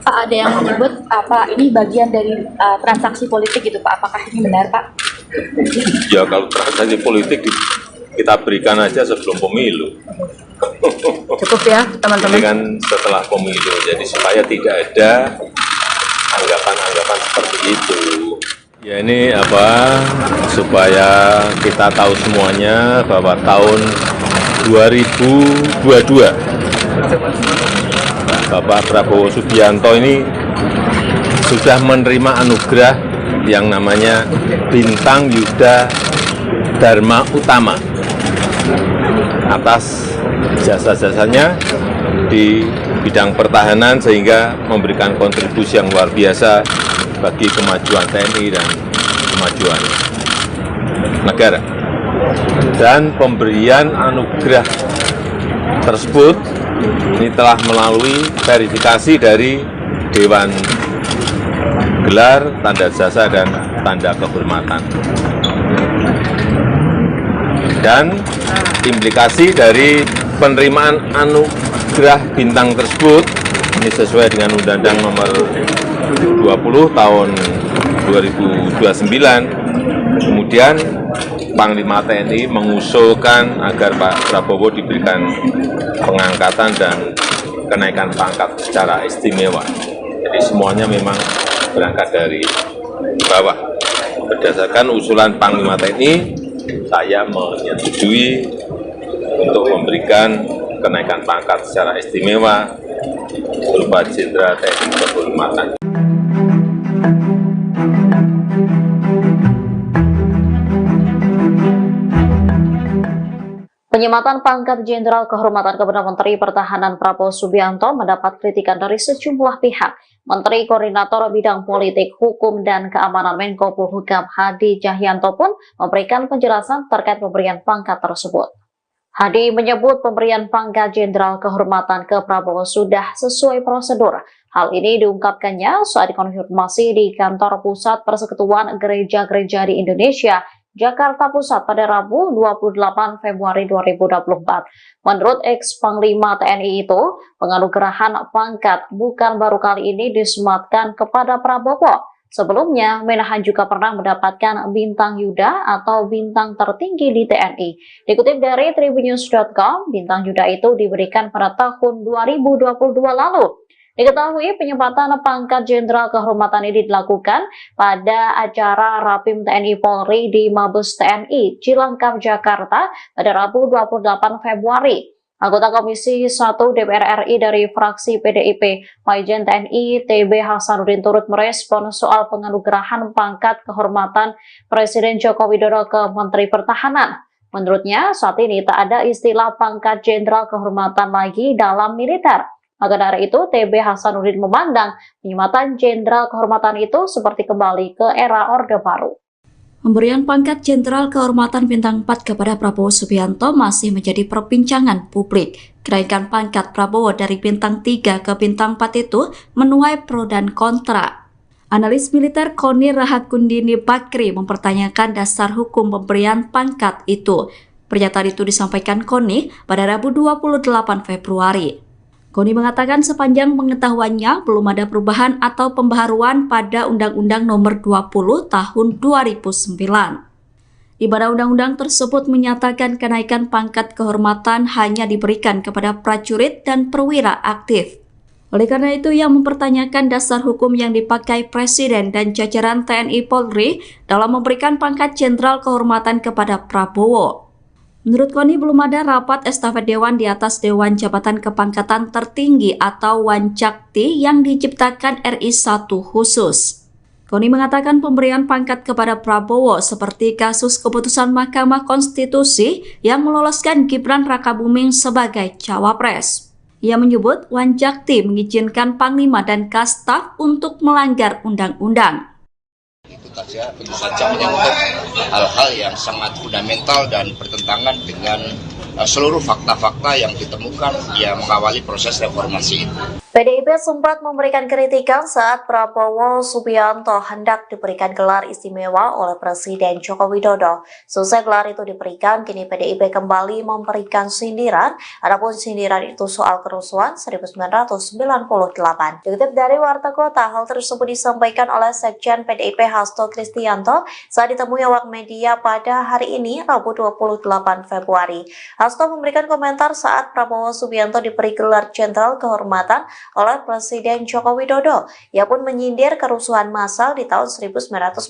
Pak, ada yang menyebut apa ini bagian dari transaksi politik gitu Pak, apakah ini benar Pak? Ya kalau transaksi politik kita berikan aja sebelum pemilu. Cukup ya, teman-teman. Ini kan setelah pemilu, jadi supaya tidak ada anggapan-anggapan seperti itu. Ya ini supaya kita tahu semuanya bahwa tahun 2022 Bapak Prabowo Subianto ini sudah menerima anugerah yang namanya Bintang Yuda Dharma Utama atas jasa-jasanya di bidang pertahanan, sehingga memberikan kontribusi yang luar biasa bagi kemajuan TNI dan kemajuan negara. Dan pemberian anugerah tersebut ini telah melalui verifikasi dari Dewan Gelar, Tanda Jasa, dan Tanda Kehormatan. Dan implikasi dari penerimaan anugerah bintang tersebut ini sesuai dengan Undang-Undang Nomor 20 Tahun 2029. Kemudian Panglima TNI mengusulkan agar Pak Prabowo diberikan pengangkatan dan kenaikan pangkat secara istimewa. Jadi semuanya memang berangkat dari bawah. Berdasarkan usulan Panglima TNI, saya menyetujui untuk memberikan kenaikan pangkat secara istimewa berupa Jenderal TNI Kehormatan. Penyematan pangkat Jenderal Kehormatan kepada Menteri Pertahanan Prabowo Subianto mendapat kritikan dari sejumlah pihak. Menteri Koordinator Bidang Politik, Hukum, dan Keamanan Menko Polhukam Hadi Cahyanto pun memberikan penjelasan terkait pemberian pangkat tersebut. Hadi menyebut pemberian pangkat Jenderal Kehormatan ke Prabowo sudah sesuai prosedur. Hal ini diungkapkannya saat dikonfirmasi di Kantor Pusat Persekutuan Gereja-Gereja di Indonesia, Jakarta Pusat pada Rabu 28 Februari 2024. Menurut ex-Panglima TNI itu, penganugerahan pangkat bukan baru kali ini disematkan kepada Prabowo. Sebelumnya, Menahan juga pernah mendapatkan bintang Yuda atau bintang tertinggi di TNI. Dikutip dari Tribunnews.com, bintang Yuda itu diberikan pada tahun 2022 lalu. Diketahui penyempatan pangkat Jenderal Kehormatan ini dilakukan pada acara Rapim TNI Polri di Mabes TNI Cilangkap, Jakarta pada Rabu 28 Februari. Anggota Komisi 1 DPR RI dari fraksi PDIP, Majen TNI TB Hasanuddin turut merespon soal penganugerahan pangkat kehormatan Presiden Joko Widodo ke Menteri Pertahanan. Menurutnya, saat ini tak ada istilah pangkat Jenderal Kehormatan lagi dalam militer. Maka dari itu, TB Hasanuddin memandang penyematan Jenderal Kehormatan itu seperti kembali ke era Orde Baru. Pemberian pangkat Jenderal Kehormatan Bintang 4 kepada Prabowo Subianto masih menjadi perbincangan publik. Kenaikan pangkat Prabowo dari Bintang 3 ke Bintang 4 itu menuai pro dan kontra. Analis militer Koni Rahakundini Bakri mempertanyakan dasar hukum pemberian pangkat itu. Pernyataan itu disampaikan Koni pada Rabu 28 Februari. Koni mengatakan sepanjang pengetahuannya belum ada perubahan atau pembaharuan pada Undang-Undang Nomor 20 Tahun 2009. di mana undang-undang tersebut menyatakan kenaikan pangkat kehormatan hanya diberikan kepada prajurit dan perwira aktif. Oleh karena itu, ia mempertanyakan dasar hukum yang dipakai Presiden dan jajaran TNI Polri dalam memberikan pangkat jenderal kehormatan kepada Prabowo. Menurut Koni, belum ada rapat estafet dewan di atas Dewan Jabatan Kepangkatan Tertinggi atau Wanjakti yang diciptakan RI 1 khusus. Koni mengatakan pemberian pangkat kepada Prabowo seperti kasus keputusan Mahkamah Konstitusi yang meloloskan Gibran Rakabuming sebagai cawapres. Ia menyebut Wanjakti mengizinkan Panglima dan Kastaf untuk melanggar undang-undang. Itu saja, tentu saja menyangkut hal-hal yang sangat fundamental dan bertentangan dengan seluruh fakta-fakta yang ditemukan yang mengawali proses reformasi itu. PDIP sempat memberikan kritikan saat Prabowo Subianto hendak diberikan gelar istimewa oleh Presiden Joko Widodo. Selesai gelar itu diberikan, kini PDIP kembali memberikan sindiran, adapun sindiran itu soal kerusuhan 1998. Dikutip dari Warta Kota, hal tersebut disampaikan oleh Sekjen PDIP Hasto Kristianto saat ditemui awak media pada hari ini, Rabu 28 Februari. Hasto memberikan komentar saat Prabowo Subianto diberi gelar Jenderal Kehormatan oleh Presiden Joko Widodo. Ia pun menyindir kerusuhan massal di tahun 1998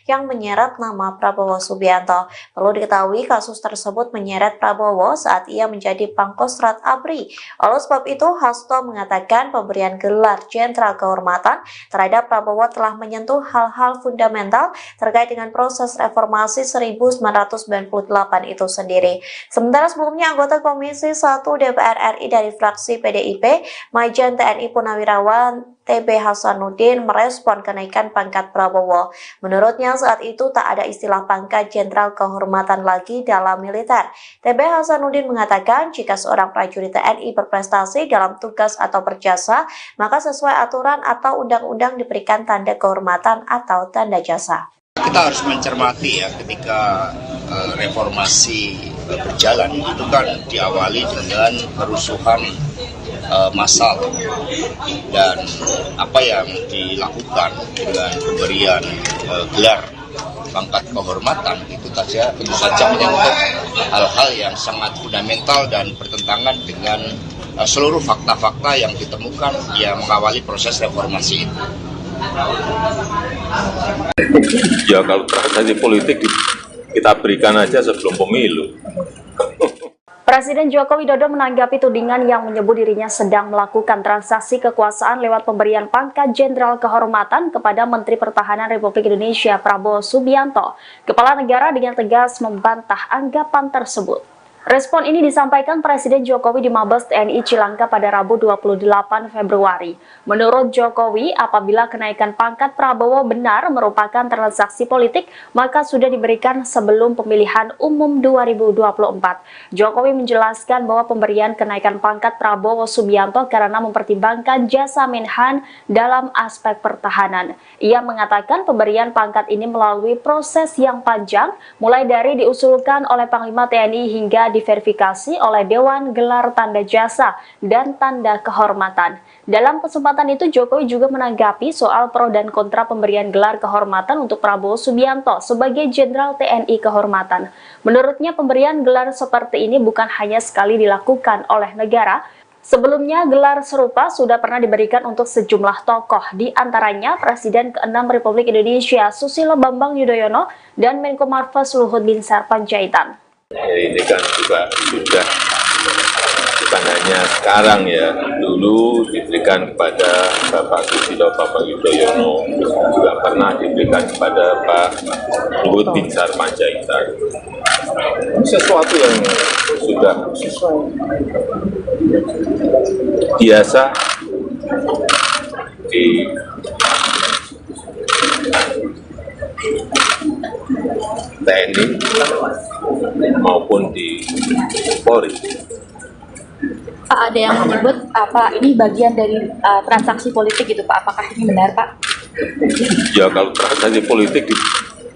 yang menyeret nama Prabowo Subianto. Perlu diketahui kasus tersebut menyeret Prabowo saat ia menjadi Pangkostrat ABRI. Oleh sebab itu, Hasto mengatakan pemberian gelar Jenderal Kehormatan terhadap Prabowo telah menyentuh hal-hal fundamental terkait dengan proses reformasi 1998 itu sendiri. Sementara sebelumnya anggota Komisi 1 DPR RI dari fraksi PDIP, Majen TNI Purnawirawan TB Hasanuddin merespon kenaikan pangkat Prabowo. Menurutnya saat itu tak ada istilah pangkat jenderal kehormatan lagi dalam militer. TB Hasanuddin mengatakan jika seorang prajurit TNI berprestasi dalam tugas atau berjasa, maka sesuai aturan atau undang-undang diberikan tanda kehormatan atau tanda jasa. Kita harus mencermati ya, ketika reformasi berjalan itu kan diawali dengan kerusuhan massal, dan apa yang dilakukan dengan pemberian gelar pangkat kehormatan itu saja, tentu saja menyangkut hal-hal yang sangat fundamental dan bertentangan dengan seluruh fakta-fakta yang ditemukan yang mengawali proses reformasi itu. Ya kalau transaksi politik kita berikan aja sebelum pemilu. Presiden Joko Widodo menanggapi tudingan yang menyebut dirinya sedang melakukan transaksi kekuasaan lewat pemberian pangkat Jenderal Kehormatan kepada Menteri Pertahanan Republik Indonesia Prabowo Subianto. Kepala negara dengan tegas membantah anggapan tersebut. Respon ini disampaikan Presiden Jokowi di Mabes TNI Cilangka pada Rabu 28 Februari. Menurut Jokowi, apabila kenaikan pangkat Prabowo benar merupakan transaksi politik, maka sudah diberikan sebelum pemilihan umum 2024. Jokowi menjelaskan bahwa pemberian kenaikan pangkat Prabowo Subianto karena mempertimbangkan jasa Menhan dalam aspek pertahanan. Ia mengatakan pemberian pangkat ini melalui proses yang panjang, mulai dari diusulkan oleh Panglima TNI hingga diverifikasi oleh Dewan Gelar Tanda Jasa dan Tanda Kehormatan. Dalam kesempatan itu, Jokowi juga menanggapi soal pro dan kontra pemberian gelar kehormatan untuk Prabowo Subianto sebagai Jenderal TNI Kehormatan. Menurutnya, pemberian gelar seperti ini bukan hanya sekali dilakukan oleh negara. Sebelumnya, gelar serupa sudah pernah diberikan untuk sejumlah tokoh, di antaranya Presiden ke-6 Republik Indonesia Susilo Bambang Yudhoyono dan Menko Marves Luhut Binsar Panjaitan. Ini kan juga sudah bukan hanya sekarang ya, dulu diberikan kepada Bapak Susilo Bambang Yudhoyono, juga pernah diberikan kepada Pak Luhut Binsar Panjaitan. Sesuatu yang sudah biasa di TNI maupun di Polri. Pak, ada yang menyebut apa ini bagian dari transaksi politik gitu Pak? Apakah ini benar Pak? Ya kalau transaksi politik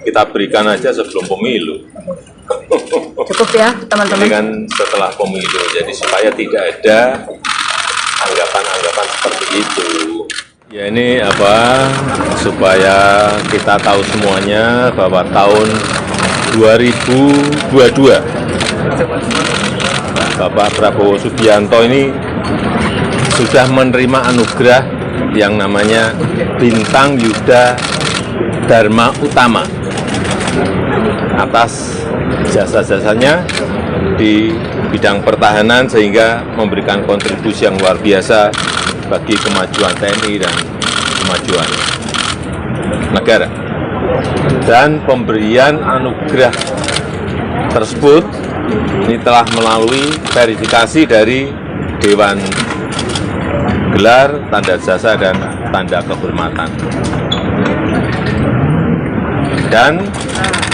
kita berikan aja sebelum pemilu. Cukup ya teman-teman. Ini kan setelah pemilu, jadi supaya tidak ada anggapan-anggapan seperti itu. Ya ini supaya kita tahu semuanya bahwa tahun 2022 Bapak Prabowo Subianto ini sudah menerima anugerah yang namanya Bintang Yuda Dharma Utama atas jasa-jasanya di bidang pertahanan sehingga memberikan kontribusi yang luar biasa bagi kemajuan TNI dan kemajuan negara. Dan pemberian anugerah tersebut ini telah melalui verifikasi dari Dewan Gelar, Tanda Jasa, dan Tanda Kehormatan. Dan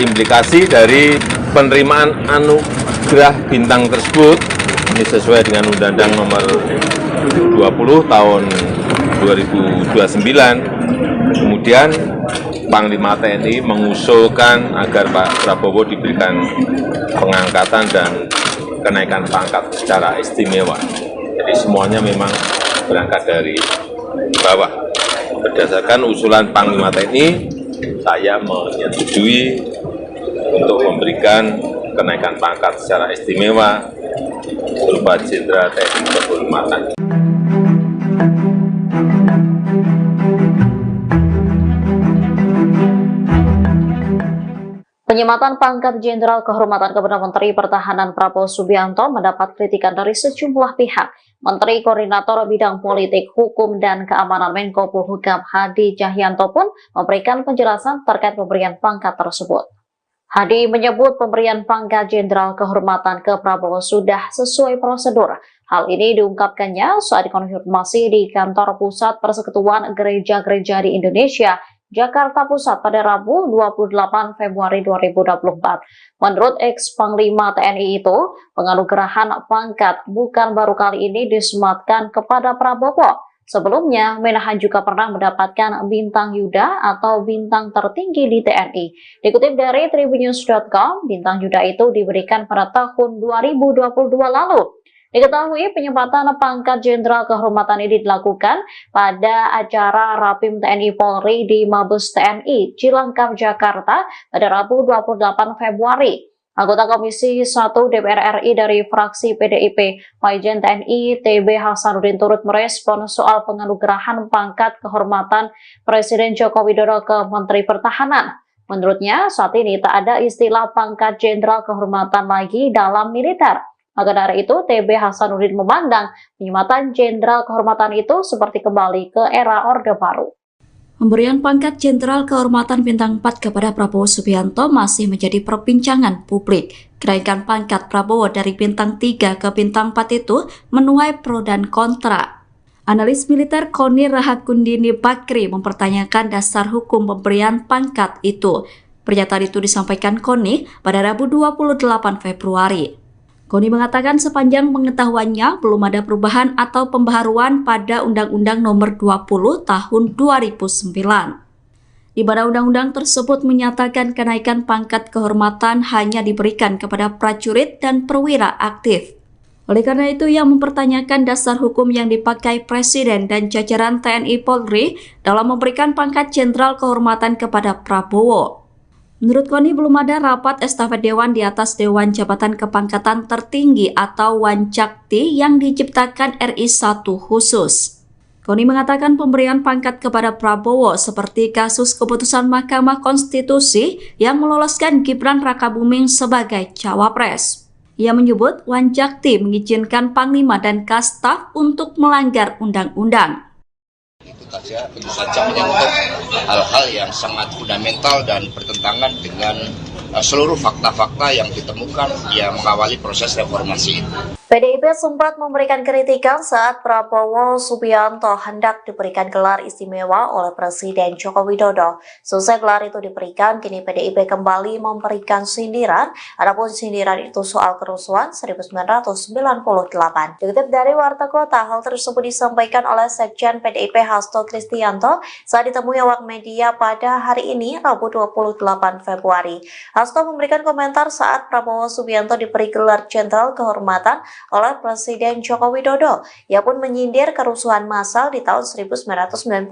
implikasi dari penerimaan anugerah bintang tersebut ini sesuai dengan Undang-Undang Nomor 20 Tahun 2029. Kemudian Panglima TNI mengusulkan agar Pak Prabowo diberikan pengangkatan dan kenaikan pangkat secara istimewa. Jadi semuanya memang berangkat dari bawah. Berdasarkan usulan Panglima TNI, saya menyetujui untuk memberikan kenaikan pangkat secara istimewa berupa Jenderal TNI Kehormatan. Penyematan pangkat Jenderal Kehormatan kepada Menteri Pertahanan Prabowo Subianto mendapat kritikan dari sejumlah pihak. Menteri Koordinator Bidang Politik, Hukum, dan Keamanan Menko Polhukam Hadi Cahyanto pun memberikan penjelasan terkait pemberian pangkat tersebut. Hadi menyebut pemberian pangkat Jenderal Kehormatan ke Prabowo sudah sesuai prosedur. Hal ini diungkapkannya saat dikonfirmasi di kantor pusat Persekutuan Gereja-Gereja di Indonesia, Jakarta Pusat pada Rabu 28 Februari 2024. Menurut ex-Panglima TNI itu, penganugerahan pangkat bukan baru kali ini disematkan kepada Prabowo. Sebelumnya, Menahan juga pernah mendapatkan bintang Yuda atau bintang tertinggi di TNI. Dikutip dari tribunnews.com, bintang Yuda itu diberikan pada tahun 2022 lalu. Diketahui penyempatan pangkat Jenderal Kehormatan ini dilakukan pada acara Rapim TNI Polri di Mabes TNI Cilangkap, Jakarta pada Rabu 28 Februari. Anggota Komisi 1 DPR RI dari fraksi PDIP, Majen TNI TB Hasanuddin turut merespon soal penganugerahan pangkat kehormatan Presiden Joko Widodo ke Menteri Pertahanan. Menurutnya, saat ini tak ada istilah pangkat Jenderal Kehormatan lagi dalam militer. Maka dari itu, TB Hasanuddin memandang penyematan Jenderal Kehormatan itu seperti kembali ke era Orde Baru. Pemberian pangkat Jenderal Kehormatan Bintang 4 kepada Prabowo Subianto masih menjadi perbincangan publik. Kenaikan pangkat Prabowo dari Bintang 3 ke Bintang 4 itu menuai pro dan kontra. Analis militer Koni Rahakundini Bakri mempertanyakan dasar hukum pemberian pangkat itu. Pernyataan itu disampaikan Koni pada Rabu 28 Februari. Koni mengatakan sepanjang pengetahuannya belum ada perubahan atau pembaharuan pada Undang-Undang Nomor 20 Tahun 2009. Di mana undang-undang tersebut menyatakan kenaikan pangkat kehormatan hanya diberikan kepada prajurit dan perwira aktif. Oleh karena itu, ia mempertanyakan dasar hukum yang dipakai Presiden dan jajaran TNI Polri dalam memberikan pangkat Jenderal Kehormatan kepada Prabowo. Menurut Koni, belum ada rapat estafet Dewan di atas Dewan Jabatan Kepangkatan Tertinggi atau Wancakti yang diciptakan RI 1 khusus. Koni mengatakan pemberian pangkat kepada Prabowo seperti kasus keputusan Mahkamah Konstitusi yang meloloskan Gibran Rakabuming sebagai cawapres. Ia menyebut Wancakti mengizinkan Panglima dan Kastaf untuk melanggar undang-undang. Itu saja, tentu saja menyangkut hal-hal yang sangat fundamental dan bertentangan dengan seluruh fakta-fakta yang ditemukan yang mengawali proses reformasi itu. PDIP sempat memberikan kritikan saat Prabowo Subianto hendak diberikan gelar istimewa oleh Presiden Joko Widodo. Selesai gelar itu diberikan, kini PDIP kembali memberikan sindiran, adapun sindiran itu soal kerusuhan 1998. Dikutip dari Warta Kota, hal tersebut disampaikan oleh Sekjen PDIP Hasto Kristianto saat ditemui awak media pada hari ini, Rabu 28 Februari. Hasto memberikan komentar saat Prabowo Subianto diberi gelar Jenderal Kehormatan oleh Presiden Joko Widodo. Ia pun menyindir kerusuhan massal di tahun 1998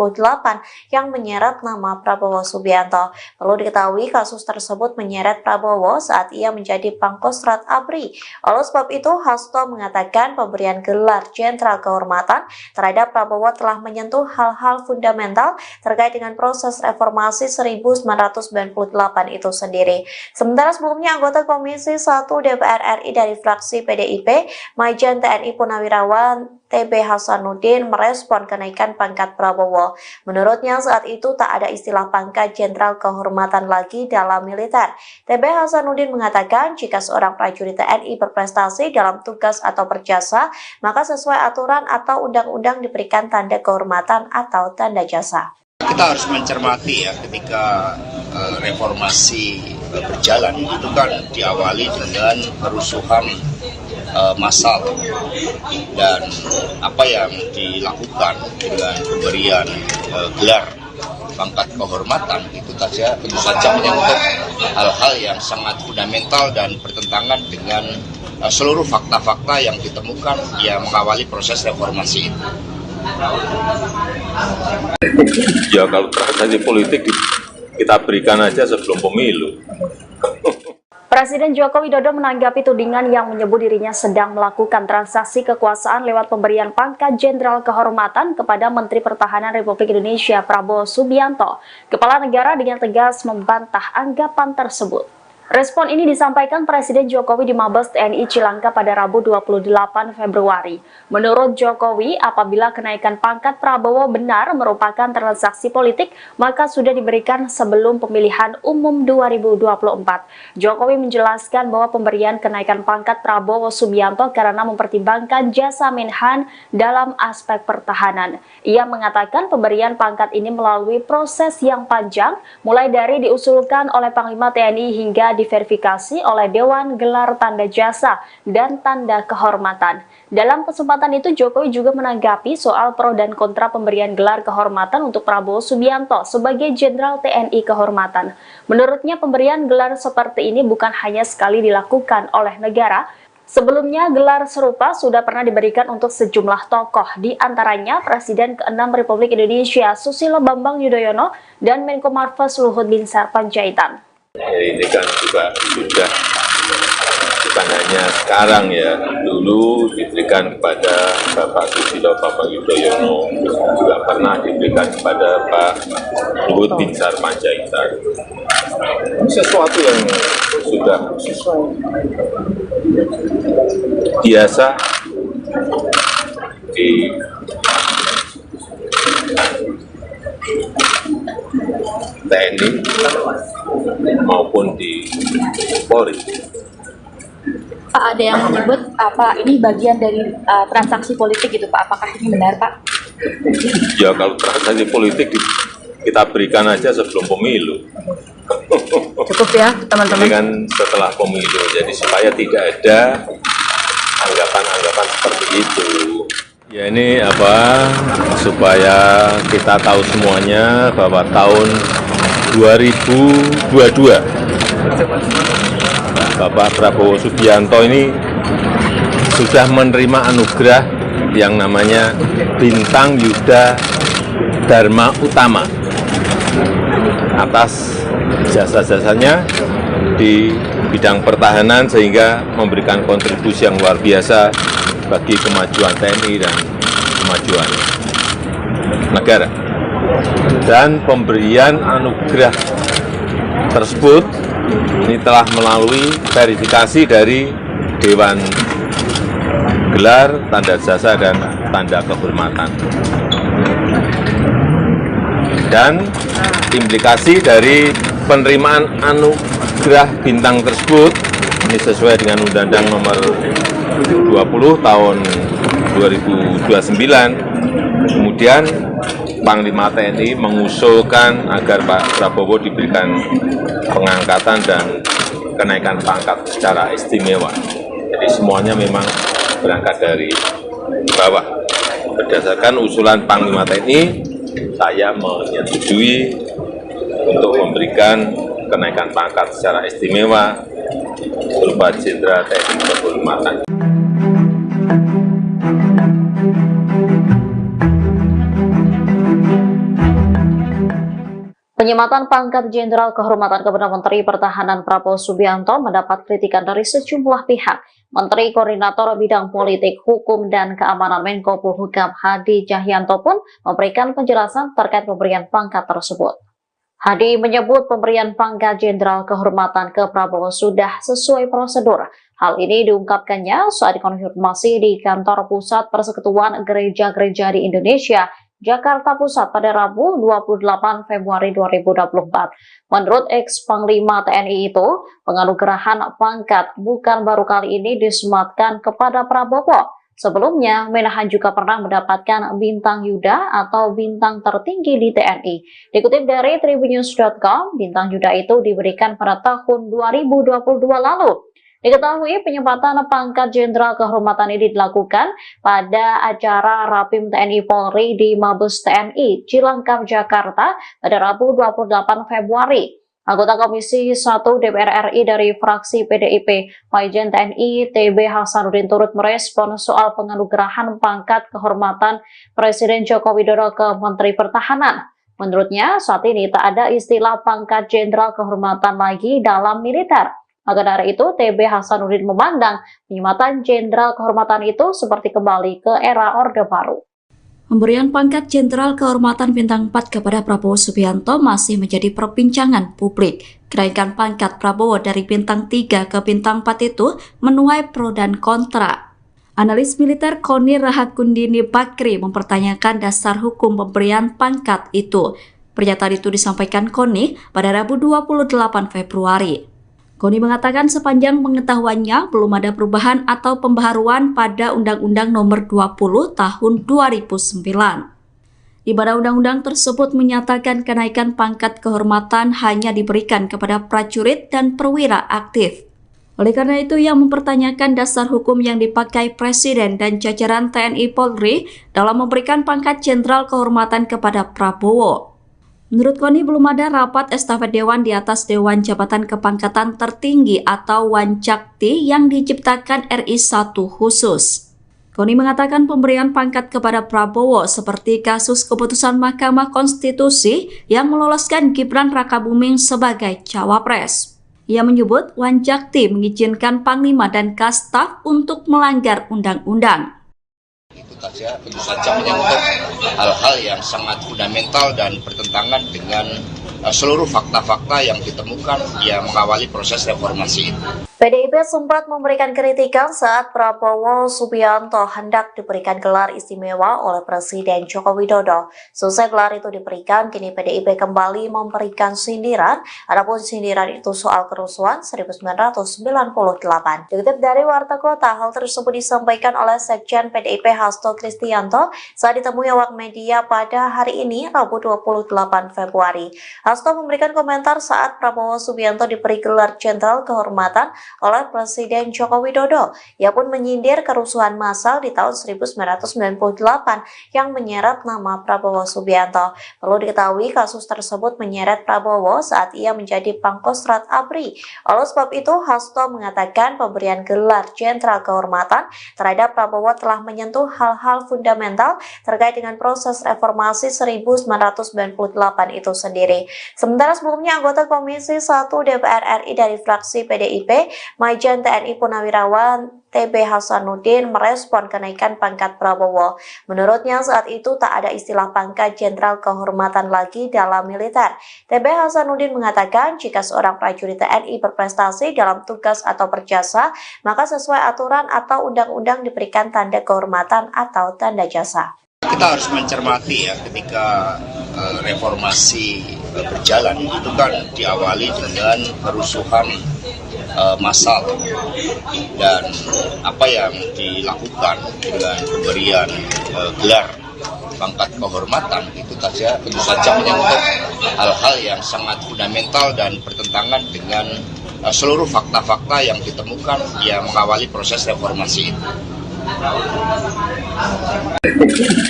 yang menyeret nama Prabowo Subianto. Perlu diketahui kasus tersebut menyeret Prabowo saat ia menjadi Pangkostrat ABRI. Oleh sebab itu, Hasto mengatakan pemberian gelar Jenderal Kehormatan terhadap Prabowo telah menyentuh hal-hal fundamental terkait dengan proses reformasi 1998 itu sendiri. Sementara sebelumnya anggota Komisi 1 DPR RI dari fraksi PDIP, Majen TNI Purnawirawan TB Hasanuddin merespon kenaikan pangkat Prabowo. Menurutnya saat itu tak ada istilah pangkat Jenderal Kehormatan lagi dalam militer. TB Hasanuddin mengatakan jika seorang prajurit TNI berprestasi dalam tugas atau berjasa, maka sesuai aturan atau undang-undang diberikan tanda kehormatan atau tanda jasa. Kita harus mencermati ya ketika reformasi berjalan itu kan diawali dengan kerusuhan massal dan apa yang dilakukan dengan pemberian gelar pangkat kehormatan itu saja tentu saja menyangkut hal-hal yang sangat fundamental dan bertentangan dengan seluruh fakta-fakta yang ditemukan yang mengawali proses reformasi itu. Ya kalau transaksi politik kita berikan aja sebelum pemilu. Presiden Joko Widodo menanggapi tudingan yang menyebut dirinya sedang melakukan transaksi kekuasaan lewat pemberian pangkat Jenderal Kehormatan kepada Menteri Pertahanan Republik Indonesia Prabowo Subianto. Kepala negara dengan tegas membantah anggapan tersebut. Respon ini disampaikan Presiden Jokowi di Mabes TNI Cilangkap pada Rabu 28 Februari. Menurut Jokowi, apabila kenaikan pangkat Prabowo benar merupakan transaksi politik, maka sudah diberikan sebelum pemilihan umum 2024. Jokowi menjelaskan bahwa pemberian kenaikan pangkat Prabowo Subianto karena mempertimbangkan jasa Menhan dalam aspek pertahanan. Ia mengatakan pemberian pangkat ini melalui proses yang panjang, mulai dari diusulkan oleh Panglima TNI hingga diverifikasi oleh Dewan Gelar Tanda Jasa dan Tanda Kehormatan. Dalam kesempatan itu, Jokowi juga menanggapi soal pro dan kontra pemberian gelar kehormatan untuk Prabowo Subianto sebagai Jenderal TNI Kehormatan. Menurutnya, pemberian gelar seperti ini bukan hanya sekali dilakukan oleh negara. Sebelumnya, gelar serupa sudah pernah diberikan untuk sejumlah tokoh, di antaranya Presiden ke-6 Republik Indonesia Susilo Bambang Yudhoyono dan Menko Marves Luhut Binsar Panjaitan. Ini kan juga sudah bukan hanya sekarang ya, dulu diberikan kepada Bapak Susilo Bambang Yudhoyono, juga pernah diberikan kepada Pak Luhut Binsar Panjaitan. Sesuatu yang sudah biasa di TNI maupun di Polri. Pak, ada yang menyebut apa ini bagian dari transaksi politik gitu Pak? Apakah ini benar Pak? Ya kalau transaksi politik kita berikan aja sebelum pemilu. Cukup ya teman-teman. Ini kan setelah pemilu, jadi supaya tidak ada anggapan-anggapan seperti itu. Ya ini supaya kita tahu semuanya bahwa tahun 2022 Bapak Prabowo Subianto ini sudah menerima anugerah yang namanya Bintang Yuda Dharma Utama atas jasa-jasanya di bidang pertahanan sehingga memberikan kontribusi yang luar biasa bagi kemajuan TNI dan kemajuan negara. Dan pemberian anugerah tersebut ini telah melalui verifikasi dari Dewan Gelar, Tanda Jasa, dan Tanda Kehormatan. Dan implikasi dari penerimaan anugerah bintang tersebut ini sesuai dengan Undang-Undang Nomor 20 tahun 2029. Kemudian Panglima TNI mengusulkan agar Pak Prabowo diberikan pengangkatan dan kenaikan pangkat secara istimewa. Jadi semuanya memang berangkat dari bawah. Berdasarkan usulan Panglima TNI, saya menyetujui untuk memberikan kenaikan pangkat secara istimewa berupa Jenderal TNI Kehormatan. Penyematan pangkat Jenderal Kehormatan kepada Menteri Pertahanan Prabowo Subianto mendapat kritikan dari sejumlah pihak. Menteri Koordinator Bidang Politik, Hukum, dan Keamanan Menko Polhukam Hadi Cahyanto pun memberikan penjelasan terkait pemberian pangkat tersebut. Hadi menyebut pemberian pangkat Jenderal Kehormatan ke Prabowo sudah sesuai prosedur. Hal ini diungkapkannya saat dikonfirmasi di kantor pusat Persekutuan Gereja-Gereja di Indonesia, Jakarta Pusat pada Rabu 28 Februari 2024. Menurut ex-Panglima TNI itu, penganugerahan pangkat bukan baru kali ini disematkan kepada Prabowo. Sebelumnya, Menahan juga pernah mendapatkan bintang Yuda atau bintang tertinggi di TNI. Dikutip dari tribunnews.com, bintang Yuda itu diberikan pada tahun 2022 lalu. Diketahui penyempatan pangkat Jenderal Kehormatan ini dilakukan pada acara Rapim TNI Polri di Mabes TNI Cilangkap, Jakarta pada Rabu 28 Februari. Anggota Komisi 1 DPR RI dari fraksi PDIP, Majen TNI TB Hasanuddin turut merespon soal penganugerahan pangkat kehormatan Presiden Joko Widodo ke Menteri Pertahanan. Menurutnya, saat ini tak ada istilah pangkat Jenderal Kehormatan lagi dalam militer. Maka dari itu, TB Hasanuddin memandang penyematan Jenderal Kehormatan itu seperti kembali ke era Orde Baru. Pemberian pangkat Jenderal Kehormatan Bintang 4 kepada Prabowo Subianto masih menjadi perbincangan publik. Kenaikan pangkat Prabowo dari Bintang 3 ke Bintang 4 itu menuai pro dan kontra. Analis militer Koni Rahakundini Bakri mempertanyakan dasar hukum pemberian pangkat itu. Pernyataan itu disampaikan Koni pada Rabu 28 Februari. Koni mengatakan sepanjang pengetahuannya belum ada perubahan atau pembaharuan pada Undang-Undang Nomor 20 Tahun 2009. Di mana undang-undang tersebut menyatakan kenaikan pangkat kehormatan hanya diberikan kepada prajurit dan perwira aktif. Oleh karena itu, ia mempertanyakan dasar hukum yang dipakai Presiden dan jajaran TNI Polri dalam memberikan pangkat Jenderal Kehormatan kepada Prabowo. Menurut Koni, belum ada rapat estafet Dewan di atas Dewan Jabatan Kepangkatan Tertinggi atau Wanjakti yang diciptakan RI 1 khusus. Koni mengatakan pemberian pangkat kepada Prabowo seperti kasus keputusan Mahkamah Konstitusi yang meloloskan Gibran Rakabuming sebagai cawapres. Ia menyebut Wanjakti mengizinkan Panglima dan Kastaf untuk melanggar undang-undang. Itu saja, tentu saja menyangkut hal-hal yang sangat fundamental dan bertentangan dengan seluruh fakta-fakta yang ditemukan yang mengawali proses reformasi itu. PDIP sempat memberikan kritikan saat Prabowo Subianto hendak diberikan gelar istimewa oleh Presiden Joko Widodo. Selesai gelar itu diberikan, kini PDIP kembali memberikan sindiran, adapun sindiran itu soal kerusuhan 1998. Dikutip dari Warta Kota, hal tersebut disampaikan oleh Sekjen PDIP Hasto Kristianto saat ditemui awak media pada hari ini, Rabu 28 Februari. Hasto memberikan komentar saat Prabowo Subianto diberi gelar Jenderal Kehormatan oleh Presiden Joko Widodo. Ia pun menyindir kerusuhan massal di tahun 1998 yang menyeret nama Prabowo Subianto. Perlu diketahui kasus tersebut menyeret Prabowo saat ia menjadi Pangkostrat ABRI. Oleh sebab itu, Hasto mengatakan pemberian gelar Jenderal Kehormatan terhadap Prabowo telah menyentuh hal-hal fundamental terkait dengan proses reformasi 1998 itu sendiri. Sementara sebelumnya anggota Komisi 1 DPR RI dari fraksi PDIP, Majen TNI Purnawirawan TB Hasanuddin merespon kenaikan pangkat Prabowo. Menurutnya saat itu tak ada istilah pangkat Jenderal Kehormatan lagi dalam militer. TB Hasanuddin mengatakan jika seorang prajurit TNI berprestasi dalam tugas atau berjasa, maka sesuai aturan atau undang-undang diberikan tanda kehormatan atau tanda jasa. Kita harus mencermati ya, ketika reformasi berjalan itu kan diawali dengan kerusuhan massal, dan apa yang dilakukan dengan pemberian gelar pangkat kehormatan itu saja tentu saja menyangkut hal-hal yang sangat fundamental dan bertentangan dengan seluruh fakta-fakta yang ditemukan yang mengawali proses reformasi itu.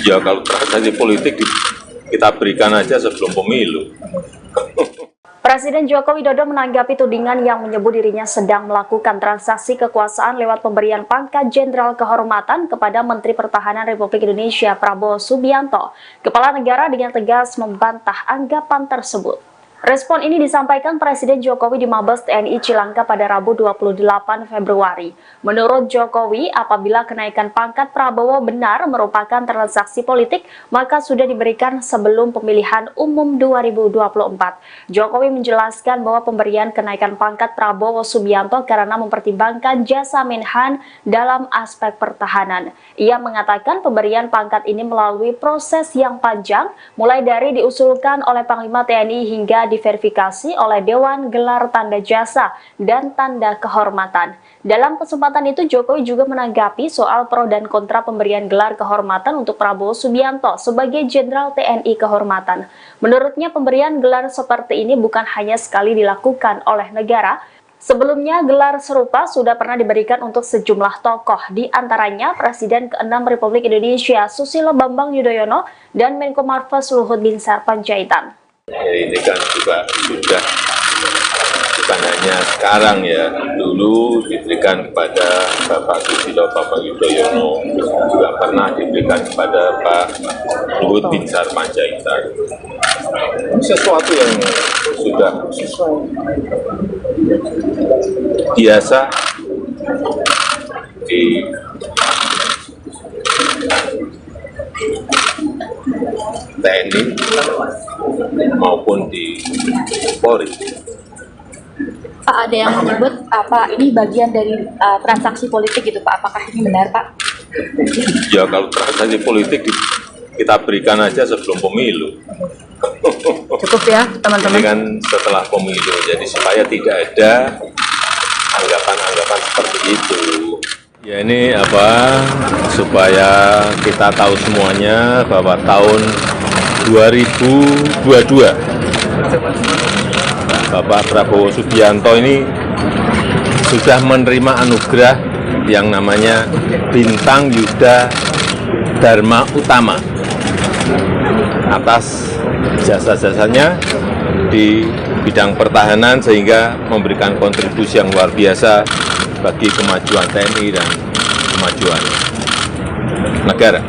Ya kalau transaksi politik kita berikan aja sebelum pemilu. Presiden Joko Widodo menanggapi tudingan yang menyebut dirinya sedang melakukan transaksi kekuasaan lewat pemberian pangkat Jenderal Kehormatan kepada Menteri Pertahanan Republik Indonesia Prabowo Subianto. Kepala negara dengan tegas membantah anggapan tersebut. Respon ini disampaikan Presiden Jokowi di Mabes TNI Cilangka pada Rabu 28 Februari. Menurut Jokowi, apabila kenaikan pangkat Prabowo benar merupakan transaksi politik, maka sudah diberikan sebelum pemilihan umum 2024. Jokowi menjelaskan bahwa pemberian kenaikan pangkat Prabowo Subianto karena mempertimbangkan jasa Menhan dalam aspek pertahanan. Ia mengatakan pemberian pangkat ini melalui proses yang panjang, mulai dari diusulkan oleh Panglima TNI hingga diverifikasi oleh Dewan Gelar Tanda Jasa dan Tanda Kehormatan. Dalam kesempatan itu, Jokowi juga menanggapi soal pro dan kontra pemberian gelar kehormatan untuk Prabowo Subianto sebagai Jenderal TNI Kehormatan. Menurutnya, pemberian gelar seperti ini bukan hanya sekali dilakukan oleh negara. Sebelumnya, gelar serupa sudah pernah diberikan untuk sejumlah tokoh, di antaranya Presiden ke-6 Republik Indonesia Susilo Bambang Yudhoyono dan Menko Marves Luhut Binsar Panjaitan. Ini kan juga sudah bukan hanya sekarang ya, dulu diberikan kepada Bapak Susilo Bambang Yudhoyono, juga pernah diberikan kepada Pak Luhut Binsar Panjaitan. Sesuatu yang sudah biasa di TNI maupun di Polri. Pak, ada yang menyebut apa ini bagian dari transaksi politik gitu Pak? Apakah ini benar Pak? Ya kalau transaksi politik kita berikan aja sebelum pemilu. Cukup ya, Ini teman-teman. kan setelah pemilu, jadi supaya tidak ada anggapan-anggapan seperti itu. Ya ini supaya kita tahu semuanya bahwa tahun 2022 Bapak Prabowo Subianto ini sudah menerima anugerah yang namanya Bintang Yuda Dharma Utama atas jasa-jasanya di bidang pertahanan sehingga memberikan kontribusi yang luar biasa bagi kemajuan TNI dan kemajuan negara.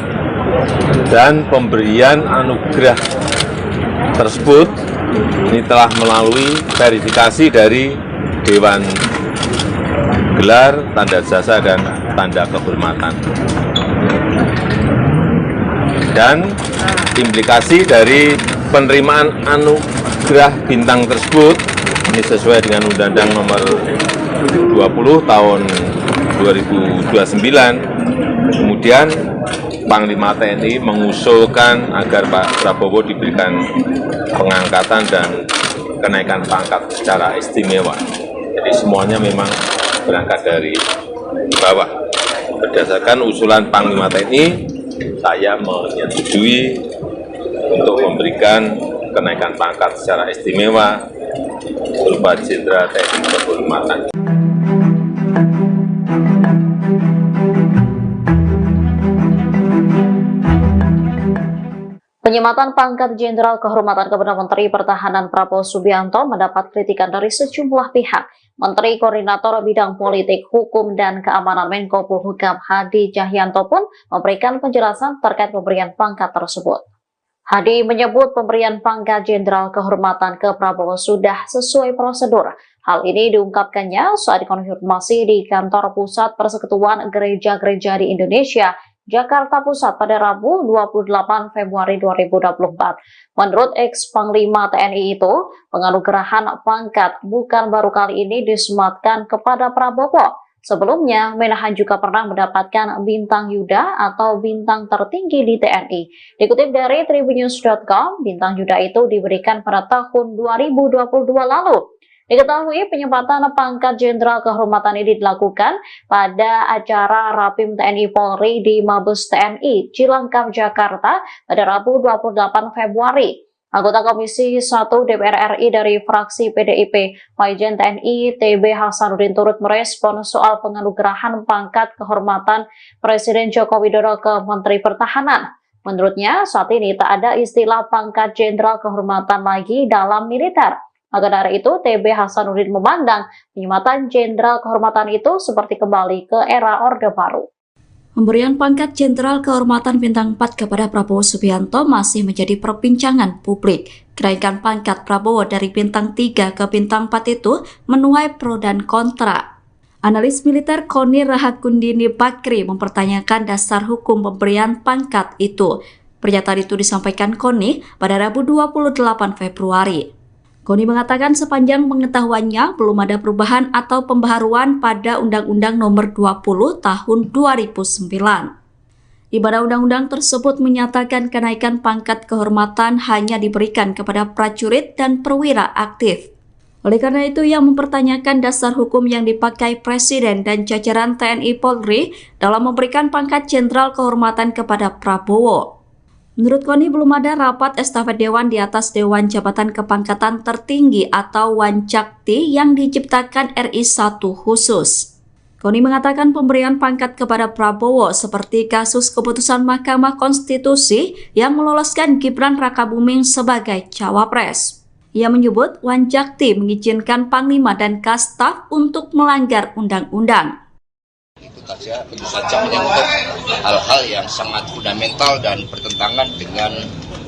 Dan pemberian anugerah tersebut ini telah melalui verifikasi dari Dewan Gelar, Tanda Jasa, dan Tanda Kehormatan. Dan implikasi dari penerimaan anugerah bintang tersebut ini sesuai dengan Undang-Undang Nomor 20 Tahun 2029. Kemudian Panglima TNI mengusulkan agar Pak Prabowo diberikan pengangkatan dan kenaikan pangkat secara istimewa. Jadi semuanya memang berangkat dari bawah. Berdasarkan usulan Panglima TNI, saya menyetujui untuk memberikan kenaikan pangkat secara istimewa berupa Jenderal TNI Kehormatan. Penyematan pangkat Jenderal Kehormatan kepada Menteri Pertahanan Prabowo Subianto mendapat kritikan dari sejumlah pihak. Menteri Koordinator Bidang Politik, Hukum, dan Keamanan Menko Polhukam Hadi Cahyanto pun memberikan penjelasan terkait pemberian pangkat tersebut. Hadi menyebut pemberian pangkat Jenderal Kehormatan ke Prabowo sudah sesuai prosedur. Hal ini diungkapkannya saat dikonfirmasi di kantor pusat Persekutuan Gereja-Gereja di Indonesia, Jakarta Pusat pada Rabu 28 Februari 2024. Menurut ex-Panglima TNI itu, penganugerahan pangkat bukan baru kali ini disematkan kepada Prabowo. Sebelumnya, Menhan juga pernah mendapatkan bintang Yuda atau bintang tertinggi di TNI. Dikutip dari tribunnews.com, bintang Yuda itu diberikan pada tahun 2022 lalu. Diketahui penyempatan pangkat Jenderal Kehormatan ini dilakukan pada acara Rapim TNI Polri di Mabes TNI Cilangkap, Jakarta pada Rabu 28 Februari. Anggota Komisi 1 DPR RI dari fraksi PDIP, Majen TNI TB Hasanuddin turut merespon soal penganugerahan pangkat kehormatan Presiden Joko Widodo ke Menteri Pertahanan. Menurutnya, saat ini tak ada istilah pangkat Jenderal Kehormatan lagi dalam militer. Maka dari itu, TB Hasanuddin memandang penyematan Jenderal Kehormatan itu seperti kembali ke era Orde Baru. Pemberian pangkat Jenderal Kehormatan Bintang 4 kepada Prabowo Subianto masih menjadi perbincangan publik. Kenaikan pangkat Prabowo dari Bintang 3 ke Bintang 4 itu menuai pro dan kontra. Analis militer Koni Rahakundini Bakri mempertanyakan dasar hukum pemberian pangkat itu. Pernyataan itu disampaikan Koni pada Rabu 28 Februari. Koni mengatakan sepanjang pengetahuannya belum ada perubahan atau pembaharuan pada Undang-Undang Nomor 20 Tahun 2009. Di mana undang-undang tersebut menyatakan kenaikan pangkat kehormatan hanya diberikan kepada prajurit dan perwira aktif. Oleh karena itu, ia mempertanyakan dasar hukum yang dipakai Presiden dan jajaran TNI Polri dalam memberikan pangkat Jenderal Kehormatan kepada Prabowo. Menurut Koni, belum ada rapat estafet Dewan di atas Dewan Jabatan Kepangkatan Tertinggi atau Wanjakti yang diciptakan RI 1 khusus. Koni mengatakan pemberian pangkat kepada Prabowo seperti kasus keputusan Mahkamah Konstitusi yang meloloskan Gibran Rakabuming sebagai cawapres. Ia menyebut Wanjakti mengizinkan Panglima dan Kastaf untuk melanggar undang-undang. Itu saja, tentu saja menyangkut hal-hal yang sangat fundamental dan bertentangan dengan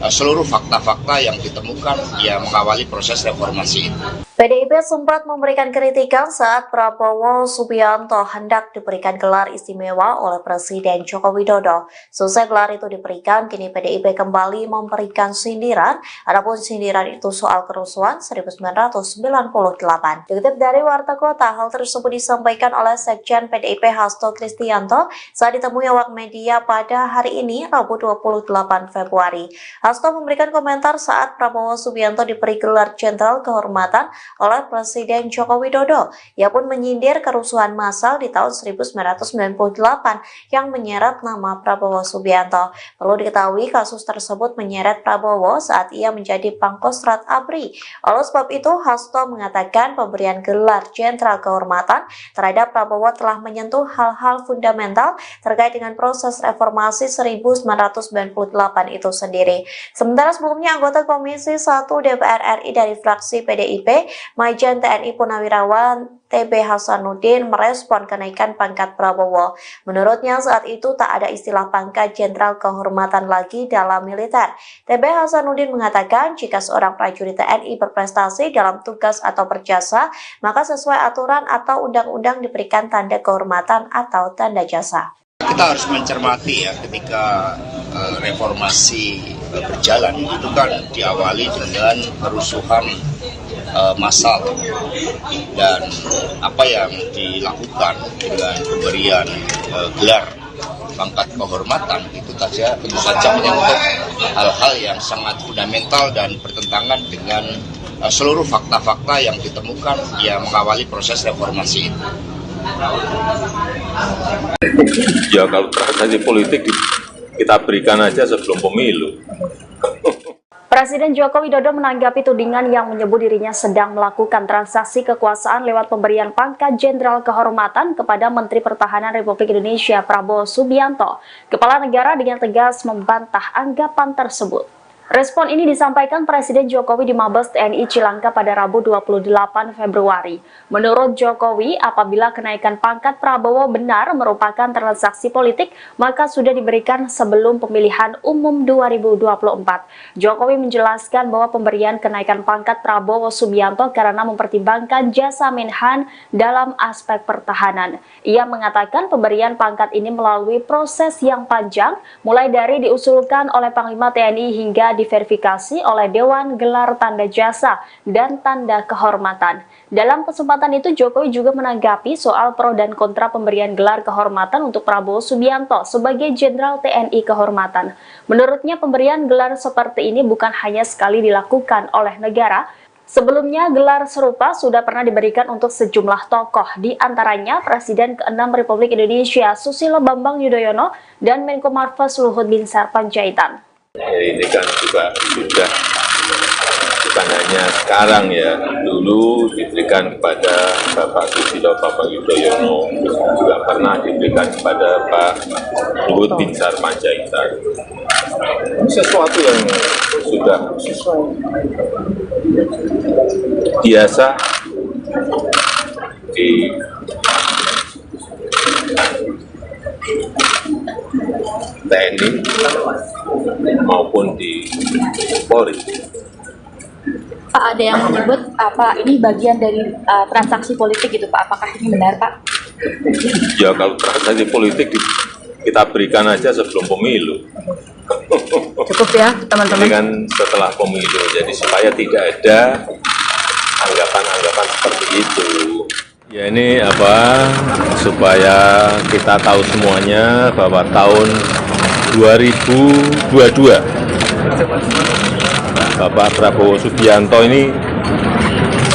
seluruh fakta-fakta yang ditemukan yang mengawali proses reformasi itu. PDIP sempat memberikan kritikan saat Prabowo Subianto hendak diberikan gelar istimewa oleh Presiden Joko Widodo. Selesai gelar itu diberikan, kini PDIP kembali memberikan sindiran, adapun sindiran itu soal kerusuhan 1998. Dikutip dari Warta Kota, hal tersebut disampaikan oleh Sekjen PDIP Hasto Kristianto saat ditemui awak media pada hari ini, Rabu 28 Februari. Hasto memberikan komentar saat Prabowo Subianto diberi gelar Jenderal Kehormatan oleh Presiden Joko Widodo. Ia pun menyindir kerusuhan massal di tahun 1998 yang menyeret nama Prabowo Subianto. Perlu diketahui kasus tersebut menyeret Prabowo saat ia menjadi Pangkostrat ABRI. Oleh sebab itu, Hasto mengatakan pemberian gelar Jenderal Kehormatan terhadap Prabowo telah menyentuh hal-hal fundamental terkait dengan proses reformasi 1998 itu sendiri. Sementara sebelumnya anggota Komisi 1 DPR RI dari fraksi PDIP, Majen TNI Purnawirawan TB Hasanuddin merespon kenaikan pangkat Prabowo. Menurutnya saat itu tak ada istilah pangkat Jenderal Kehormatan lagi dalam militer. TB Hasanuddin mengatakan jika seorang prajurit TNI berprestasi dalam tugas atau berjasa, maka sesuai aturan atau undang-undang diberikan tanda kehormatan atau tanda jasa. Kita harus mencermati ya, ketika reformasi berjalan itu kan diawali dengan kerusuhan massal, dan apa yang dilakukan dengan pemberian gelar pangkat kehormatan itu saja tentu saja menyangkut hal-hal yang sangat fundamental dan bertentangan dengan seluruh fakta-fakta yang ditemukan yang mengawali proses reformasi itu. Ya kalau transaksi politik kita berikan aja sebelum pemilu. Presiden Joko Widodo menanggapi tudingan yang menyebut dirinya sedang melakukan transaksi kekuasaan lewat pemberian pangkat Jenderal Kehormatan kepada Menteri Pertahanan Republik Indonesia Prabowo Subianto. Kepala negara dengan tegas membantah anggapan tersebut. Respon ini disampaikan Presiden Jokowi di Mabes TNI Cilangka pada Rabu 28 Februari. Menurut Jokowi, apabila kenaikan pangkat Prabowo benar merupakan transaksi politik, maka sudah diberikan sebelum pemilihan umum 2024. Jokowi menjelaskan bahwa pemberian kenaikan pangkat Prabowo Subianto karena mempertimbangkan jasa Menhan dalam aspek pertahanan. Ia mengatakan pemberian pangkat ini melalui proses yang panjang, mulai dari diusulkan oleh Panglima TNI hingga diverifikasi oleh Dewan Gelar Tanda Jasa dan Tanda Kehormatan. Dalam kesempatan itu, Jokowi juga menanggapi soal pro dan kontra pemberian gelar kehormatan untuk Prabowo Subianto sebagai Jenderal TNI Kehormatan. Menurutnya, pemberian gelar seperti ini bukan hanya sekali dilakukan oleh negara. Sebelumnya, gelar serupa sudah pernah diberikan untuk sejumlah tokoh, di antaranya Presiden ke-6 Republik Indonesia Susilo Bambang Yudhoyono dan Menko Marves Luhut Binsar Panjaitan. Ini kan juga sudah bukan hanya sekarang ya, dulu diberikan kepada Bapak Susilo Bambang Yudhoyono, juga pernah diberikan kepada Pak Luhut Binsar Panjaitan. Ini sesuatu yang sudah biasa di TNI maupun di Polri. Pak, ada yang menyebut apa ini bagian dari transaksi politik gitu Pak? Apakah ini benar Pak? Ya kalau transaksi politik kita berikan aja sebelum pemilu. Cukup ya, teman-teman. Ini kan setelah pemilu, jadi supaya tidak ada anggapan-anggapan seperti itu. Ya ini supaya kita tahu semuanya bahwa tahun 2022 Bapak Prabowo Subianto ini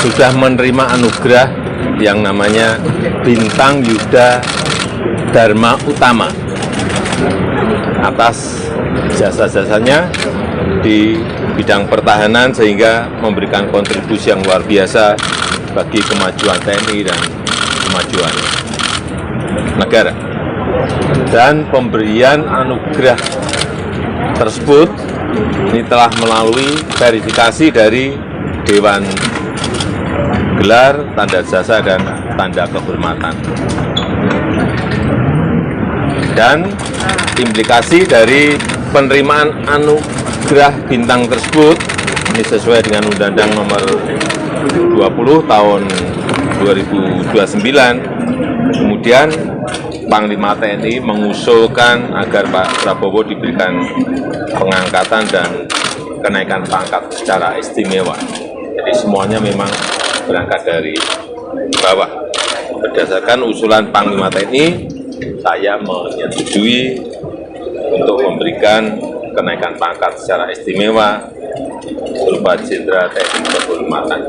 sudah menerima anugerah yang namanya Bintang Yuda Dharma Utama atas jasa-jasanya di bidang pertahanan sehingga memberikan kontribusi yang luar biasa bagi kemajuan TNI dan kemajuan negara. Dan pemberian anugerah tersebut ini telah melalui verifikasi dari Dewan Gelar, Tanda Jasa, dan Tanda Kehormatan. Dan implikasi dari penerimaan anugerah bintang tersebut ini sesuai dengan Undang-Undang Nomor 20 Tahun 2029. Kemudian Panglima TNI mengusulkan agar Pak Prabowo diberikan pengangkatan dan kenaikan pangkat secara istimewa. Jadi semuanya memang berangkat dari bawah. Berdasarkan usulan Panglima TNI, saya menyetujui untuk memberikan kenaikan pangkat secara istimewa berupa Jenderal TNI Kehormatan.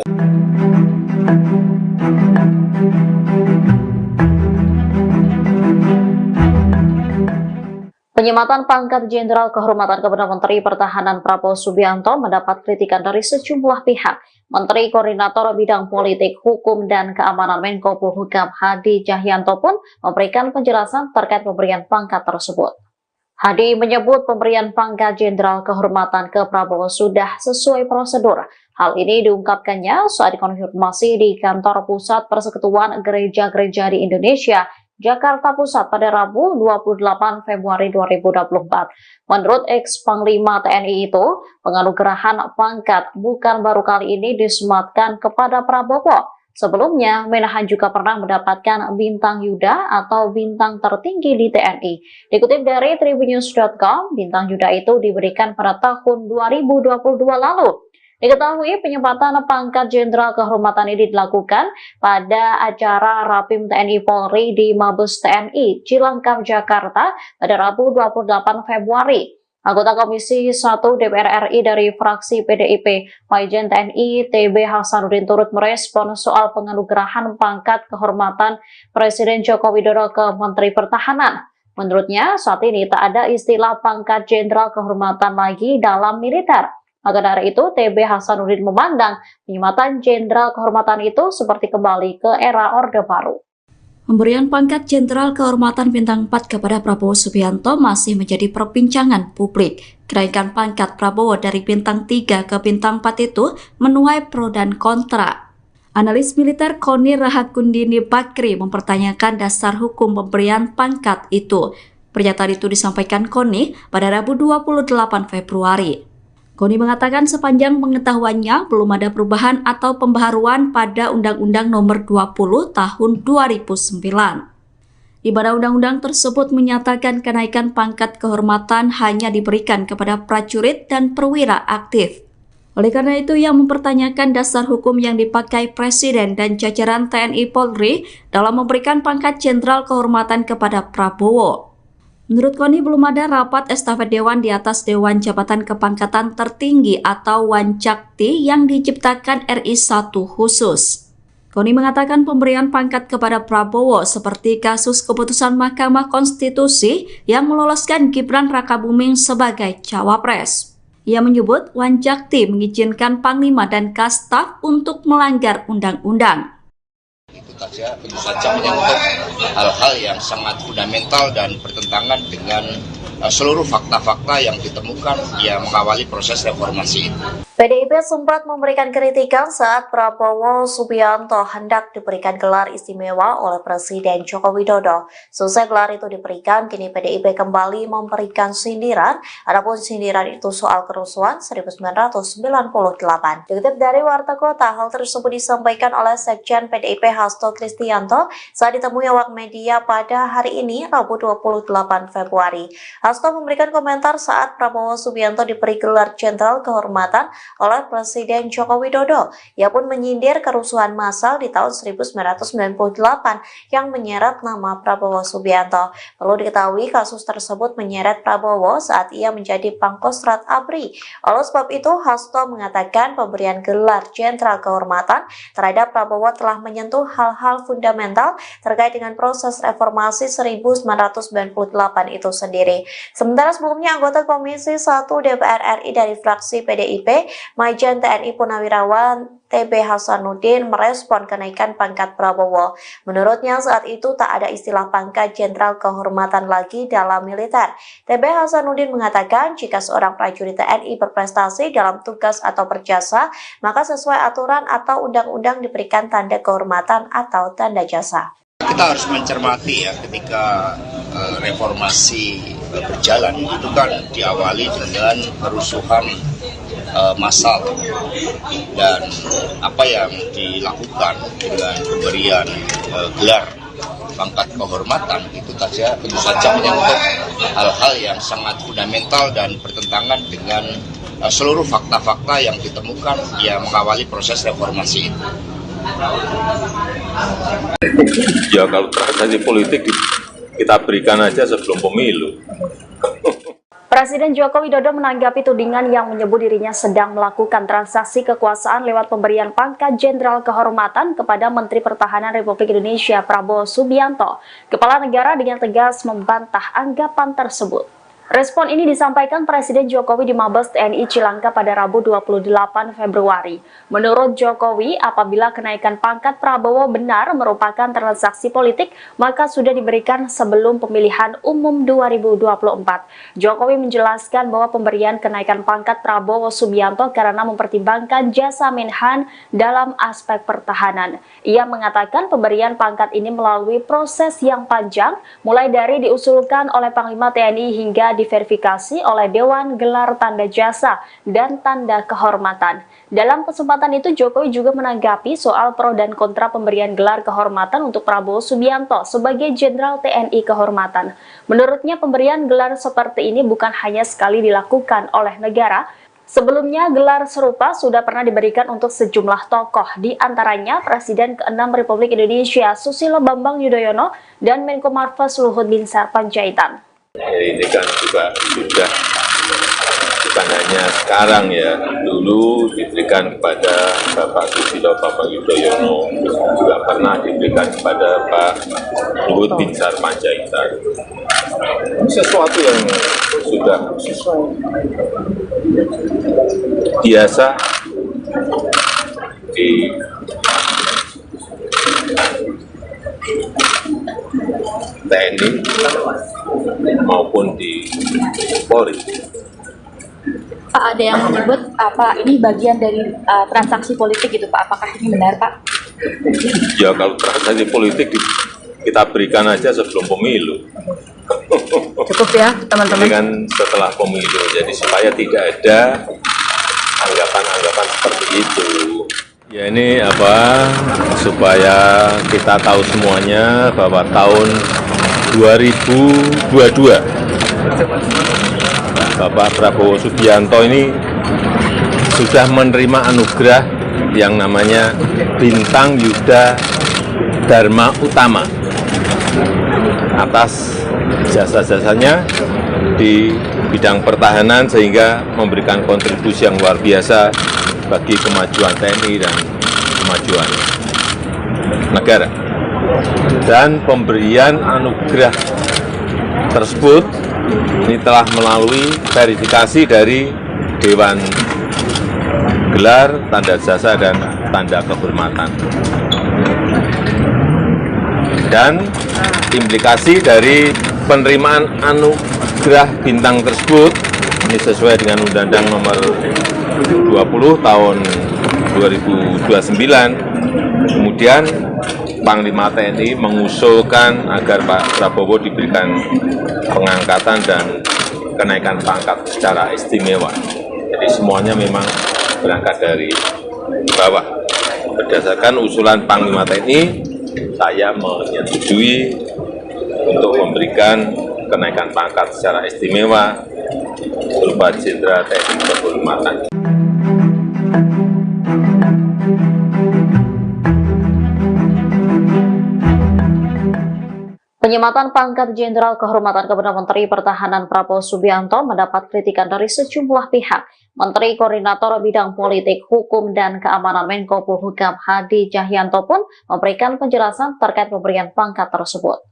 Penyematan pangkat Jenderal Kehormatan kepada Menteri Pertahanan Prabowo Subianto mendapat kritikan dari sejumlah pihak. Menteri Koordinator Bidang Politik, Hukum, dan Keamanan Menko Polhukam Hadi Cahyanto pun memberikan penjelasan terkait pemberian pangkat tersebut. Hadi menyebut pemberian pangkat Jenderal Kehormatan ke Prabowo sudah sesuai prosedur. Hal ini diungkapkannya saat dikonfirmasi di kantor pusat Persekutuan Gereja-Gereja di Indonesia, Jakarta Pusat pada Rabu 28 Februari 2024. Menurut ex-Panglima TNI itu, penganugerahan pangkat bukan baru kali ini disematkan kepada Prabowo. Sebelumnya, Menahan juga pernah mendapatkan bintang Yuda atau bintang tertinggi di TNI. Dikutip dari tribunnews.com, bintang Yuda itu diberikan pada tahun 2022 lalu. Diketahui penyempatan pangkat Jenderal Kehormatan ini dilakukan pada acara Rapim TNI Polri di Mabes TNI Cilangkap, Jakarta pada Rabu 28 Februari. Anggota Komisi 1 DPR RI dari fraksi PDIP, Majen TNI TB Hasanuddin turut merespon soal penganugerahan pangkat kehormatan Presiden Joko Widodo ke Menteri Pertahanan. Menurutnya, saat ini tak ada istilah pangkat Jenderal Kehormatan lagi dalam militer. Maka dari itu, TB Hasanuddin memandang penyematan Jenderal Kehormatan itu seperti kembali ke era Orde Baru. Pemberian pangkat Jenderal Kehormatan Bintang 4 kepada Prabowo Subianto masih menjadi perbincangan publik. Kenaikan pangkat Prabowo dari Bintang 3 ke Bintang 4 itu menuai pro dan kontra. Analis militer Koni Rahakundini Bakri mempertanyakan dasar hukum pemberian pangkat itu. Pernyataan itu disampaikan Koni pada Rabu 28 Februari. Koni mengatakan sepanjang pengetahuannya belum ada perubahan atau pembaharuan pada Undang-Undang Nomor 20 Tahun 2009. Di mana undang-undang tersebut menyatakan kenaikan pangkat kehormatan hanya diberikan kepada prajurit dan perwira aktif. Oleh karena itu, ia mempertanyakan dasar hukum yang dipakai Presiden dan jajaran TNI Polri dalam memberikan pangkat Jenderal Kehormatan kepada Prabowo. Menurut Koni, belum ada rapat estafet Dewan di atas Dewan Jabatan Kepangkatan Tertinggi atau Wancakti yang diciptakan RI 1 khusus. Koni mengatakan pemberian pangkat kepada Prabowo seperti kasus keputusan Mahkamah Konstitusi yang meloloskan Gibran Rakabuming sebagai cawapres. Ia menyebut Wancakti mengizinkan Panglima dan Kastaf untuk melanggar undang-undang. Itu saja, tentu saja menyangkut hal-hal yang sangat fundamental dan bertentangan dengan seluruh fakta-fakta yang ditemukan yang mengawali proses reformasi itu. PDIP sempat memberikan kritikan saat Prabowo Subianto hendak diberikan gelar istimewa oleh Presiden Joko Widodo. Selesai gelar itu diberikan, kini PDIP kembali memberikan sindiran, adapun sindiran itu soal kerusuhan 1998. Dikutip dari Warta Kota, hal tersebut disampaikan oleh Sekjen PDIP Hasto Kristianto saat ditemui awak media pada hari ini, Rabu 28 Februari. Hasto memberikan komentar saat Prabowo Subianto diberi gelar Jenderal Kehormatan oleh Presiden Joko Widodo. Ia pun menyindir kerusuhan massal di tahun 1998 yang menyeret nama Prabowo Subianto. Perlu diketahui kasus tersebut menyeret Prabowo saat ia menjadi Pangkostrat ABRI. Oleh sebab itu, Hasto mengatakan pemberian gelar Jenderal Kehormatan terhadap Prabowo telah menyentuh hal-hal fundamental terkait dengan proses reformasi 1998 itu sendiri. Sementara sebelumnya anggota Komisi 1 DPR RI dari fraksi PDIP, Majen TNI Purnawirawan TB Hasanuddin merespon kenaikan pangkat Prabowo. Menurutnya saat itu tak ada istilah pangkat Jenderal Kehormatan lagi dalam militer. TB Hasanuddin mengatakan jika seorang prajurit TNI berprestasi dalam tugas atau berjasa, maka sesuai aturan atau undang-undang diberikan tanda kehormatan atau tanda jasa. Kita harus mencermati ya, ketika reformasi berjalan itu kan diawali dengan kerusuhan massal, dan apa yang dilakukan dengan pemberian gelar pangkat kehormatan itu tentu saja menyangkut hal-hal yang sangat fundamental dan bertentangan dengan seluruh fakta-fakta yang ditemukan yang mengawali proses reformasi itu. Ya kalau transaksi politik kita berikan aja sebelum pemilu. Presiden Joko Widodo menanggapi tudingan yang menyebut dirinya sedang melakukan transaksi kekuasaan lewat pemberian pangkat Jenderal Kehormatan kepada Menteri Pertahanan Republik Indonesia Prabowo Subianto. Kepala negara dengan tegas membantah anggapan tersebut. Respon ini disampaikan Presiden Jokowi di Mabes TNI Cilangkap pada Rabu 28 Februari. Menurut Jokowi, apabila kenaikan pangkat Prabowo benar merupakan transaksi politik, maka sudah diberikan sebelum pemilihan umum 2024. Jokowi menjelaskan bahwa pemberian kenaikan pangkat Prabowo Subianto karena mempertimbangkan jasa Menhan dalam aspek pertahanan. Ia mengatakan pemberian pangkat ini melalui proses yang panjang, mulai dari diusulkan oleh Panglima TNI hingga diverifikasi oleh Dewan Gelar Tanda Jasa dan Tanda Kehormatan. Dalam kesempatan itu, Jokowi juga menanggapi soal pro dan kontra pemberian gelar kehormatan untuk Prabowo Subianto sebagai Jenderal TNI Kehormatan. Menurutnya, pemberian gelar seperti ini bukan hanya sekali dilakukan oleh negara. Sebelumnya, gelar serupa sudah pernah diberikan untuk sejumlah tokoh, di antaranya Presiden ke-6 Republik Indonesia Susilo Bambang Yudhoyono dan Menko Marves Luhut Binsar Panjaitan. Ini kan juga sudah bukan hanya sekarang ya, dulu diberikan kepada Bapak Susilo Bambang Yudhoyono, juga pernah diberikan kepada Pak Luhut Binsar Panjaitan. Sesuatu yang sudah biasa di TNI maupun di Polri. Pak, ada yang menyebut apa ini bagian dari transaksi politik gitu Pak? Apakah ini benar Pak? Ya kalau transaksi politik kita berikan aja sebelum pemilu. Cukup ya teman-teman. Ini kan setelah pemilu, jadi supaya tidak ada anggapan-anggapan seperti itu. Ya ini supaya kita tahu semuanya bahwa tahun 2022 Bapak Prabowo Subianto ini sudah menerima anugerah yang namanya Bintang Yuda Dharma Utama atas jasa-jasanya di bidang pertahanan, sehingga memberikan kontribusi yang luar biasa bagi kemajuan TNI dan kemajuan negara. Dan pemberian anugerah tersebut ini telah melalui verifikasi dari Dewan Gelar, Tanda Jasa, dan Tanda Kehormatan. Dan implikasi dari penerimaan anugerah bintang tersebut ini sesuai dengan Undang-Undang Nomor 20 Tahun 2029. Kemudian Panglima TNI mengusulkan agar Pak Prabowo diberikan pengangkatan dan kenaikan pangkat secara istimewa. Jadi semuanya memang berangkat dari bawah. Berdasarkan usulan Panglima TNI, saya menyetujui untuk memberikan kenaikan pangkat secara istimewa berupa Jenderal TNI Kehormatan. Penyematan pangkat Jenderal Kehormatan kepada Menteri Pertahanan Prabowo Subianto mendapat kritikan dari sejumlah pihak. Menteri Koordinator Bidang Politik, Hukum, dan Keamanan Menko Polhukam Hadi Cahyanto pun memberikan penjelasan terkait pemberian pangkat tersebut.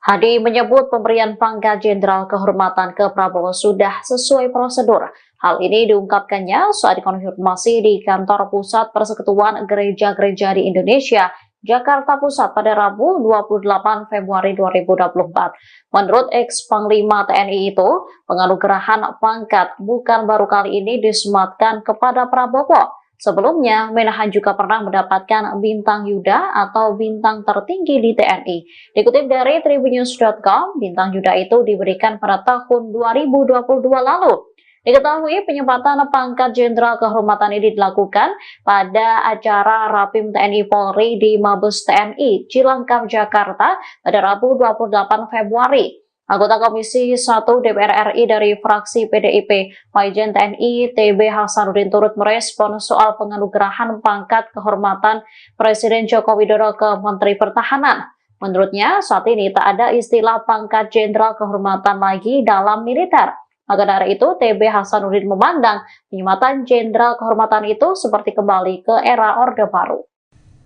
Hadi menyebut pemberian pangkat Jenderal Kehormatan ke Prabowo sudah sesuai prosedur. Hal ini diungkapkannya saat dikonfirmasi di kantor pusat Persekutuan Gereja-Gereja di Indonesia, Jakarta Pusat pada Rabu 28 Februari 2024. Menurut ex-Panglima TNI itu, penganugerahan pangkat bukan baru kali ini disematkan kepada Prabowo. Sebelumnya, Menahan juga pernah mendapatkan bintang Yuda atau bintang tertinggi di TNI. Dikutip dari tribunnews.com, bintang Yuda itu diberikan pada tahun 2022 lalu. Diketahui penyempatan pangkat Jenderal Kehormatan ini dilakukan pada acara Rapim TNI Polri di Mabes TNI Cilangkap, Jakarta pada Rabu 28 Februari. Anggota Komisi 1 DPR RI dari fraksi PDIP, Majen TNI TB Hasanuddin turut merespon soal penganugerahan pangkat kehormatan Presiden Joko Widodo ke Menteri Pertahanan. Menurutnya, saat ini tak ada istilah pangkat Jenderal Kehormatan lagi dalam militer. Maka dari itu, TB Hasanuddin memandang penyematan Jenderal Kehormatan itu seperti kembali ke era Orde Baru.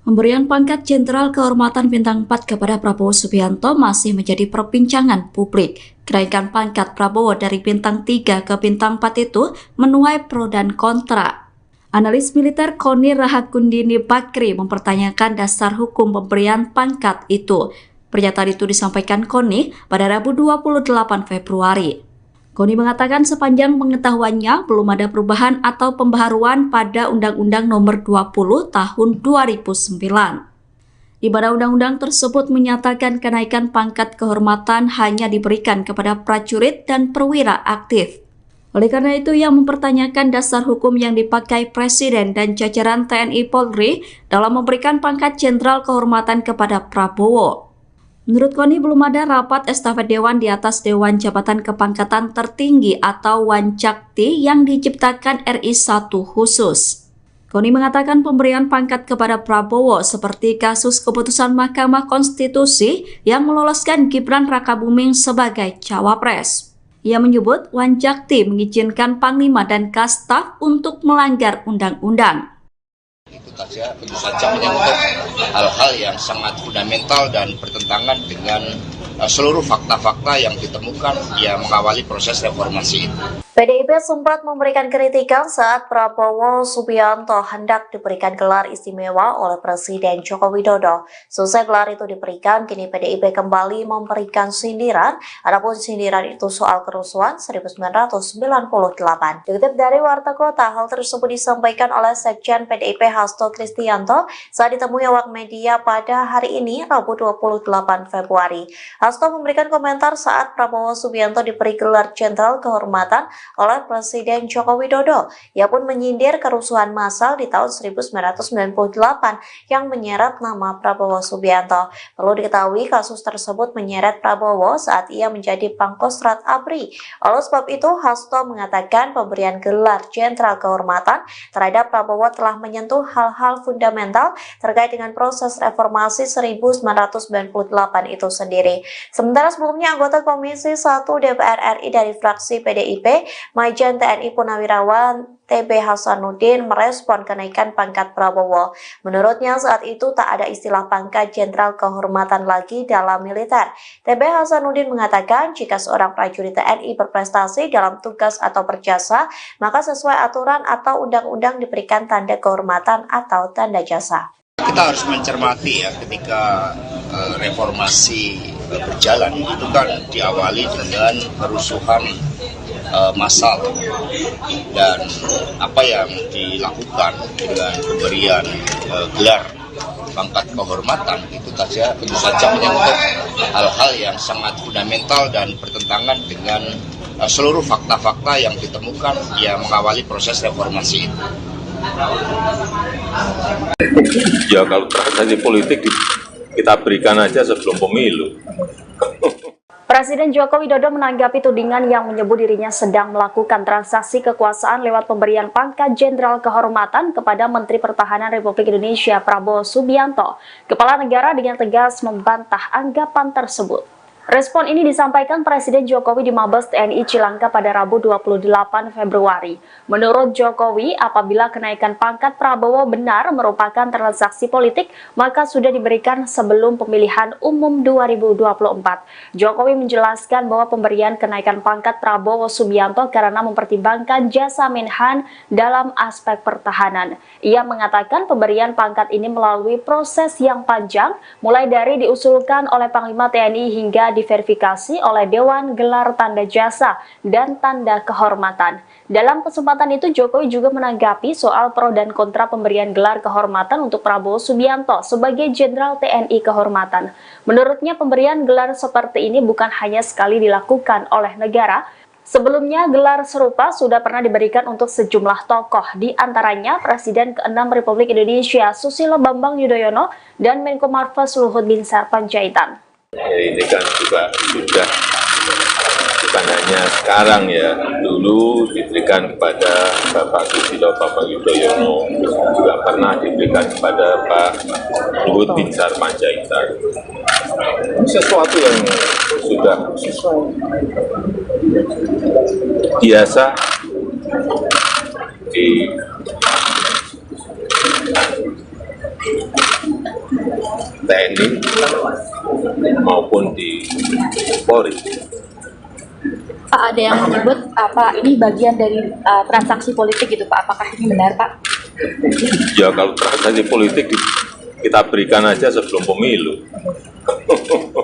Pemberian pangkat Jenderal Kehormatan Bintang 4 kepada Prabowo Subianto masih menjadi perbincangan publik. Kenaikan pangkat Prabowo dari Bintang 3 ke Bintang 4 itu menuai pro dan kontra. Analis militer Koni Rahakundini Bakri mempertanyakan dasar hukum pemberian pangkat itu. Pernyataan itu disampaikan Koni pada Rabu 28 Februari. Koni mengatakan sepanjang pengetahuannya belum ada perubahan atau pembaharuan pada Undang-Undang Nomor 20 Tahun 2009. Di mana undang-undang tersebut menyatakan kenaikan pangkat kehormatan hanya diberikan kepada prajurit dan perwira aktif. Oleh karena itu, ia mempertanyakan dasar hukum yang dipakai Presiden dan jajaran TNI Polri dalam memberikan pangkat Jenderal Kehormatan kepada Prabowo. Menurut Koni, belum ada rapat estafet Dewan di atas Dewan Jabatan Kepangkatan Tertinggi atau Wancakti yang diciptakan RI 1 khusus. Koni mengatakan pemberian pangkat kepada Prabowo seperti kasus keputusan Mahkamah Konstitusi yang meloloskan Gibran Rakabuming sebagai cawapres. Ia menyebut Wancakti mengizinkan Panglima dan Kastaf untuk melanggar undang-undang. Itu saja, tentu saja menyangkut hal-hal yang sangat fundamental dan bertentangan dengan seluruh fakta-fakta yang ditemukan yang mengawali proses reformasi itu. PDIP sempat memberikan kritikan saat Prabowo Subianto hendak diberikan gelar istimewa oleh Presiden Joko Widodo. Selesai gelar itu diberikan, kini PDIP kembali memberikan sindiran, adapun sindiran itu soal kerusuhan 1998. Dikutip dari Warta Kota, hal tersebut disampaikan oleh Sekjen PDIP Hasto Kristianto saat ditemui awak media pada hari ini, Rabu 28 Februari. Hasto memberikan komentar saat Prabowo Subianto diberi gelar Jenderal Kehormatan oleh Presiden Joko Widodo. Ia pun menyindir kerusuhan massal di tahun 1998 yang menyeret nama Prabowo Subianto. Perlu diketahui kasus tersebut menyeret Prabowo saat ia menjadi Pangkostrat ABRI. Oleh sebab itu, Hasto mengatakan pemberian gelar Jenderal Kehormatan terhadap Prabowo telah menyentuh hal-hal fundamental terkait dengan proses reformasi 1998 itu sendiri. Sementara sebelumnya anggota Komisi 1 DPR RI dari fraksi PDIP, Majen TNI Purnawirawan TB Hasanuddin merespon kenaikan pangkat Prabowo. Menurutnya saat itu tak ada istilah pangkat Jenderal Kehormatan lagi dalam militer. TB Hasanuddin mengatakan jika seorang prajurit TNI berprestasi dalam tugas atau berjasa, maka sesuai aturan atau undang-undang diberikan tanda kehormatan atau tanda jasa. Kita harus mencermati ya ketika reformasi berjalan itu kan diawali dengan kerusuhan massal, dan apa yang dilakukan dengan pemberian gelar pangkat kehormatan itu saja tentu saja menyangkut hal-hal yang sangat fundamental dan bertentangan dengan seluruh fakta-fakta yang ditemukan yang mengawali proses reformasi itu. Ya kalau transaksi politik kita berikan aja sebelum pemilu. Presiden Joko Widodo menanggapi tudingan yang menyebut dirinya sedang melakukan transaksi kekuasaan lewat pemberian pangkat Jenderal Kehormatan kepada Menteri Pertahanan Republik Indonesia Prabowo Subianto. Kepala negara dengan tegas membantah anggapan tersebut. Respon ini disampaikan Presiden Jokowi di Mabes TNI Cilangka pada Rabu 28 Februari. Menurut Jokowi, apabila kenaikan pangkat Prabowo benar merupakan transaksi politik, maka sudah diberikan sebelum pemilihan umum 2024. Jokowi menjelaskan bahwa pemberian kenaikan pangkat Prabowo Subianto karena mempertimbangkan jasa Menhan dalam aspek pertahanan. Ia mengatakan pemberian pangkat ini melalui proses yang panjang, mulai dari diusulkan oleh Panglima TNI hingga diverifikasi oleh Dewan Gelar Tanda Jasa dan Tanda Kehormatan. Dalam kesempatan itu, Jokowi juga menanggapi soal pro dan kontra pemberian gelar kehormatan untuk Prabowo Subianto sebagai Jenderal TNI Kehormatan. Menurutnya, pemberian gelar seperti ini bukan hanya sekali dilakukan oleh negara. Sebelumnya, gelar serupa sudah pernah diberikan untuk sejumlah tokoh, di antaranya Presiden ke-6 Republik Indonesia Susilo Bambang Yudhoyono dan Menko Marves Luhut Binsar Panjaitan. Ini kan juga sudah bukan hanya sekarang ya, dulu diberikan kepada Bapak Susilo Bambang Yudhoyono, juga pernah diberikan kepada Pak Luhut Binsar Panjaitan. Sesuatu yang sudah biasa di TNI maupun di Polri. Pak, ada yang menyebut apa ini bagian dari transaksi politik gitu Pak? Apakah ini benar Pak? Ya kalau transaksi politik kita berikan aja sebelum pemilu.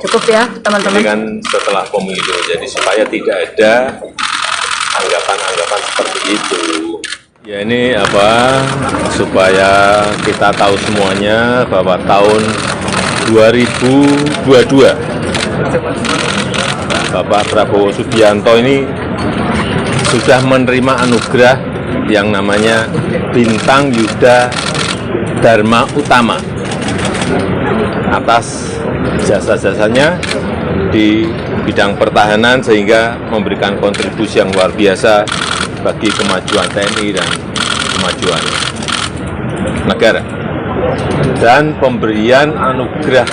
Cukup ya, teman-teman. Ini kan setelah pemilu, jadi supaya tidak ada anggapan-anggapan seperti itu. Ya ini supaya kita tahu semuanya bahwa tahun 2022 Bapak Prabowo Subianto ini sudah menerima anugerah yang namanya Bintang Yuda Dharma Utama atas jasa-jasanya di bidang pertahanan, sehingga memberikan kontribusi yang luar biasa bagi kemajuan TNI dan kemajuan negara. Dan pemberian anugerah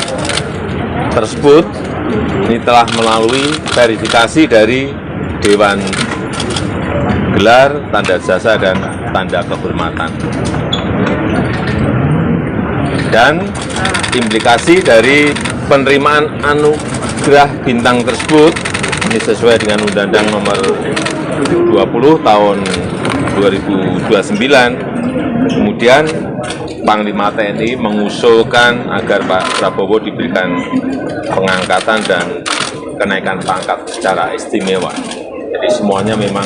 tersebut ini telah melalui verifikasi dari Dewan Gelar, Tanda Jasa, dan Tanda Kehormatan. Dan implikasi dari penerimaan anugerah bintang tersebut ini sesuai dengan Undang-Undang Nomor 20 Tahun 2029. Kemudian Panglima TNI mengusulkan agar Pak Prabowo diberikan pengangkatan dan kenaikan pangkat secara istimewa. Jadi semuanya memang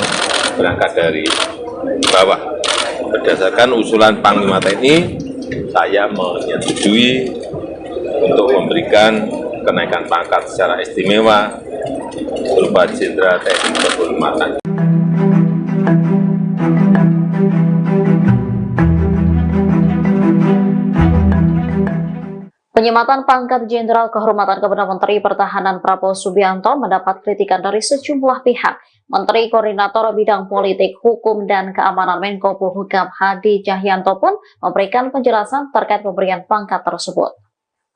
berangkat dari bawah. Berdasarkan usulan Panglima TNI, saya menyetujui untuk memberikan kenaikan pangkat secara istimewa berupa Jenderal TNI Kehormatan. Penyematan pangkat Jenderal Kehormatan kepada Menteri Pertahanan Prabowo Subianto mendapat kritikan dari sejumlah pihak. Menteri Koordinator Bidang Politik, Hukum, dan Keamanan Menko Polhukam Hadi Cahyanto pun memberikan penjelasan terkait pemberian pangkat tersebut.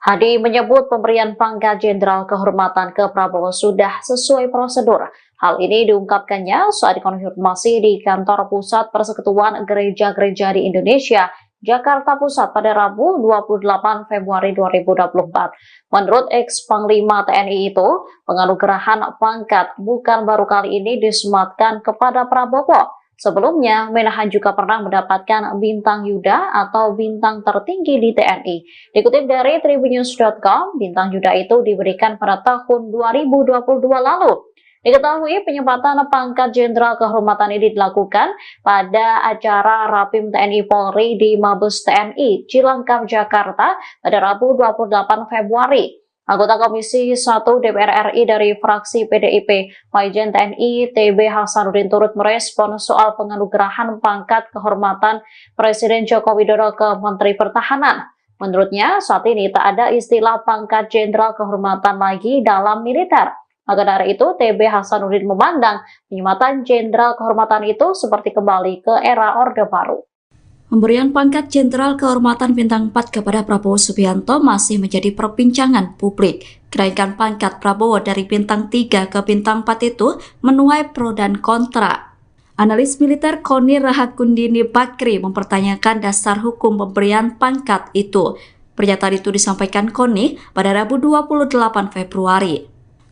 Hadi menyebut pemberian pangkat Jenderal Kehormatan ke Prabowo sudah sesuai prosedur. Hal ini diungkapkannya saat dikonfirmasi di kantor pusat Persekutuan Gereja-Gereja di Indonesia, Jakarta Pusat pada Rabu 28 Februari 2024. Menurut ex-Panglima TNI itu, penganugerahan pangkat bukan baru kali ini disematkan kepada Prabowo. Sebelumnya, Menahan juga pernah mendapatkan bintang Yuda atau bintang tertinggi di TNI. Dikutip dari tribunnews.com, bintang Yuda itu diberikan pada tahun 2022 lalu. Diketahui penyempatan pangkat Jenderal Kehormatan ini dilakukan pada acara Rapim TNI Polri di Mabes TNI Cilangkap, Jakarta pada Rabu 28 Februari. Anggota Komisi 1 DPR RI dari fraksi PDIP, Majen TNI TB Hasanuddin turut merespon soal penganugerahan pangkat kehormatan Presiden Joko Widodo ke Menteri Pertahanan. Menurutnya, saat ini tak ada istilah pangkat Jenderal Kehormatan lagi dalam militer. Maka dari itu, TB Hasanuddin memandang penyematan Jenderal Kehormatan itu seperti kembali ke era Orde Baru. Pemberian pangkat Jenderal Kehormatan Bintang 4 kepada Prabowo Subianto masih menjadi perbincangan publik. Kenaikan pangkat Prabowo dari Bintang 3 ke Bintang 4 itu menuai pro dan kontra. Analis militer Koni Rahakundini Bakri mempertanyakan dasar hukum pemberian pangkat itu. Pernyataan itu disampaikan Koni pada Rabu 28 Februari.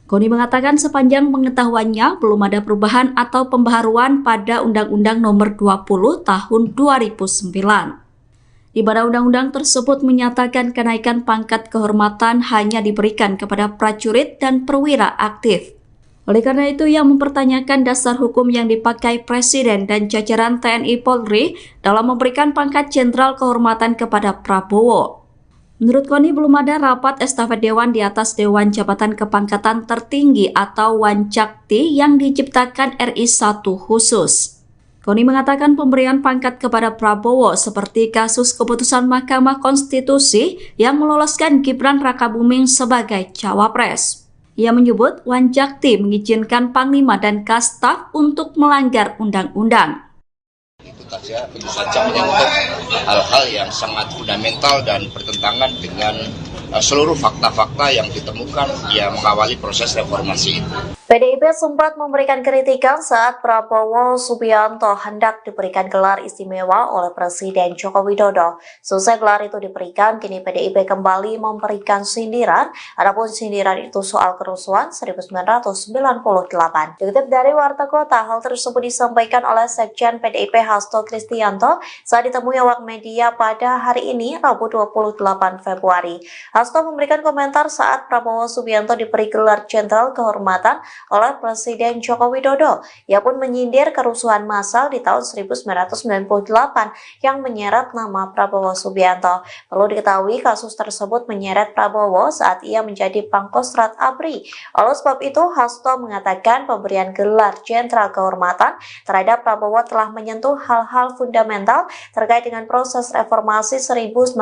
Koni mengatakan sepanjang pengetahuannya belum ada perubahan atau pembaharuan pada Undang-Undang Nomor 20 Tahun 2009. Di mana undang-undang tersebut menyatakan kenaikan pangkat kehormatan hanya diberikan kepada prajurit dan perwira aktif. Oleh karena itu, ia mempertanyakan dasar hukum yang dipakai Presiden dan jajaran TNI Polri dalam memberikan pangkat Jenderal Kehormatan kepada Prabowo. Menurut Koni, belum ada rapat estafet Dewan di atas Dewan Jabatan Kepangkatan Tertinggi atau Wanjakti yang diciptakan RI 1 khusus. Koni mengatakan pemberian pangkat kepada Prabowo seperti kasus keputusan Mahkamah Konstitusi yang meloloskan Gibran Rakabuming sebagai cawapres. Ia menyebut Wanjakti mengizinkan Panglima dan Kastaf untuk melanggar undang-undang. Itu saja, tentu saja menyangkut hal-hal yang sangat fundamental dan bertentangan dengan seluruh fakta-fakta yang ditemukan yang mengawali proses reformasi itu. PDIP sempat memberikan kritikan saat Prabowo Subianto hendak diberikan gelar istimewa oleh Presiden Joko Widodo. Selesai gelar itu diberikan, kini PDIP kembali memberikan sindiran, adapun sindiran itu soal kerusuhan 1998. Dikutip dari Warta Kota, hal tersebut disampaikan oleh Sekjen PDIP Hasto Kristianto saat ditemui awak media pada hari ini, Rabu 28 Februari. Hasto memberikan komentar saat Prabowo Subianto diberi gelar Jenderal Kehormatan oleh Presiden Joko Widodo. Ia pun menyindir kerusuhan massal di tahun 1998 yang menyeret nama Prabowo Subianto. Perlu diketahui kasus tersebut menyeret Prabowo saat ia menjadi Pangkostrat ABRI. Oleh sebab itu, Hasto mengatakan pemberian gelar Jenderal Kehormatan terhadap Prabowo telah menyentuh hal-hal fundamental terkait dengan proses reformasi 1998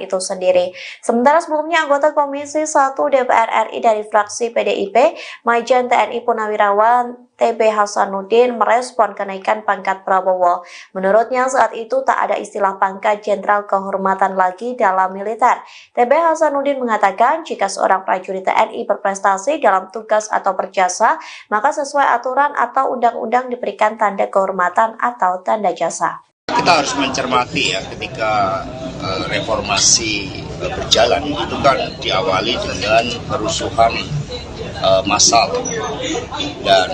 itu sendiri. Sementara sebelumnya anggota Komisi 1 DPR RI dari fraksi PDIP, Majen TNI Purnawirawan TB Hasanuddin merespon kenaikan pangkat Prabowo. Menurutnya saat itu tak ada istilah pangkat Jenderal Kehormatan lagi dalam militer. TB Hasanuddin mengatakan jika seorang prajurit TNI berprestasi dalam tugas atau berjasa, maka sesuai aturan atau undang-undang diberikan tanda kehormatan atau tanda jasa. Kita harus mencermati ya, ketika reformasi berjalan itu kan diawali dengan kerusuhan massal, dan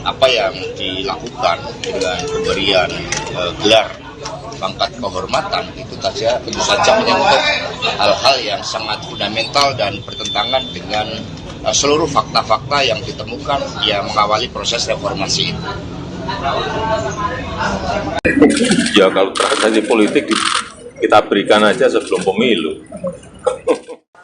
apa yang dilakukan dengan pemberian gelar pangkat kehormatan itu saja tentu saja menyangkut hal-hal yang sangat fundamental dan bertentangan dengan seluruh fakta-fakta yang ditemukan yang mengawali proses reformasi itu. Ya kalau transaksi politik kita berikan aja sebelum pemilu.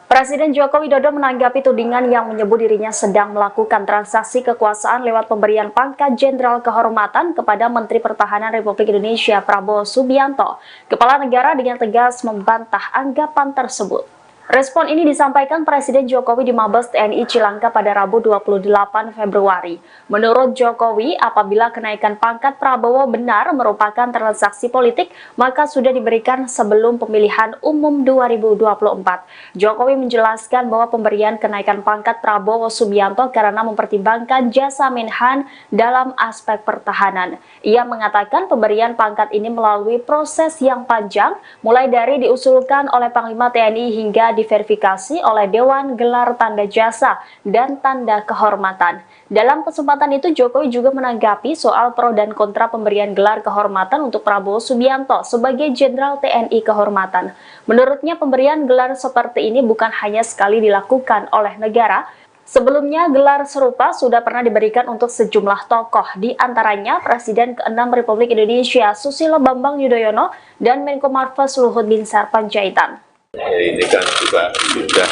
Presiden Joko Widodo menanggapi tudingan yang menyebut dirinya sedang melakukan transaksi kekuasaan lewat pemberian pangkat Jenderal Kehormatan kepada Menteri Pertahanan Republik Indonesia Prabowo Subianto. Kepala negara dengan tegas membantah anggapan tersebut. Respon ini disampaikan Presiden Jokowi di Mabes TNI Cilangkap pada Rabu 28 Februari. Menurut Jokowi, apabila kenaikan pangkat Prabowo benar merupakan transaksi politik, maka sudah diberikan sebelum pemilihan umum 2024. Jokowi menjelaskan bahwa pemberian kenaikan pangkat Prabowo Subianto karena mempertimbangkan jasa Menhan dalam aspek pertahanan. Ia mengatakan pemberian pangkat ini melalui proses yang panjang, mulai dari diusulkan oleh Panglima TNI hingga diverifikasi oleh Dewan Gelar Tanda Jasa dan Tanda Kehormatan. Dalam kesempatan itu, Jokowi juga menanggapi soal pro dan kontra pemberian gelar kehormatan untuk Prabowo Subianto sebagai Jenderal TNI Kehormatan. Menurutnya, pemberian gelar seperti ini bukan hanya sekali dilakukan oleh negara. Sebelumnya, gelar serupa sudah pernah diberikan untuk sejumlah tokoh, di antaranya Presiden ke-6 Republik Indonesia Susilo Bambang Yudhoyono dan Menko Marves Luhut Binsar Panjaitan. Ini kan juga sudah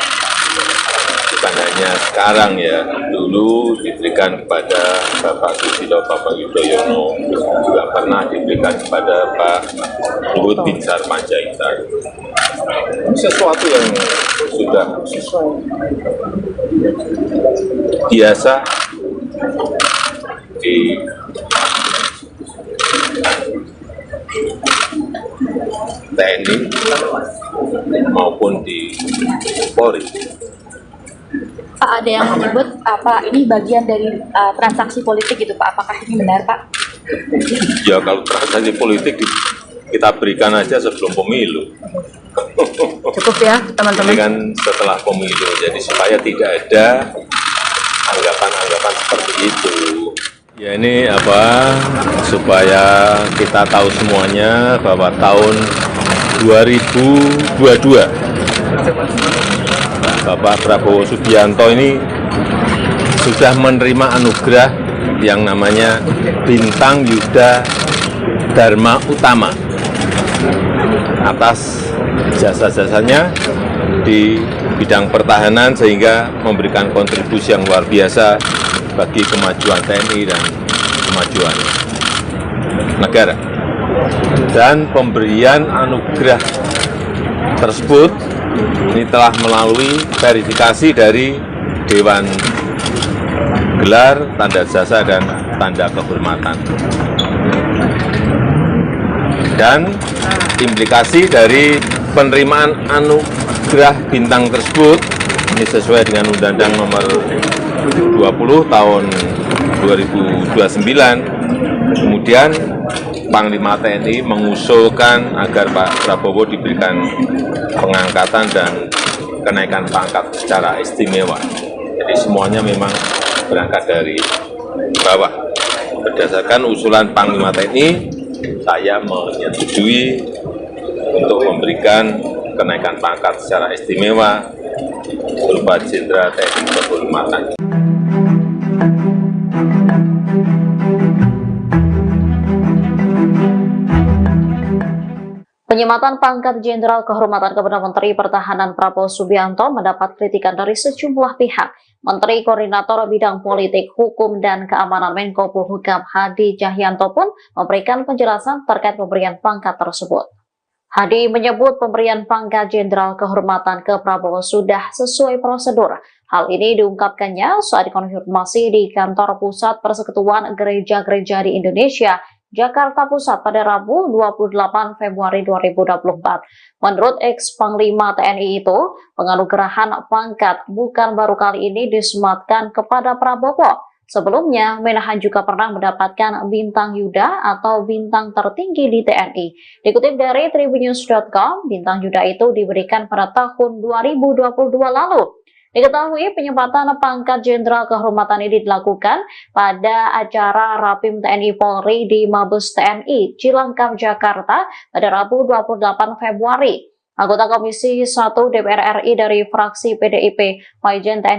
bukan hanya sekarang ya, dulu diberikan kepada Bapak Susilo Bambang Yudhoyono, juga pernah diberikan kepada Pak Luhut Binsar Panjaitan. Sesuatu yang sudah biasa di TNI maupun di Polri. Pak, ada yang menyebut apa ini bagian dari transaksi politik gitu Pak? Apakah ini benar Pak? Ya kalau transaksi politik kita berikan aja sebelum pemilu. Cukup ya, Ini teman-teman. kan setelah pemilu, jadi supaya tidak ada anggapan-anggapan seperti itu. Ya ini supaya kita tahu semuanya bahwa tahun 2022 Bapak Prabowo Subianto ini sudah menerima anugerah yang namanya Bintang Yuda Dharma Utama atas jasa-jasanya di bidang pertahanan, sehingga memberikan kontribusi yang luar biasa bagi kemajuan TNI dan kemajuan negara. Dan pemberian anugerah tersebut ini telah melalui verifikasi dari Dewan Gelar, Tanda Jasa, dan Tanda Kehormatan. Dan implikasi dari penerimaan anugerah bintang tersebut ini sesuai dengan Undang-Undang Nomor 20 Tahun 2029. Kemudian Panglima TNI mengusulkan agar Pak Prabowo diberikan pengangkatan dan kenaikan pangkat secara istimewa. Jadi semuanya memang berangkat dari bawah. Berdasarkan usulan Panglima TNI, saya menyetujui untuk memberikan kenaikan pangkat secara istimewa berupa Jenderal TNI Kehormatan. Penyematan pangkat Jenderal Kehormatan kepada Menteri Pertahanan Prabowo Subianto mendapat kritikan dari sejumlah pihak. Menteri Koordinator Bidang Politik, Hukum, dan Keamanan Menko Polhukam Hadi Cahyanto pun memberikan penjelasan terkait pemberian pangkat tersebut. Hadi menyebut pemberian pangkat Jenderal Kehormatan ke Prabowo sudah sesuai prosedur. Hal ini diungkapkannya saat dikonfirmasi di Kantor Pusat Persekutuan Gereja-Gereja di Indonesia, Jakarta Pusat pada Rabu 28 Februari 2024. Menurut ex-Panglima TNI itu, penganugerahan pangkat bukan baru kali ini disematkan kepada Prabowo. Sebelumnya, Menahan juga pernah mendapatkan Bintang Yuda atau bintang tertinggi di TNI. Dikutip dari Tribunnews.com, Bintang Yuda itu diberikan pada tahun 2022 lalu. Diketahui penyempatan pangkat Jenderal Kehormatan ini dilakukan pada acara Rapim TNI Polri di Mabes TNI Cilangkap, Jakarta pada Rabu 28 Februari. Anggota Komisi 1 DPR RI dari fraksi PDIP, Majen TNI